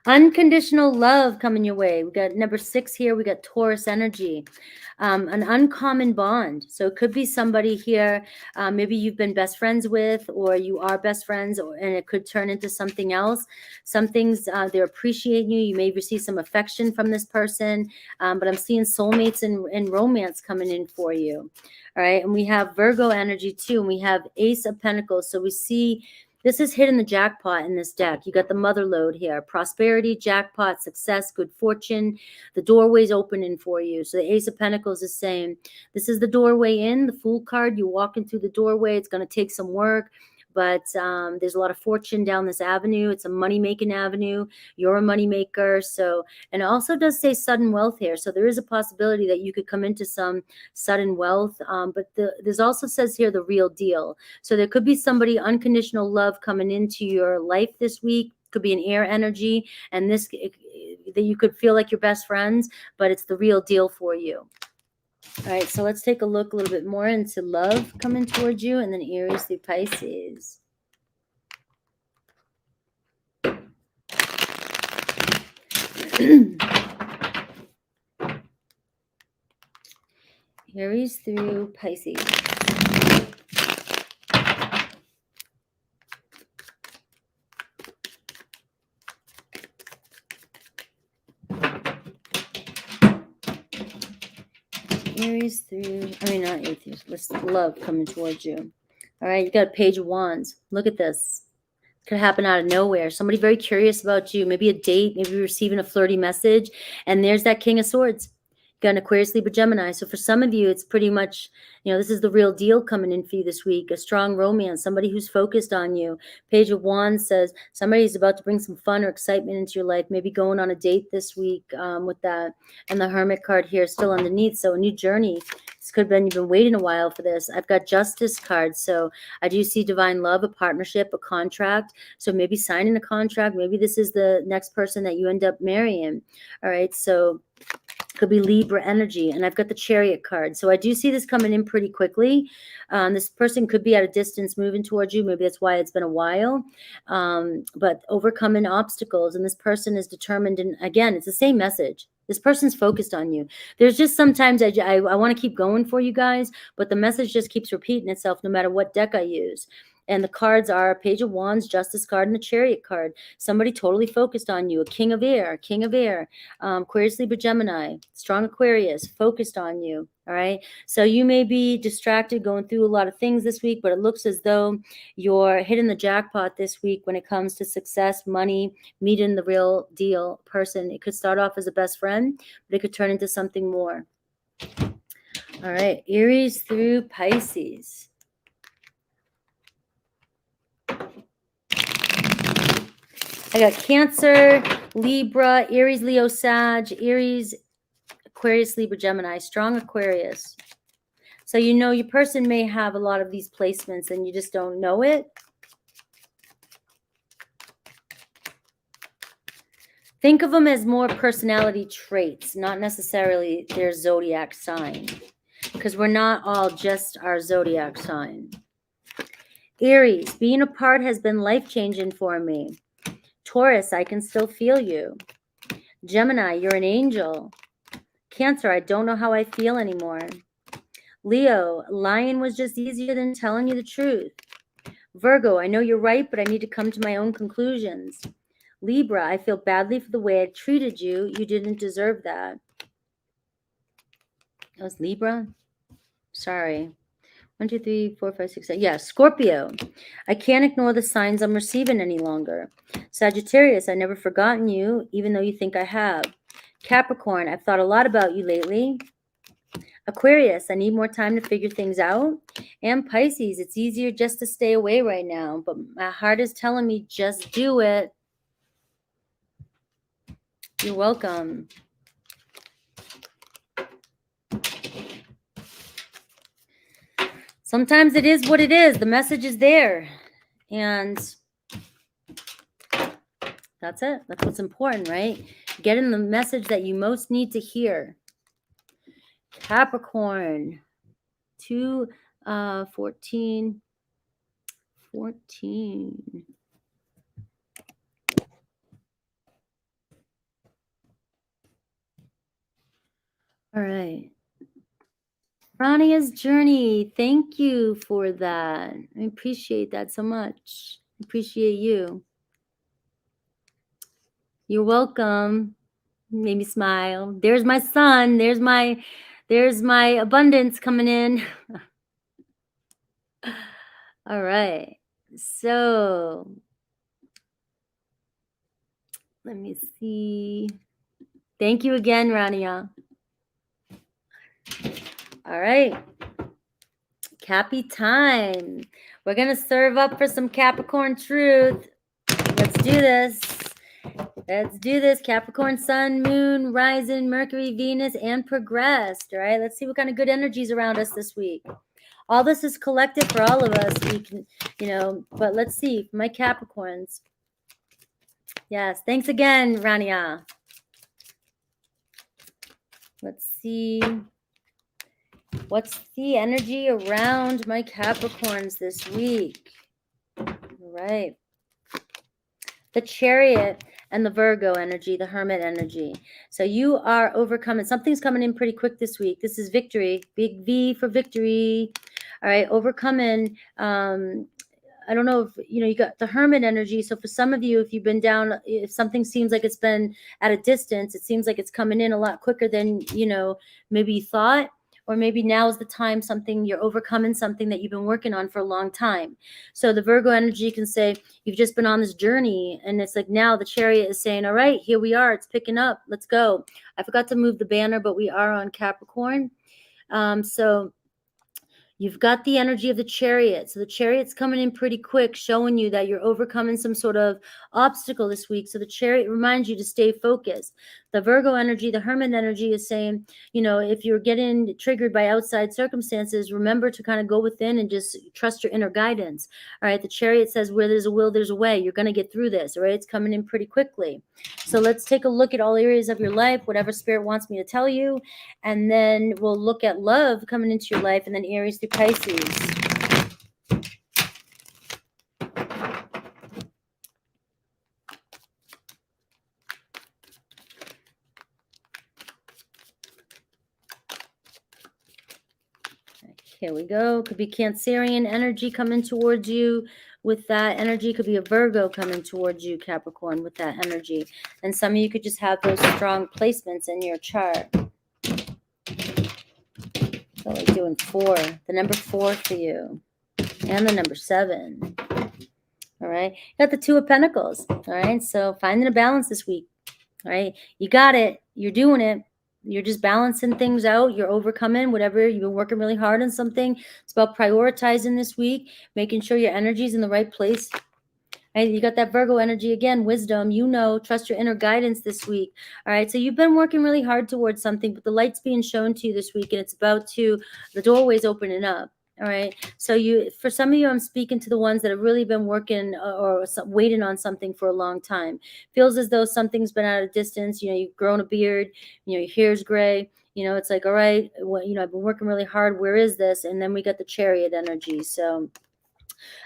Unconditional love coming your way. We got number 6 here. We got Taurus energy, an uncommon bond. So it could be somebody here, maybe you've been best friends with, or you are best friends, and it could turn into something else. Some things, they're appreciating you. You may receive some affection from this person, but I'm seeing soulmates and romance coming in for you. All right, and we have Virgo energy too, and we have Ace of Pentacles. So we see this is hitting the jackpot in this deck. You got the mother lode here. Prosperity, jackpot, success, good fortune. The doorway's opening for you. So the Ace of Pentacles is saying, this is the doorway in, the Fool card. You're walking through the doorway. It's going to take some work, but there's a lot of fortune down this avenue. It's a money-making avenue. You're a moneymaker. So, and it also does say sudden wealth here. So there is a possibility that you could come into some sudden wealth. But there's also says here the real deal. So there could be somebody, unconditional love coming into your life this week. Could be an air energy, and this that you could feel like you're best friends, but it's the real deal for you. All right, so let's take a look a little bit more into love coming towards you, and then Aries through Pisces. Aries through Pisces. Aries through, not Aries, let's love coming towards you. All right, you got a Page of Wands. Look at this. It could happen out of nowhere. Somebody very curious about you, maybe a date, maybe receiving a flirty message, and there's that King of Swords. Got an Aquarius, Libra, Gemini. So for some of you, it's pretty much, this is the real deal coming in for you this week. A strong romance, somebody who's focused on you. Page of Wands says somebody's about to bring some fun or excitement into your life, maybe going on a date this week with that. And the Hermit card here is still underneath. So a new journey. This could have been, you've been waiting a while for this. I've got Justice cards. So I do see divine love, a partnership, a contract. So maybe signing a contract. Maybe this is the next person that you end up marrying. All right. So could be Libra energy, and I've got the Chariot card. So I do see this coming in pretty quickly. This person could be at a distance moving towards you. Maybe that's why it's been a while, but overcoming obstacles. And this person is determined. And again, it's the same message. This person's focused on you. There's just sometimes I want to keep going for you guys, but the message just keeps repeating itself no matter what deck I use. And the cards are Page of Wands, Justice card, and the Chariot card. Somebody totally focused on you. A King of Air, Aquarius, Libra, Gemini, strong Aquarius, focused on you. All right. So you may be distracted going through a lot of things this week, but it looks as though you're hitting the jackpot this week when it comes to success, money, meeting the real deal person. It could start off as a best friend, but it could turn into something more. All right. Aries through Pisces. I got Cancer, Libra, Aries, Leo, Sag, Aries, Aquarius, Libra, Gemini, strong Aquarius. So your person may have a lot of these placements and you just don't know it. Think of them as more personality traits, not necessarily their zodiac sign, because we're not all just our zodiac sign. Aries, being apart has been life-changing for me. Taurus, I can still feel you. Gemini, you're an angel. Cancer, I don't know how I feel anymore. Leo, lying was just easier than telling you the truth. Virgo, I know you're right, but I need to come to my own conclusions. Libra, I feel badly for the way I treated you. You didn't deserve that. That was Libra? Sorry. 1, 2, 3, 4, 5, 6, 7. Yeah, Scorpio. I can't ignore the signs I'm receiving any longer. Sagittarius, I never forgotten you, even though you think I have. Capricorn, I've thought a lot about you lately. Aquarius, I need more time to figure things out. And Pisces, it's easier just to stay away right now, but my heart is telling me just do it. You're welcome. Sometimes it is what it is. The message is there. And that's it. That's what's important, right? Getting the message that you most need to hear. Capricorn. 2, 14. 14. All right. Rania's journey. Thank you for that. I appreciate that so much. I appreciate you. You're welcome. Made me smile. There's my sun. There's my abundance coming in. All right. So let me see. Thank you again, Rania. All right. Cappy time. We're going to serve up for some Capricorn truth. Let's do this. Let's do this. Capricorn, Sun, Moon, Rising, Mercury, Venus, and progressed. All right. Let's see what kind of good energies around us this week. All this is collective for all of us. We can, but let's see. My Capricorns. Yes. Thanks again, Rania. Let's see. What's the energy around my Capricorns this week? All right. The Chariot and the Virgo energy, the Hermit energy. So you are overcoming. Something's coming in pretty quick this week. This is victory. Big V for victory. All right. Overcoming. I don't know if, you got the Hermit energy. So for some of you, if you've been down, if something seems like it's been at a distance, it seems like it's coming in a lot quicker than, maybe you thought. Or maybe now's the time you're overcoming something that you've been working on for a long time. So the Virgo energy can say, you've just been on this journey. And it's like now the Chariot is saying, all right, here we are. It's picking up. Let's go. I forgot to move the banner, but we are on Capricorn. So you've got the energy of the Chariot. So the Chariot's coming in pretty quick, showing you that you're overcoming some sort of obstacle this week. So the Chariot reminds you to stay focused. The Virgo energy, the Hermit energy is saying, if you're getting triggered by outside circumstances, remember to kind of go within and just trust your inner guidance. All right. The Chariot says where there's a will, there's a way. You're going to get through this. All right. It's coming in pretty quickly. So let's take a look at all areas of your life, whatever Spirit wants me to tell you. And then we'll look at love coming into your life, and then Aries through Pisces. Here we go. Could be Cancerian energy coming towards you with that energy. Could be a Virgo coming towards you, Capricorn, with that energy. And some of you could just have those strong placements in your chart. So we're doing 4. The number 4 for you. And the number 7. All right. You got the 2 of Pentacles. All right. So finding a balance this week. All right. You got it. You're doing it. You're just balancing things out. You're overcoming whatever. You've been working really hard on something. It's about prioritizing this week, making sure your energy's in the right place. Right? You got that Virgo energy again, wisdom, trust your inner guidance this week. All right. So you've been working really hard towards something, but the light's being shown to you this week, and it's the doorway's opening up. All right. So for some of you, I'm speaking to the ones that have really been working or waiting on something for a long time. Feels as though something's been at a distance. You've grown a beard, your hair's gray. It's like, all right, well, I've been working really hard. Where is this? And then we got the Chariot energy. So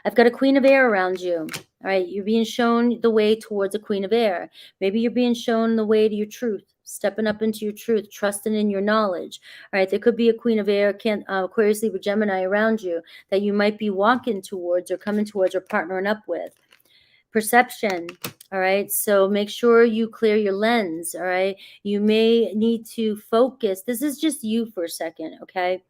I've got a Queen of Air around you. All right. You're being shown the way towards a Queen of Air. Maybe you're being shown the way to your truth. stepping up into your truth, trusting in your knowledge. All right, there could be a Queen of Air, Aquarius, Libra, Gemini around you that you might be walking towards or coming towards or partnering up with. Perception. All right, so make sure you clear your lens. All right, you may need to focus. This is just you for a second, okay?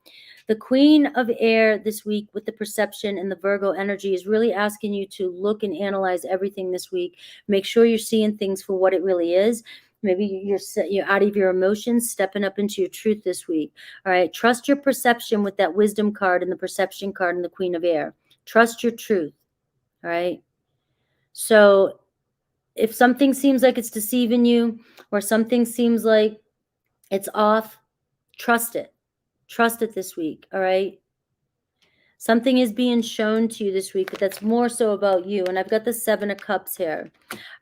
The Queen of Air this week with the perception and the Virgo energy is really asking you to look and analyze everything this week. Make sure you're seeing things for what it really is. Maybe you're out of your emotions, stepping up into your truth this week. All right, trust your perception with that wisdom card and the perception card and the Queen of Air. Trust your truth. All right. So if something seems like it's deceiving you or something seems like it's off, trust it. Trust it this week, all right? Something is being shown to you this week, but that's more so about you. And I've got the 7 of Cups here,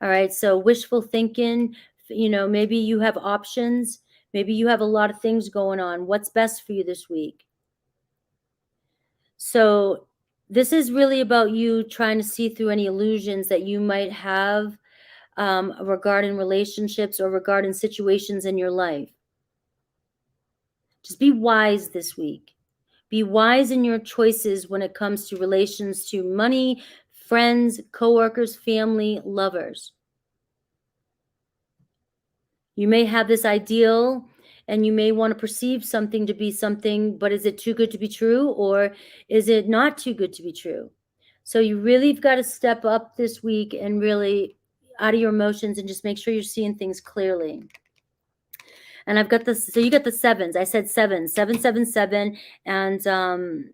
all right? So wishful thinking, maybe you have options. Maybe you have a lot of things going on. What's best for you this week? So this is really about you trying to see through any illusions that you might have regarding relationships or regarding situations in your life. Just be wise this week. Be wise in your choices when it comes to relations to money, friends, coworkers, family, lovers. You may have this ideal and you may want to perceive something to be something, but is it too good to be true or is it not too good to be true? So you really have got to step up this week and really out of your emotions and just make sure you're seeing things clearly. And I've got this. So you got the 7s. I said 7, 7, 7, 7. And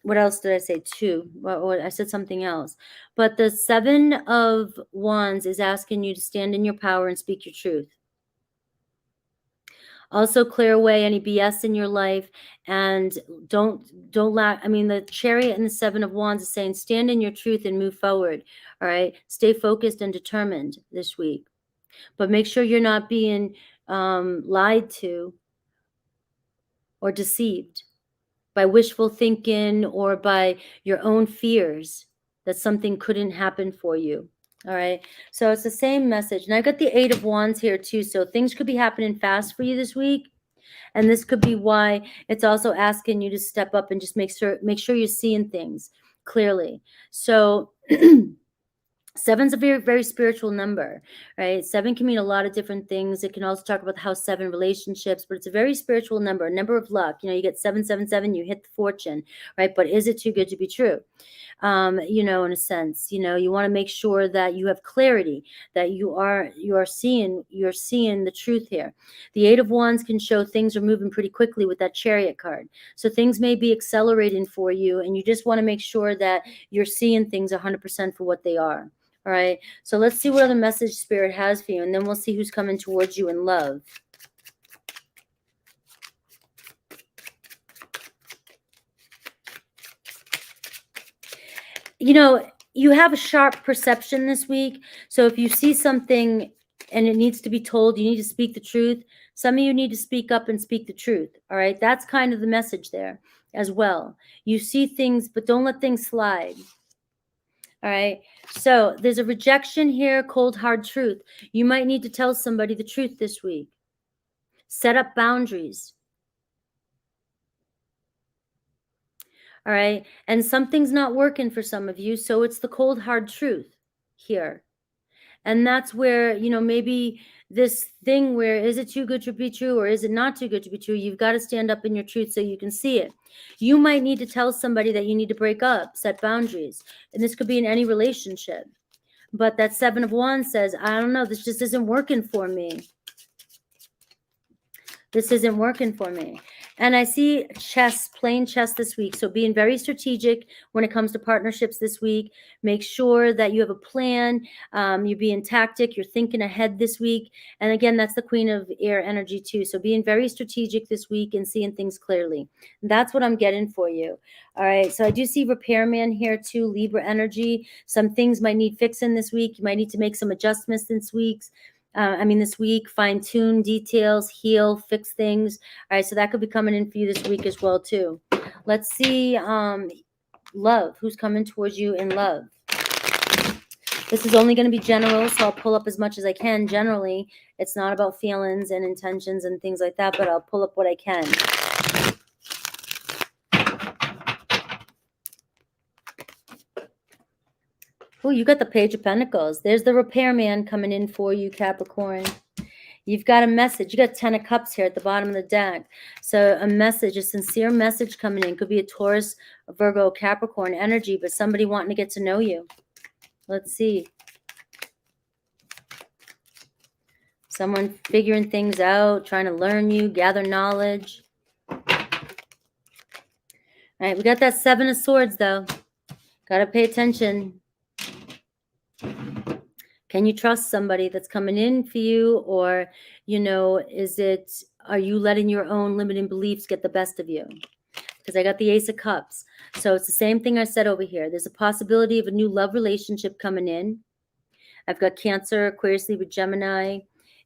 what else did I say? 2. Well, I said something else. But the 7 of Wands is asking you to stand in your power and speak your truth. Also clear away any BS in your life and don't lack. I mean, the Chariot and the 7 of Wands is saying stand in your truth and move forward. All right. Stay focused and determined this week. But make sure you're not being lied to or deceived by wishful thinking or by your own fears that something couldn't happen for you. All right. So it's the same message. And I've got the 8 of Wands here too. So things could be happening fast for you this week. And this could be why it's also asking you to step up and just make sure you're seeing things clearly. So 7's a very, very spiritual number, right? 7 can mean a lot of different things. It can also talk about the house 7 relationships, but it's a very spiritual number, a number of luck. You get 777, you hit the fortune, right? But is it too good to be true? In a sense, you want to make sure that you have clarity, that you are seeing the truth here. The 8 of Wands can show things are moving pretty quickly with that Chariot card. So things may be accelerating for you, and you just want to make sure that you're seeing things 100% for what they are. All right, so let's see what other message Spirit has for you, and then we'll see who's coming towards you in love. You have a sharp perception this week. So if you see something and it needs to be told, you need to speak the truth. Some of you need to speak up and speak the truth. All right, that's kind of the message there as well. You see things, but don't let things slide. All right. So there's a rejection here, cold, hard truth. You might need to tell somebody the truth this week. Set up boundaries. All right. And something's not working for some of you. So it's the cold, hard truth here. And that's where, maybe this thing where is it too good to be true or is it not too good to be true? You've got to stand up in your truth so you can see it. You might need to tell somebody that you need to break up, set boundaries. And this could be in any relationship. But that 7 of Wands says, I don't know, this just isn't working for me. This isn't working for me. And I see chess, playing chess this week. So being very strategic when it comes to partnerships this week. Make sure that you have a plan. You're being tactic. You're thinking ahead this week. And again, that's the Queen of Air energy too. So being very strategic this week and seeing things clearly. That's what I'm getting for you. All right. So I do see repairman here too, Libra energy. Some things might need fixing this week. You might need to make some adjustments this week. This week, fine-tune details, heal, fix things. All right, so that could be coming in for you this week as well, too. Let's see, love. Who's coming towards you in love? This is only going to be general, so I'll pull up as much as I can. Generally, it's not about feelings and intentions and things like that, but I'll pull up what I can. Oh, you got the Page of Pentacles. There's the repairman coming in for you, Capricorn. You've got a message. You got 10 of Cups here at the bottom of the deck. So a message, a sincere message coming in. Could be a Taurus, a Virgo, Capricorn energy, but somebody wanting to get to know you. Let's see. Someone figuring things out, trying to learn you, gather knowledge. All right, we got that 7 of Swords, though. Got to pay attention. Can you trust somebody that's coming in for you? Or, you know, are you letting your own limiting beliefs get the best of you? Because I got the Ace of Cups. So it's the same thing I said over here. There's a possibility of a new love relationship coming in. I've got Cancer, Aquarius, Libra, Gemini,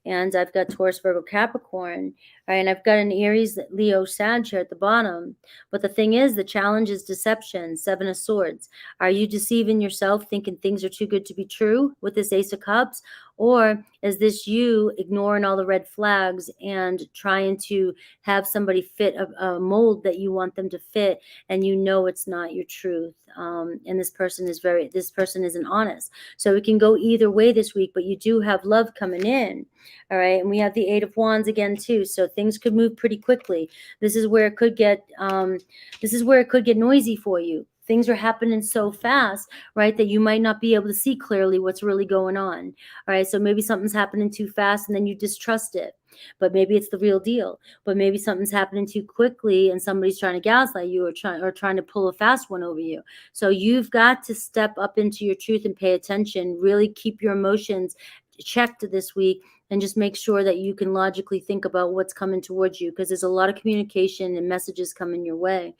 and I've got Taurus, Virgo, Capricorn. All right, and I've got an Aries, Leo, Sag here at the bottom. But the thing is, the challenge is deception, 7 of Swords. Are you deceiving yourself, thinking things are too good to be true with this Ace of Cups? Or is this you ignoring all the red flags and trying to have somebody fit a mold that you want them to fit, and you know it's not your truth? And this person isn't honest. So it can go either way this week, but you do have love coming in. All right, and we have the 8 of Wands again too. So things could move pretty quickly. This is where it could get noisy for you. Things are happening so fast, right, that you might not be able to see clearly what's really going on. All right, so maybe something's happening too fast and then you distrust it. But maybe it's the real deal. But maybe something's happening too quickly and somebody's trying to gaslight you or trying to pull a fast one over you. So you've got to step up into your truth and pay attention. Really keep your emotions checked this week, and just make sure that you can logically think about what's coming towards you, because there's a lot of communication and messages coming your way.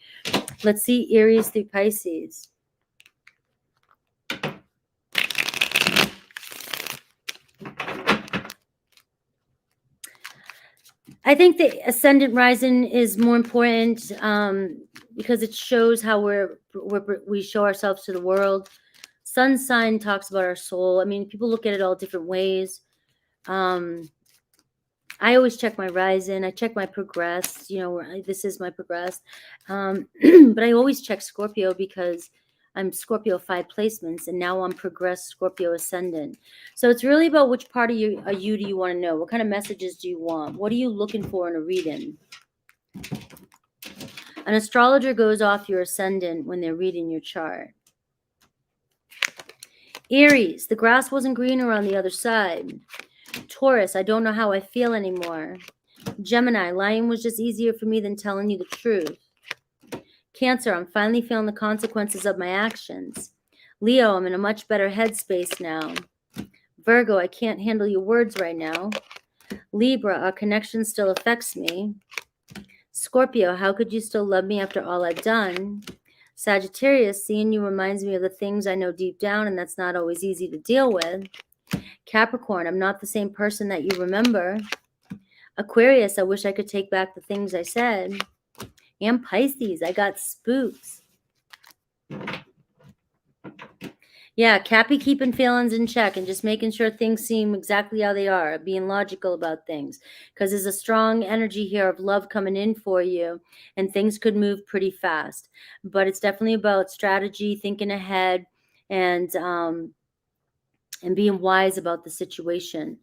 Let's see Aries through Pisces. I think the ascendant rising is more important because it shows how we show ourselves to the world. Sun sign talks about our soul. I mean, people look at it all different ways. I always check my rising. I check my progressed. You know, this is my progressed. But I always check Scorpio because I'm Scorpio 5 placements, and now I'm progressed Scorpio ascendant. So it's really about which part of you do you want to know? What kind of messages do you want? What are you looking for in a reading? An astrologer goes off your ascendant when they're reading your chart. Aries, the grass wasn't greener on the other side. Taurus, I don't know how I feel anymore. Gemini, lying was just easier for me than telling you the truth. Cancer, I'm finally feeling the consequences of my actions. Leo, I'm in a much better headspace now. Virgo, I can't handle your words right now. Libra, our connection still affects me. Scorpio, how could you still love me after all I've done? Sagittarius, seeing you reminds me of the things I know deep down, and that's not always easy to deal with. Capricorn, I'm not the same person that you remember. Aquarius, I wish I could take back the things I said. And Pisces, I got spooks. Yeah, Cappy keeping feelings in check and just making sure things seem exactly how they are, being logical about things. Because there's a strong energy here of love coming in for you, and things could move pretty fast. But it's definitely about strategy, thinking ahead, and being wise about the situation.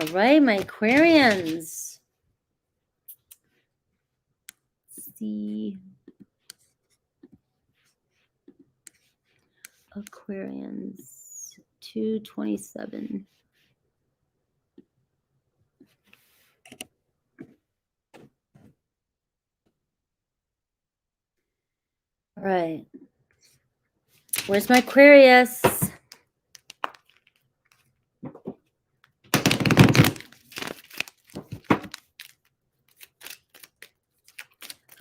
All right, my Aquarians. Let's see. Aquarians, 227. All right. Where's my Aquarius?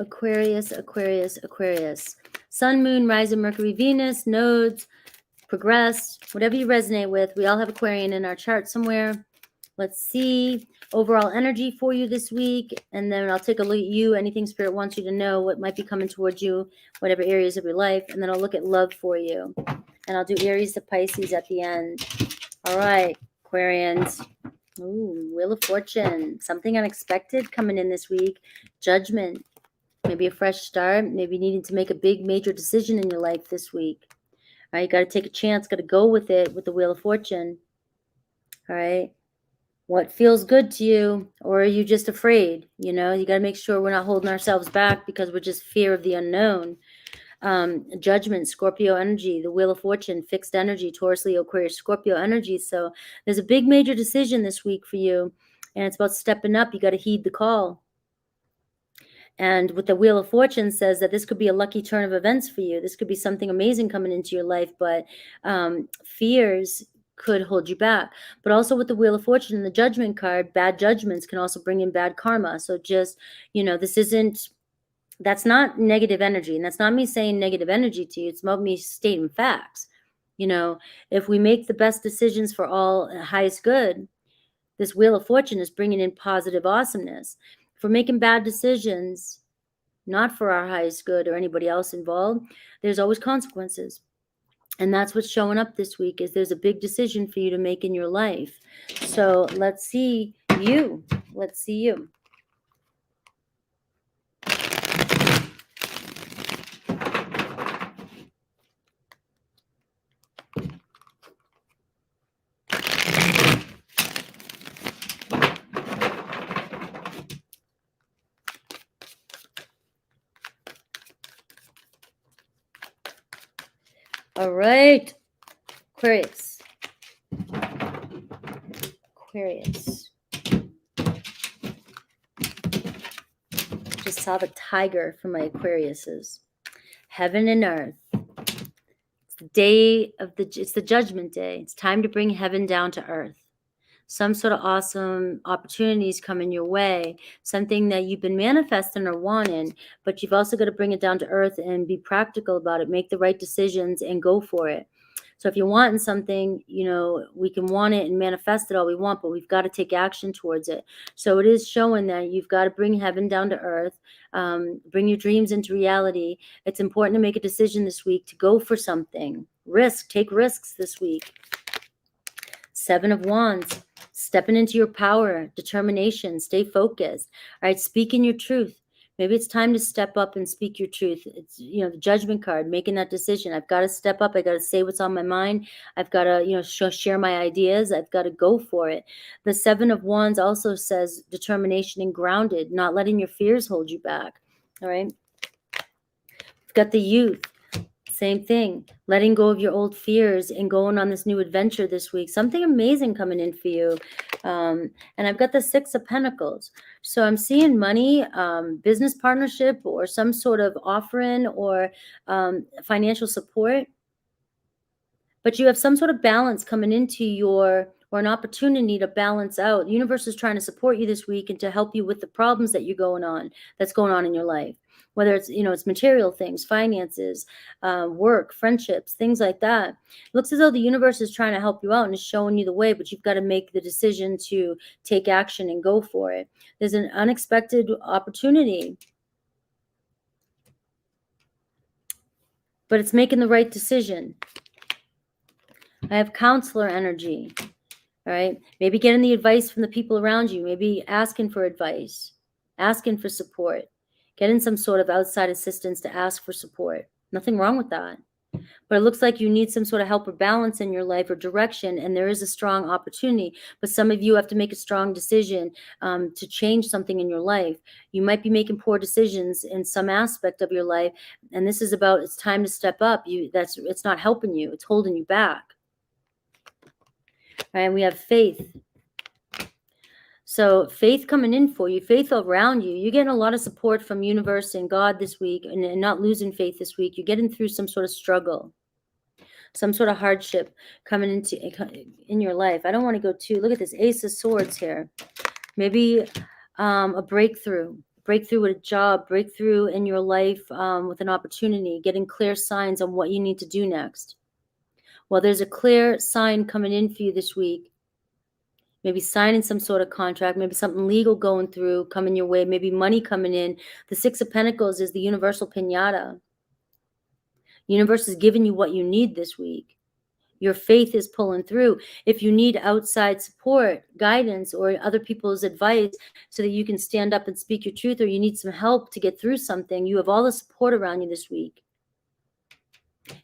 Aquarius, Aquarius, Aquarius. Sun, Moon, Rising, Mercury, Venus, nodes, progressed, whatever you resonate with. We all have Aquarian in our chart somewhere. Let's see overall energy for you this week. And then I'll take a look at you, anything Spirit wants you to know, what might be coming towards you, whatever areas of your life. And then I'll look at love for you. And I'll do Aries to Pisces at the end. All right, Aquarians. Ooh, Wheel of Fortune. Something unexpected coming in this week. Judgment. Maybe a fresh start. Maybe needing to make a big major decision in your life this week. All right, you got to take a chance. Got to go with it with the Wheel of Fortune. All right. What feels good to you, or are you just afraid? You know, you got to make sure we're not holding ourselves back because we're just fear of the unknown. Judgment, Scorpio energy, the Wheel of Fortune, fixed energy, Taurus, Leo, Aquarius, Scorpio energy. So there's a big major decision this week for you, and it's about stepping up. You got to heed the call. And with the Wheel of Fortune says that this could be a lucky turn of events for you. This could be something amazing coming into your life, but fears could hold you back. But also with the Wheel of Fortune and the Judgment card, bad judgments can also bring in bad karma. So just, you know, that's not negative energy. And that's not me saying negative energy to you. It's about me stating facts. You know, if we make the best decisions for all highest good, this Wheel of Fortune is bringing in positive awesomeness. If we're making bad decisions, not for our highest good or anybody else involved, there's always consequences. And that's what's showing up this week, is there's a big decision for you to make in your life. So let's see you. Let's see you. All right, Aquarius. Aquarius. Just saw the tiger for my Aquariuses. Heaven and earth. It's the day of it's the judgment day. It's time to bring heaven down to earth. Some sort of awesome opportunities coming your way, something that you've been manifesting or wanting, but you've also got to bring it down to earth and be practical about it, make the right decisions and go for it. So if you're wanting something, you know, we can want it and manifest it all we want, but we've got to take action towards it. So it is showing that you've got to bring heaven down to earth, bring your dreams into reality. It's important to make a decision this week to go for something. Take risks this week. Seven of Wands, stepping into your power, determination, stay focused. All right, speaking your truth. Maybe it's time to step up and speak your truth. It's, you know, the Judgment card, making that decision. I've got to step up. I got to say what's on my mind. I've got to, you know, share my ideas. I've got to go for it. The Seven of Wands also says determination and grounded, not letting your fears hold you back. All right. We've got the Youth. Same thing, letting go of your old fears and going on this new adventure this week. Something amazing coming in for you. And I've got the Six of Pentacles. So I'm seeing money, business partnership, or some sort of offering, or financial support. But you have some sort of balance coming into or an opportunity to balance out. The universe is trying to support you this week and to help you with the problems that's going on in your life. Whether it's, you know, it's material things, finances, work, friendships, things like that. It looks as though the universe is trying to help you out and is showing you the way, but you've got to make the decision to take action and go for it. There's an unexpected opportunity, but it's making the right decision. I have counselor energy. All right. Maybe getting the advice from the people around you, maybe asking for advice, asking for support, getting some sort of outside assistance to ask for support. Nothing wrong with that. But it looks like you need some sort of help or balance in your life or direction, and there is a strong opportunity. But some of you have to make a strong decision to change something in your life. You might be making poor decisions in some aspect of your life, and this is about, it's time to step up. It's not helping you, it's holding you back. And we have faith. So faith coming in for you, faith around you. You're getting a lot of support from universe and God this week, and not losing faith this week. You're getting through some sort of struggle, some sort of hardship coming in your life. I don't want to go too, look at this Ace of Swords here. Maybe a breakthrough with a job, breakthrough in your life with an opportunity, getting clear signs on what you need to do next. Well, there's a clear sign coming in for you this week. maybe signing some sort of contract, maybe something legal going through, coming your way, maybe money coming in. The Six of Pentacles is the universal piñata. Universe is giving you what you need this week. Your faith is pulling through. If you need outside support, guidance, or other people's advice so that you can stand up and speak your truth, or you need some help to get through something, you have all the support around you this week.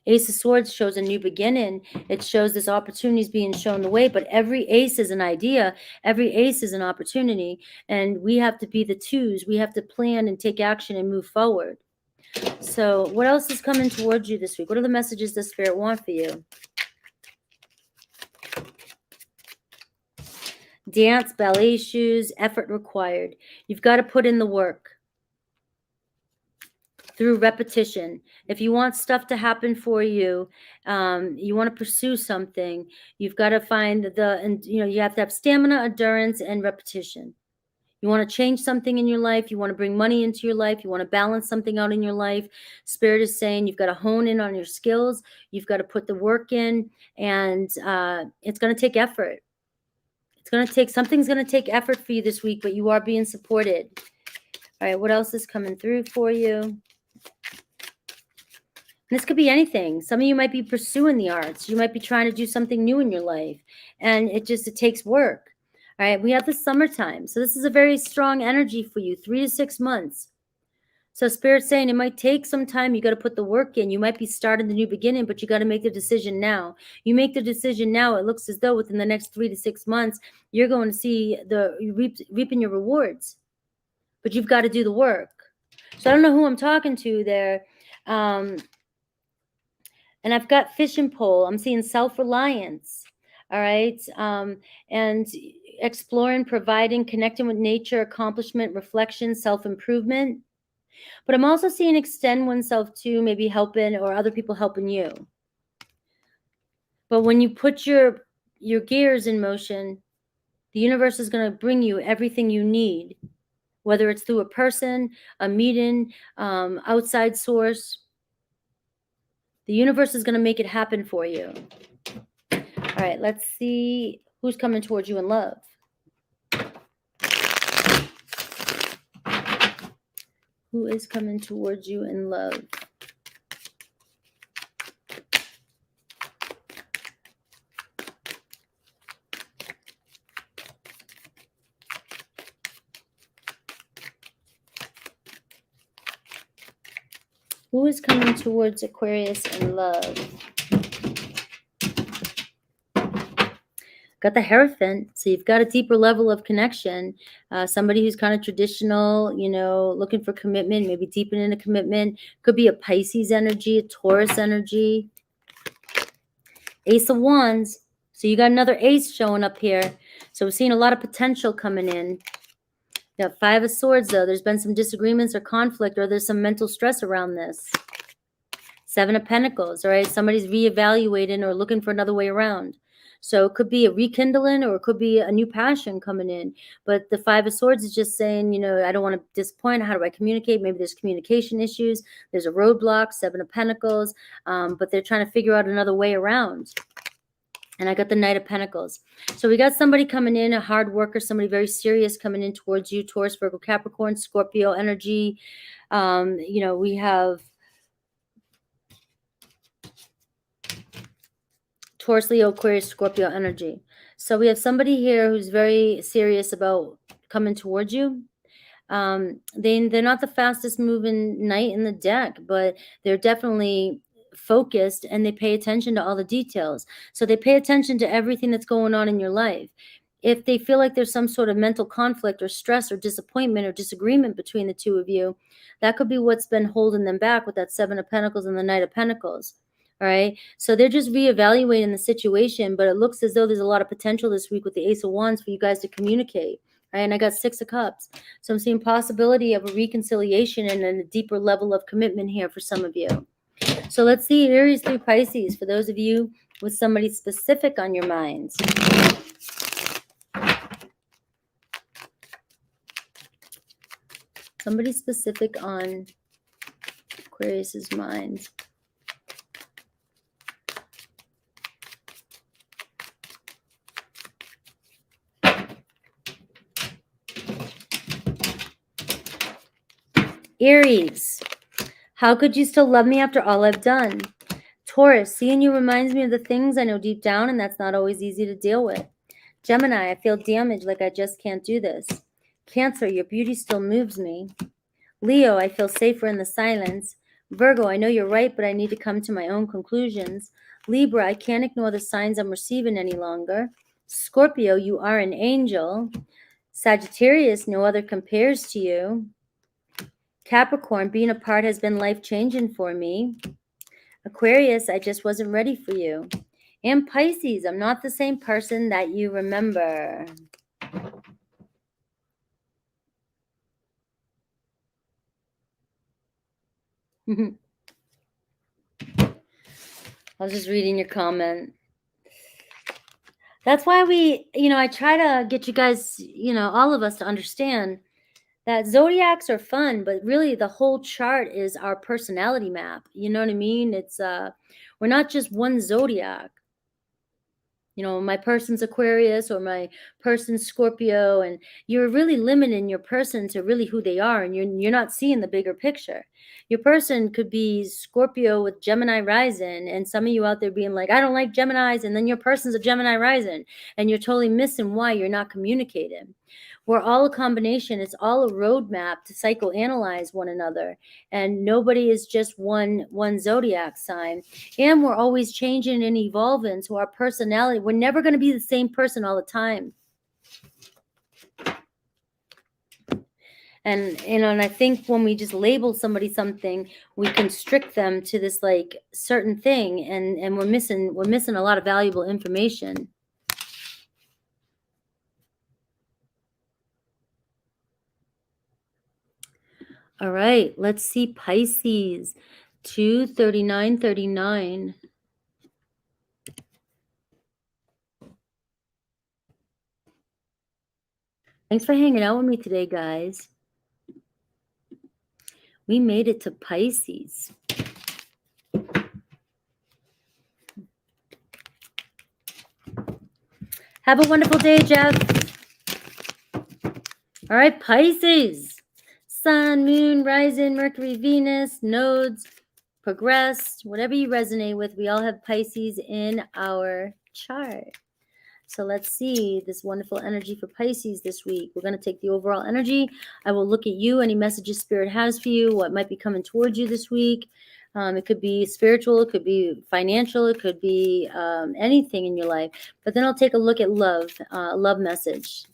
Ace of Swords shows a new beginning. It shows this opportunity is being shown the way, but every ace is an idea. Every ace is an opportunity, and we have to be the twos. We have to plan and take action and move forward. So what else is coming towards you this week? What are the messages the Spirit want for you? Dance, ballet shoes, effort required. You've got to put in the work through repetition. If you want stuff to happen for you, you want to pursue something, you've got to find you have to have stamina, endurance, and repetition. You want to change something in your life. You want to bring money into your life. You want to balance something out in your life. Spirit is saying you've got to hone in on your skills. You've got to put the work in, and it's going to take effort. Something's going to take effort for you this week, but you are being supported. All right, what else is coming through for you? And this could be anything. Some of you might be pursuing the arts. You might be trying to do something new in your life, and it takes work. All right, we have the summertime. So this is a very strong energy for you, 3 to 6 months. So Spirit's saying it might take some time. You got to put the work in. You might be starting the new beginning, but you got to make the decision now. You make the decision now. It looks as though within the next 3 to 6 months, you're going to see reaping your rewards. But you've got to do the work. So I don't know who I'm talking to there. And I've got fishing pole. I'm seeing self-reliance. All right. And exploring, providing, connecting with nature, accomplishment, reflection, self-improvement. But I'm also seeing extend oneself to maybe helping or other people helping you. But when you put your gears in motion, the universe is going to bring you everything you need, whether it's through a person, a meeting, outside source. The universe is going to make it happen for you. All right, let's see who's coming towards you in love. Who is coming towards you in love? Who is coming towards Aquarius in love? Got the Hierophant, so you've got a deeper level of connection. Somebody who's kind of traditional, looking for commitment, maybe deepening a commitment. Could be a Pisces energy, a Taurus energy. Ace of Wands, so you got another ace showing up here. So we're seeing a lot of potential coming in. You got Five of Swords, though. There's been some disagreements or conflict, or there's some mental stress around this. Seven of Pentacles, all right? Somebody's reevaluating or looking for another way around. So it could be a rekindling or it could be a new passion coming in. But the Five of Swords is just saying, I don't want to disappoint. How do I communicate? Maybe there's communication issues. There's a roadblock, Seven of Pentacles. But they're trying to figure out another way around. And I got the Knight of Pentacles. So we got somebody coming in, a hard worker, somebody very serious coming in towards you. Taurus, Virgo, Capricorn, Scorpio energy. We have Taurus, Leo, Aquarius, Scorpio energy. So we have somebody here who's very serious about coming towards you. They're not the fastest moving knight in the deck, but they're definitely focused and they pay attention to all the details. So they pay attention to everything that's going on in your life. If they feel like there's some sort of mental conflict or stress or disappointment or disagreement between the two of you, that could be what's been holding them back with that Seven of Pentacles and the Knight of Pentacles. All right. So they're just reevaluating the situation, but it looks as though there's a lot of potential this week with the Ace of Wands for you guys to communicate. Right? And I got Six of Cups. So I'm seeing possibility of a reconciliation and a deeper level of commitment here for some of you. So let's see Aries through Pisces for those of you with somebody specific on your minds. Somebody specific on Aquarius's mind. Aries, how could you still love me after all I've done? Taurus, seeing you reminds me of the things I know deep down, and that's not always easy to deal with. Gemini, I feel damaged, like I just can't do this. Cancer, your beauty still moves me. Leo, I feel safer in the silence. Virgo, I know you're right, but I need to come to my own conclusions. Libra, I can't ignore the signs I'm receiving any longer. Scorpio, you are an angel. Sagittarius, no other compares to you. Capricorn, being apart has been life-changing for me. Aquarius, I just wasn't ready for you. And Pisces, I'm not the same person that you remember. I was just reading your comment. That's why I try to get you guys, all of us to understand that zodiacs are fun, but really the whole chart is our personality map. You know what I mean? It's we're not just one zodiac. My person's Aquarius or my person's Scorpio, and you're really limiting your person to really who they are, and you're not seeing the bigger picture. Your person could be Scorpio with Gemini rising, and some of you out there being like, I don't like Geminis, and then your person's a Gemini rising, and you're totally missing why you're not communicating. We're all a combination. It's all a roadmap to psychoanalyze one another, and nobody is just one zodiac sign. And we're always changing and evolving. So our personality, we're never going to be the same person all the time. And and I think when we just label somebody something, we constrict them to this like certain thing, and we're missing a lot of valuable information. All right, let's see Pisces, 23939. Thanks for hanging out with me today, guys. We made it to Pisces. Have a wonderful day, Jeff. All right, Pisces. Sun, moon, rising, Mercury, Venus, nodes, progressed, whatever you resonate with. We all have Pisces in our chart. So let's see this wonderful energy for Pisces this week. We're going to take the overall energy. I will look at you, any messages Spirit has for you, what might be coming towards you this week. It could be spiritual, it could be financial, it could be anything in your life. But then I'll take a look at love, love message.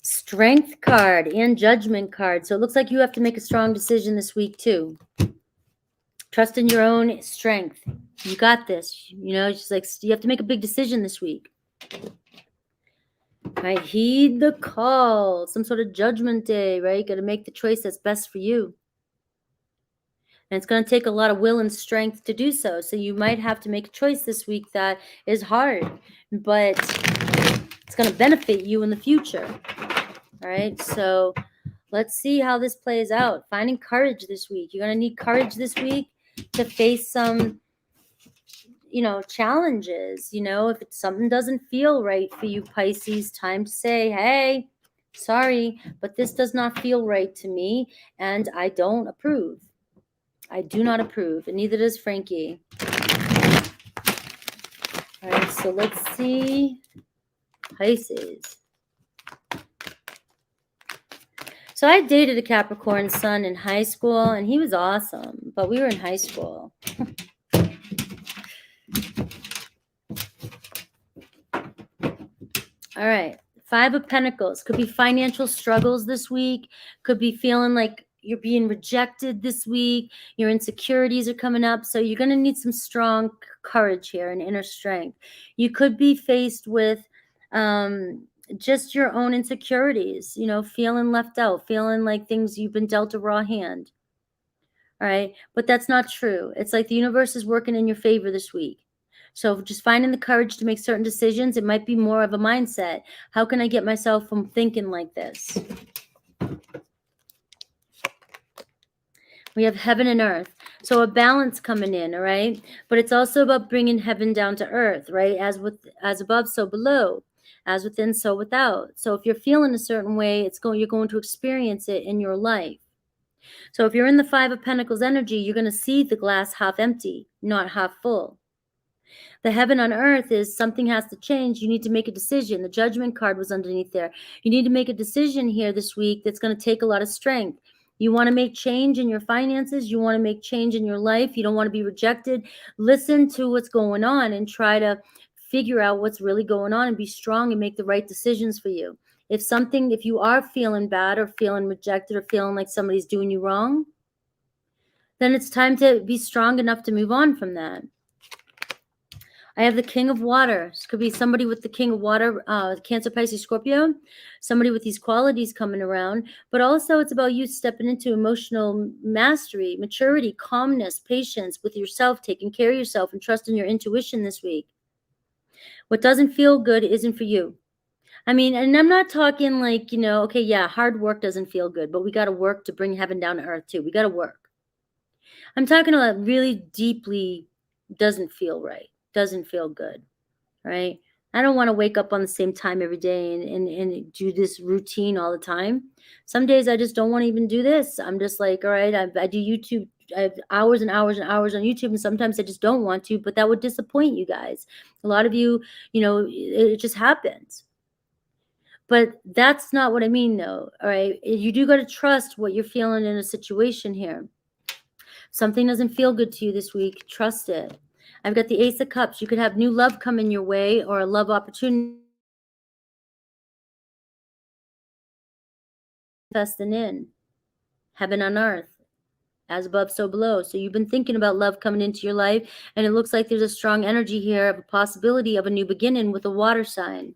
Strength card and Judgment card. So it looks like you have to make a strong decision this week too. Trust in your own strength. You got this. Just like you have to make a big decision this week. Right? Heed the call. Some sort of judgment day, right? Got to make the choice that's best for you. And it's going to take a lot of will and strength to do so. So you might have to make a choice this week that is hard, but it's going to benefit you in the future. All right, so let's see how this plays out. Finding courage this week. You're going to need courage this week to face some, challenges. If something doesn't feel right for you, Pisces, time to say, hey, sorry, but this does not feel right to me, and I don't approve. I do not approve, and neither does Frankie. All right, so let's see Pisces. So I dated a Capricorn sun in high school, and he was awesome, but we were in high school. All right, 5 of Pentacles. Could be financial struggles this week. Could be feeling like you're being rejected this week. Your insecurities are coming up. So you're going to need some strong courage here and inner strength. You could be faced with just your own insecurities, feeling left out, feeling like you've been dealt a raw hand. All right. But that's not true. It's like the universe is working in your favor this week. So just finding the courage to make certain decisions, it might be more of a mindset. How can I get myself from thinking like this? We have heaven and earth. So a balance coming in, all right? But it's also about bringing heaven down to earth, right? As above, so below. As within, so without. So if you're feeling a certain way, you're going to experience it in your life. So if you're in the Five of Pentacles energy, you're going to see the glass half empty, not half full. The heaven on earth is something has to change. You need to make a decision. The Judgment card was underneath there. You need to make a decision here this week that's going to take a lot of strength. You want to make change in your finances. You want to make change in your life. You don't want to be rejected. Listen to what's going on and try to figure out what's really going on and be strong and make the right decisions for you. If you are feeling bad or feeling rejected or feeling like somebody's doing you wrong, then it's time to be strong enough to move on from that. I have the King of Water. This could be somebody with the King of Water, Cancer, Pisces, Scorpio, somebody with these qualities coming around. But also it's about you stepping into emotional mastery, maturity, calmness, patience with yourself, taking care of yourself, and trusting your intuition this week. What doesn't feel good isn't for you. I mean, and I'm not talking like, okay, yeah, hard work doesn't feel good, but we got to work to bring heaven down to earth too. We got to work. I'm talking about really deeply doesn't feel right. Doesn't feel good, right? I don't want to wake up on the same time every day and do this routine all the time. Some days I just don't want to even do this. I'm just like, all right, I do YouTube. I have hours and hours and hours on YouTube, and sometimes I just don't want to, but that would disappoint you guys. A lot of you, it just happens. But that's not what I mean, though, all right? You do got to trust what you're feeling in a situation here. Something doesn't feel good to you this week, trust it. I've got the Ace of Cups. You could have new love coming your way or a love opportunity manifesting in. Heaven on earth. As above, so below. So you've been thinking about love coming into your life, and it looks like there's a strong energy here of a possibility of a new beginning with a water sign.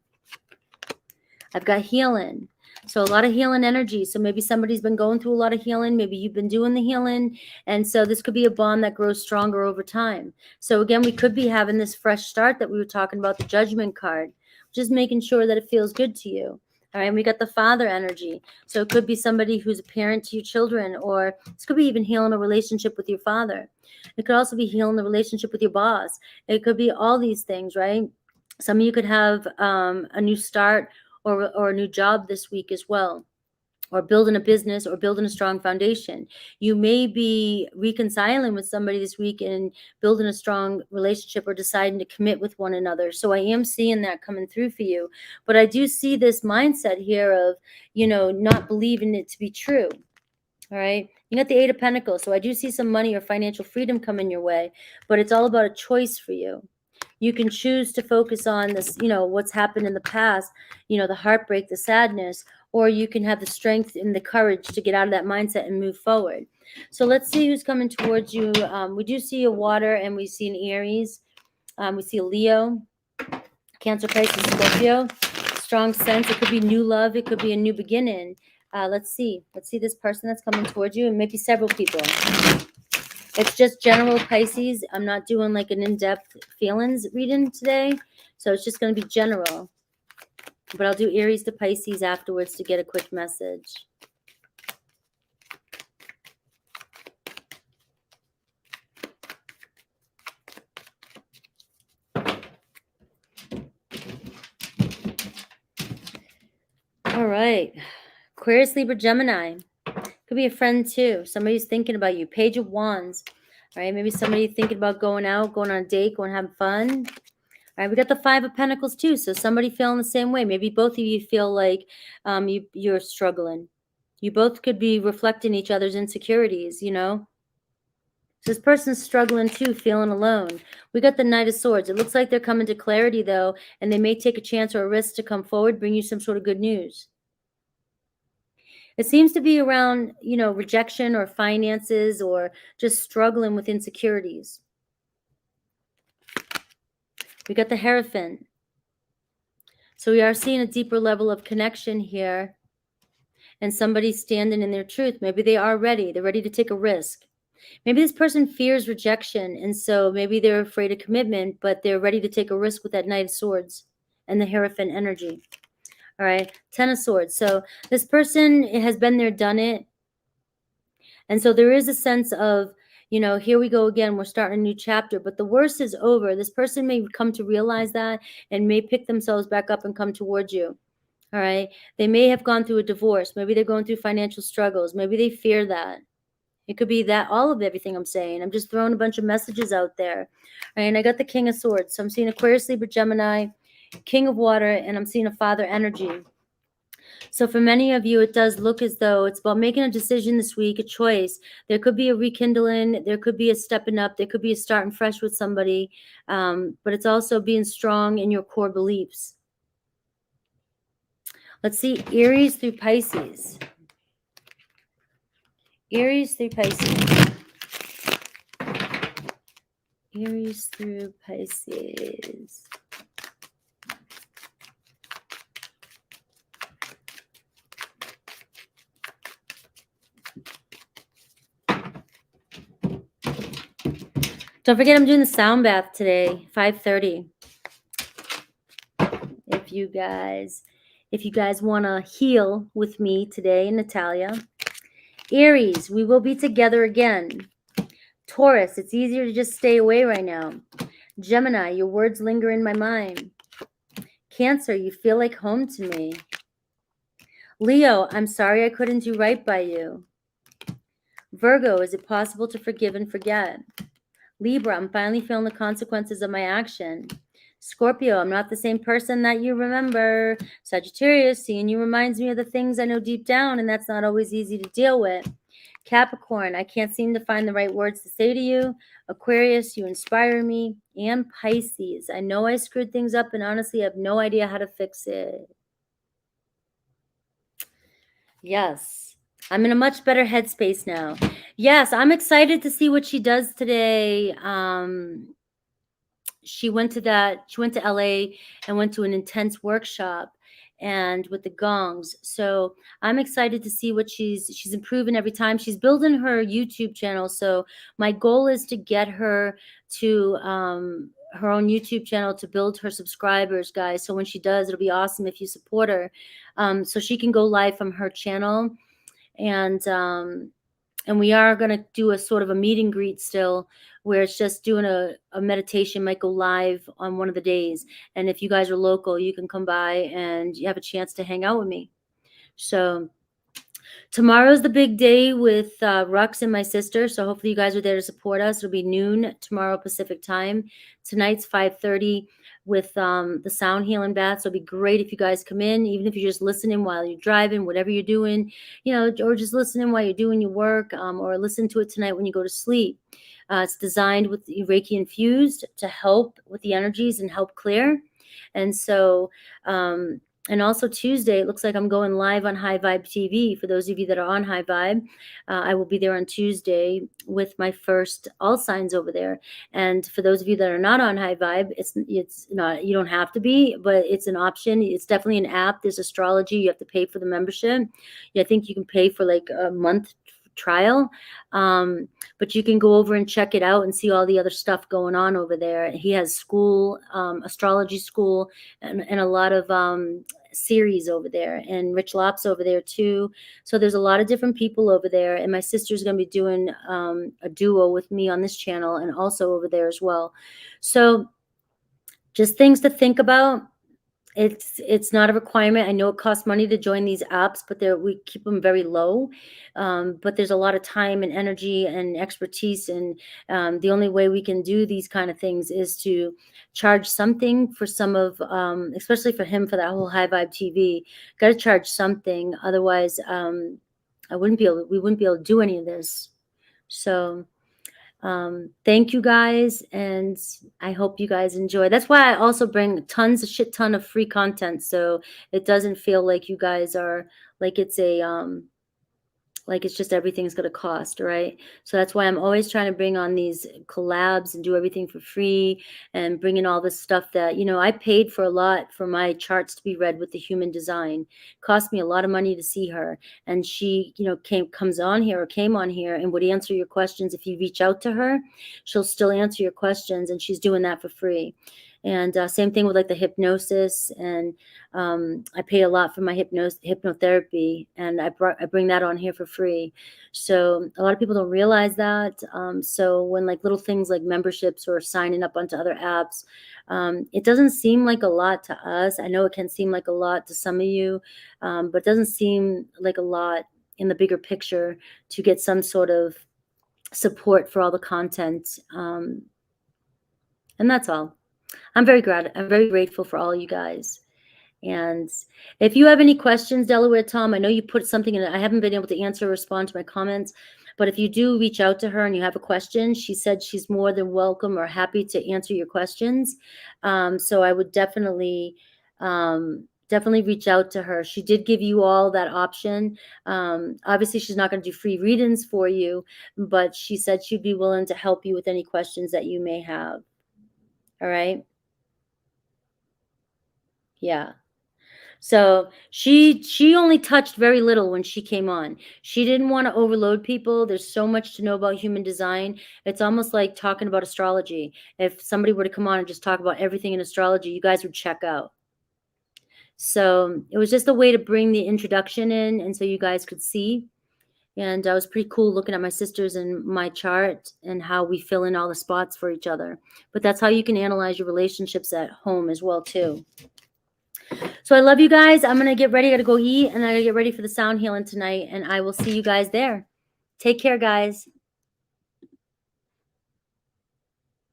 I've got healing. So a lot of healing energy. So maybe somebody's been going through a lot of healing. Maybe you've been doing the healing. And so this could be a bond that grows stronger over time. So again, we could be having this fresh start that we were talking about, the Judgment card, just making sure that it feels good to you. All right, and we got the father energy. So it could be somebody who's a parent to your children, or this could be even healing a relationship with your father. It could also be healing the relationship with your boss. It could be all these things, right? Some of you could have a new start or a new job this week as well, or building a business or building a strong foundation. You may be reconciling with somebody this week and building a strong relationship or deciding to commit with one another. So I am seeing that coming through for you. But I do see this mindset here of, not believing it to be true. All right. You got the Eight of Pentacles. So I do see some money or financial freedom coming your way, but it's all about a choice for you. You can choose to focus on this, what's happened in the past, the heartbreak, the sadness, or you can have the strength and the courage to get out of that mindset and move forward. So let's see who's coming towards you. We do see a water, and we see an Aries. We see a Leo, Cancer, Pisces, Scorpio. Strong sense. It could be new love. It could be a new beginning. Let's see this person that's coming towards you, and maybe several people. It's just general Pisces. I'm not doing like an in-depth feelings reading today. So it's just going to be general. But I'll do Aries to Pisces afterwards to get a quick message. All right. Aquarius, Libra, Gemini. Could be a friend too. Somebody's thinking about you. Page of Wands. All right. Maybe somebody thinking about going out, going on a date, going having fun. All right, we got the Five of Pentacles too. So somebody feeling the same way. Maybe both of you feel like you're struggling. You both could be reflecting each other's insecurities, So this person's struggling too, feeling alone. We got the Knight of Swords. It looks like they're coming to clarity though, and they may take a chance or a risk to come forward, bring you some sort of good news. It seems to be around, rejection or finances or just struggling with insecurities. We got the Hierophant. So we are seeing a deeper level of connection here, and somebody's standing in their truth. Maybe they are ready. They're ready to take a risk. Maybe this person fears rejection, and so maybe they're afraid of commitment, but they're ready to take a risk with that Knight of Swords and the Hierophant energy. All right, Ten of Swords. So this person has been there, done it. And so there is a sense of, You know, here we go again. We're starting a new chapter, but the worst is over. This person may come to realize that and may pick themselves back up and come towards you. All right. They may have gone through a divorce. Maybe they're going through financial struggles. Maybe they fear that. It could be that, all of everything I'm saying. I'm just throwing a bunch of messages out there. All right, and I got the King of Swords. So I'm seeing Aquarius, Libra, Gemini, King of Water, and I'm seeing a Father energy. So for many of you, it does look as though it's about making a decision this week, a choice. There could be a rekindling. There could be a stepping up. There could be a starting fresh with somebody. But it's also being strong in your core beliefs. Let's see, Aries through Pisces. Aries through Pisces. Aries through Pisces. Don't forget, I'm doing the sound bath today, 5:30. If you guys want to heal with me today, Natalia. Aries, we will be together again. Taurus, it's easier to just stay away right now. Gemini, your words linger in my mind. Cancer, you feel like home to me. Leo, I'm sorry I couldn't do right by you. Virgo, is it possible to forgive and forget? Libra, I'm finally feeling the consequences of my action. Scorpio, I'm not the same person that you remember. Sagittarius, seeing you reminds me of the things I know deep down, and that's not always easy to deal with. Capricorn, I can't seem to find the right words to say to you. Aquarius, you inspire me. And Pisces, I know I screwed things up and honestly have no idea how to fix it. Yes, I'm in a much better headspace now. Yes, I'm excited to see what she does today. She went to LA and went to an intense workshop and with the gongs. So I'm excited to see what she's improving every time. She's building her YouTube channel. So my goal is to get her to her own YouTube channel to build her subscribers, guys. So when she does, it'll be awesome if you support her. So she can go live from her channel. And we are going to do a sort of a meet and greet still, where it's just doing a meditation, might go live on one of the days. And if you guys are local, you can come by and you have a chance to hang out with me. So tomorrow's the big day with Rux and my sister. So hopefully you guys are there to support us. It'll be noon tomorrow Pacific time. Tonight's 5:30 with the sound healing bath. So it'll be great if you guys come in, even if you're just listening while you're driving, whatever you're doing, or just listening while you're doing your work, or listen to it tonight when you go to sleep. It's designed with Reiki infused to help with the energies and help clear. And so, and also Tuesday, it looks like I'm going live on High Vibe TV. For those of you that are on High Vibe, I will be there on Tuesday with my first All Signs over there. And for those of you that are not on High Vibe, it's not, you don't have to be, but it's an option. It's definitely an app. There's astrology. You have to pay for the membership. I think you can pay for like a month trial, but you can go over and check it out and see all the other stuff going on over there. He has school, astrology school, and a lot of series over there, and Rich Lop's over there too. So there's a lot of different people over there, and my sister's going to be doing a duo with me on this channel and also over there as well. So just things to think about. It's not a requirement. I know it costs money to join these apps, but we keep them very low. But there's a lot of time and energy and expertise, and the only way we can do these kind of things is to charge something for some of, especially for him, for that whole High Vibe TV. Got to charge something, otherwise we wouldn't be able to do any of this. So thank you guys, and I hope you guys enjoy. That's why I also bring a shit ton of free content, so it doesn't feel like you guys are like it's just everything's going to cost, right? So that's why I'm always trying to bring on these collabs and do everything for free, and bring in all this stuff that, I paid for a lot for my charts to be read with the human design. It cost me a lot of money to see her. And she, came on here and would answer your questions. If you reach out to her, she'll still answer your questions, and she's doing that for free. And same thing with like the hypnosis. And I pay a lot for my hypnotherapy, and I bring that on here for free. So a lot of people don't realize that. So when like little things like memberships or signing up onto other apps, it doesn't seem like a lot to us. I know it can seem like a lot to some of you, but it doesn't seem like a lot in the bigger picture to get some sort of support for all the content. And that's all. I'm very grateful for all you guys. And if you have any questions, Delaware Tom, I know you put something in it. I haven't been able to answer or respond to my comments, but if you do reach out to her and you have a question, she said she's more than welcome or happy to answer your questions. So I would definitely reach out to her. She did give you all that option. Obviously, she's not going to do free readings for you, but she said she'd be willing to help you with any questions that you may have. All right. Yeah. So she only touched very little when she came on. She didn't want to overload people. There's so much to know about human design. It's almost like talking about astrology. If somebody were to come on and just talk about everything in astrology, you guys would check out. So it was just a way to bring the introduction in, and so you guys could see. And it was pretty cool looking at my sisters and my chart and how we fill in all the spots for each other. But that's how you can analyze your relationships at home as well too. So I love you guys. I'm going to get ready. I got to go eat, and I got to get ready for the sound healing tonight, and I will see you guys there. Take care, guys.